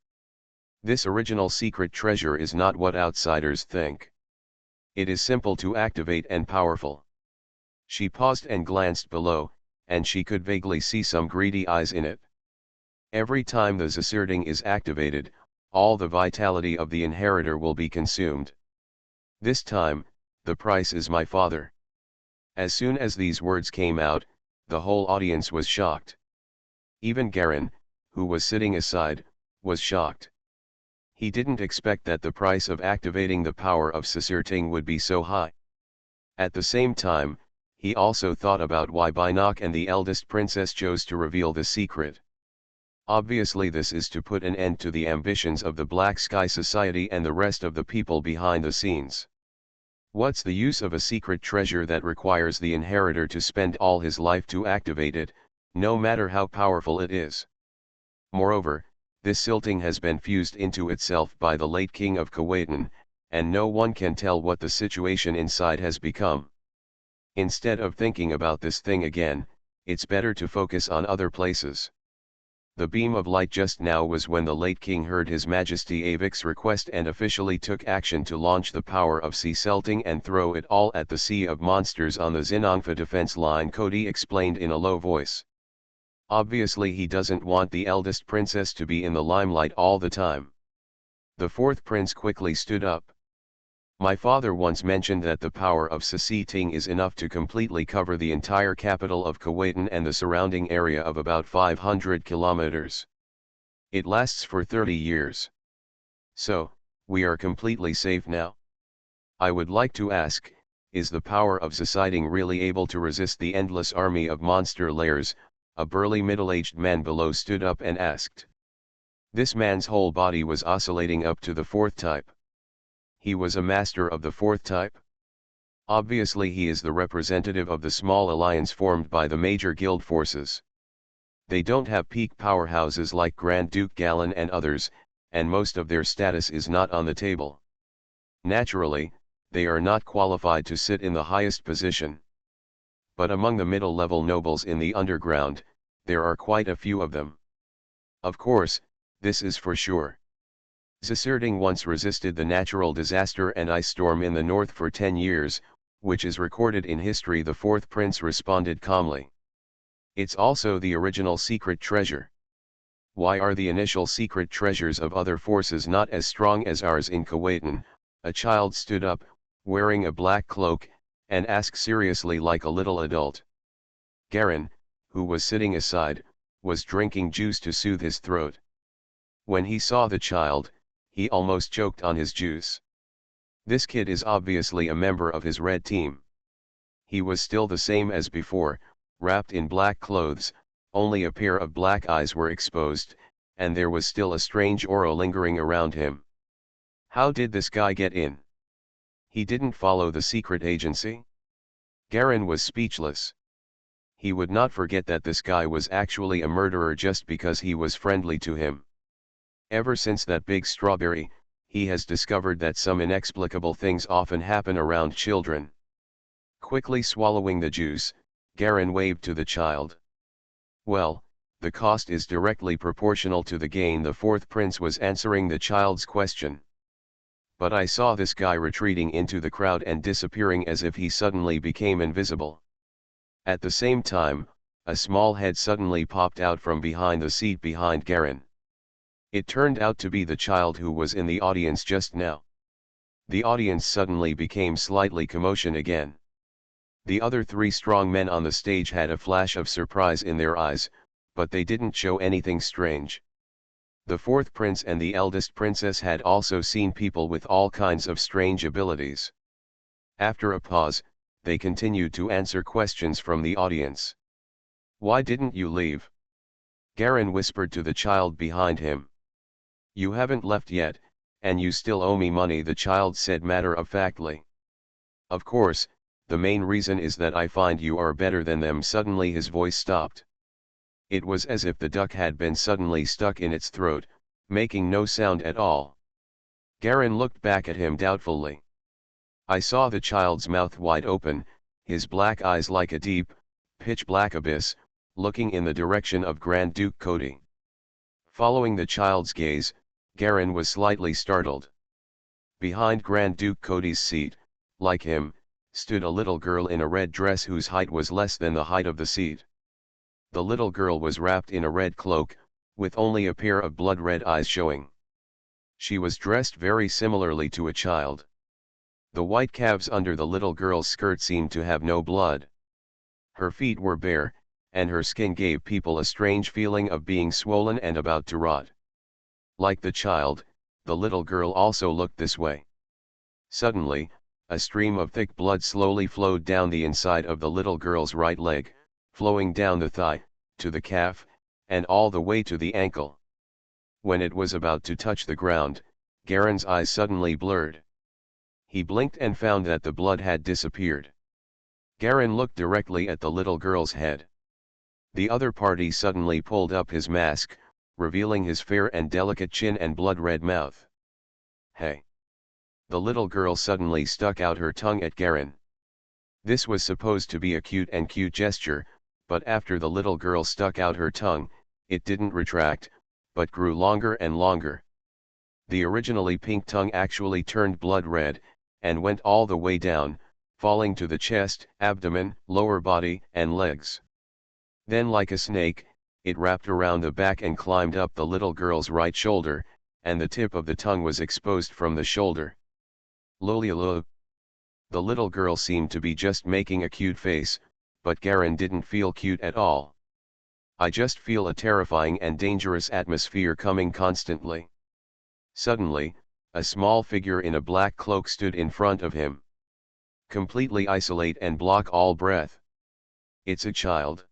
This original secret treasure is not what outsiders think. It is simple to activate and powerful. She paused and glanced below, and she could vaguely see some greedy eyes in it. Every time the Zisirting is activated, all the vitality of the inheritor will be consumed. This time, the price is my father. As soon as these words came out, the whole audience was shocked. Even Garen, who was sitting aside, was shocked. He didn't expect that the price of activating the power of Sisirting would be so high. At the same time, he also thought about why Bannock and the eldest princess chose to reveal the secret. Obviously this is to put an end to the ambitions of the Black Sky Society and the rest of the people behind the scenes. What's the use of a secret treasure that requires the inheritor to spend all his life to activate it, no matter how powerful it is? Moreover, this silting has been fused into itself by the late king of Kuwaitan, and no one can tell what the situation inside has become. Instead of thinking about this thing again, it's better to focus on other places. The beam of light just now was when the late king heard His Majesty Avic's request and officially took action to launch the power of Sea Celting and throw it all at the sea of monsters on the Xenongfa defense line, Cody explained in a low voice. Obviously he doesn't want the eldest princess to be in the limelight all the time. The fourth prince quickly stood up. My father once mentioned that the power of Sea Ting is enough to completely cover the entire capital of Kuwaitan and the surrounding area of about 500 kilometers. It lasts for 30 years. So, we are completely safe now. I would like to ask, is the power of Sea Ting really able to resist the endless army of monster layers? A burly middle-aged man below stood up and asked. This man's whole body was oscillating up to the fourth type. He was a master of the fourth type? Obviously he is the representative of the small alliance formed by the major guild forces. They don't have peak powerhouses like Grand Duke Galen and others, and most of their status is not on the table. Naturally, they are not qualified to sit in the highest position. But among the middle-level nobles in the underground, there are quite a few of them. Of course, this is for sure. Xiserding once resisted the natural disaster and ice storm in the north for 10 years, which is recorded in history. The fourth prince responded calmly. It's also the original secret treasure. Why are the initial secret treasures of other forces not as strong as ours in Kuwaitan? A child stood up, wearing a black cloak, and asked seriously like a little adult. Garin, who was sitting aside, was drinking juice to soothe his throat. When he saw the child, he almost choked on his juice. This kid is obviously a member of his red team. He was still the same as before, wrapped in black clothes, only a pair of black eyes were exposed, and there was still a strange aura lingering around him. How did this guy get in? He didn't follow the secret agency? Garin was speechless. He would not forget that this guy was actually a murderer just because he was friendly to him. Ever since that big strawberry, he has discovered that some inexplicable things often happen around children. Quickly swallowing the juice, Garin waved to the child. Well, the cost is directly proportional to the gain. The fourth prince was answering the child's question. But I saw this guy retreating into the crowd and disappearing as if he suddenly became invisible. At the same time, a small head suddenly popped out from behind the seat behind Garin. It turned out to be the child who was in the audience just now. The audience suddenly became slightly commotion again. The other three strong men on the stage had a flash of surprise in their eyes, but they didn't show anything strange. The fourth prince and the eldest princess had also seen people with all kinds of strange abilities. After a pause, they continued to answer questions from the audience. Why didn't you leave? Garin whispered to the child behind him. You haven't left yet, and you still owe me money, the child said matter-of-factly. Of course, the main reason is that I find you are better than them. Suddenly his voice stopped. It was as if the duck had been suddenly stuck in its throat, making no sound at all. Garin looked back at him doubtfully. I saw the child's mouth wide open, his black eyes like a deep, pitch-black abyss, looking in the direction of Grand Duke Cody. Following the child's gaze, Garin was slightly startled. Behind Grand Duke Cody's seat, like him, stood a little girl in a red dress whose height was less than the height of the seat. The little girl was wrapped in a red cloak, with only a pair of blood-red eyes showing. She was dressed very similarly to a child. The white calves under the little girl's skirt seemed to have no blood. Her feet were bare, and her skin gave people a strange feeling of being swollen and about to rot. Like the child, the little girl also looked this way. Suddenly, a stream of thick blood slowly flowed down the inside of the little girl's right leg, flowing down the thigh, to the calf, and all the way to the ankle. When it was about to touch the ground, Garin's eyes suddenly blurred. He blinked and found that the blood had disappeared. Garin looked directly at the little girl's head. The other party suddenly pulled up his mask, revealing his fair and delicate chin and blood-red mouth. Hey! The little girl suddenly stuck out her tongue at Garin. This was supposed to be a cute gesture, but after the little girl stuck out her tongue, it didn't retract, but grew longer and longer. The originally pink tongue actually turned blood red, and went all the way down, falling to the chest, abdomen, lower body, and legs. Then like a snake, it wrapped around the back and climbed up the little girl's right shoulder, and the tip of the tongue was exposed from the shoulder. Lolilo. The little girl seemed to be just making a cute face, but Garen didn't feel cute at all. I just feel a terrifying and dangerous atmosphere coming constantly. Suddenly, a small figure in a black cloak stood in front of him. Completely isolate and block all breath. It's a child.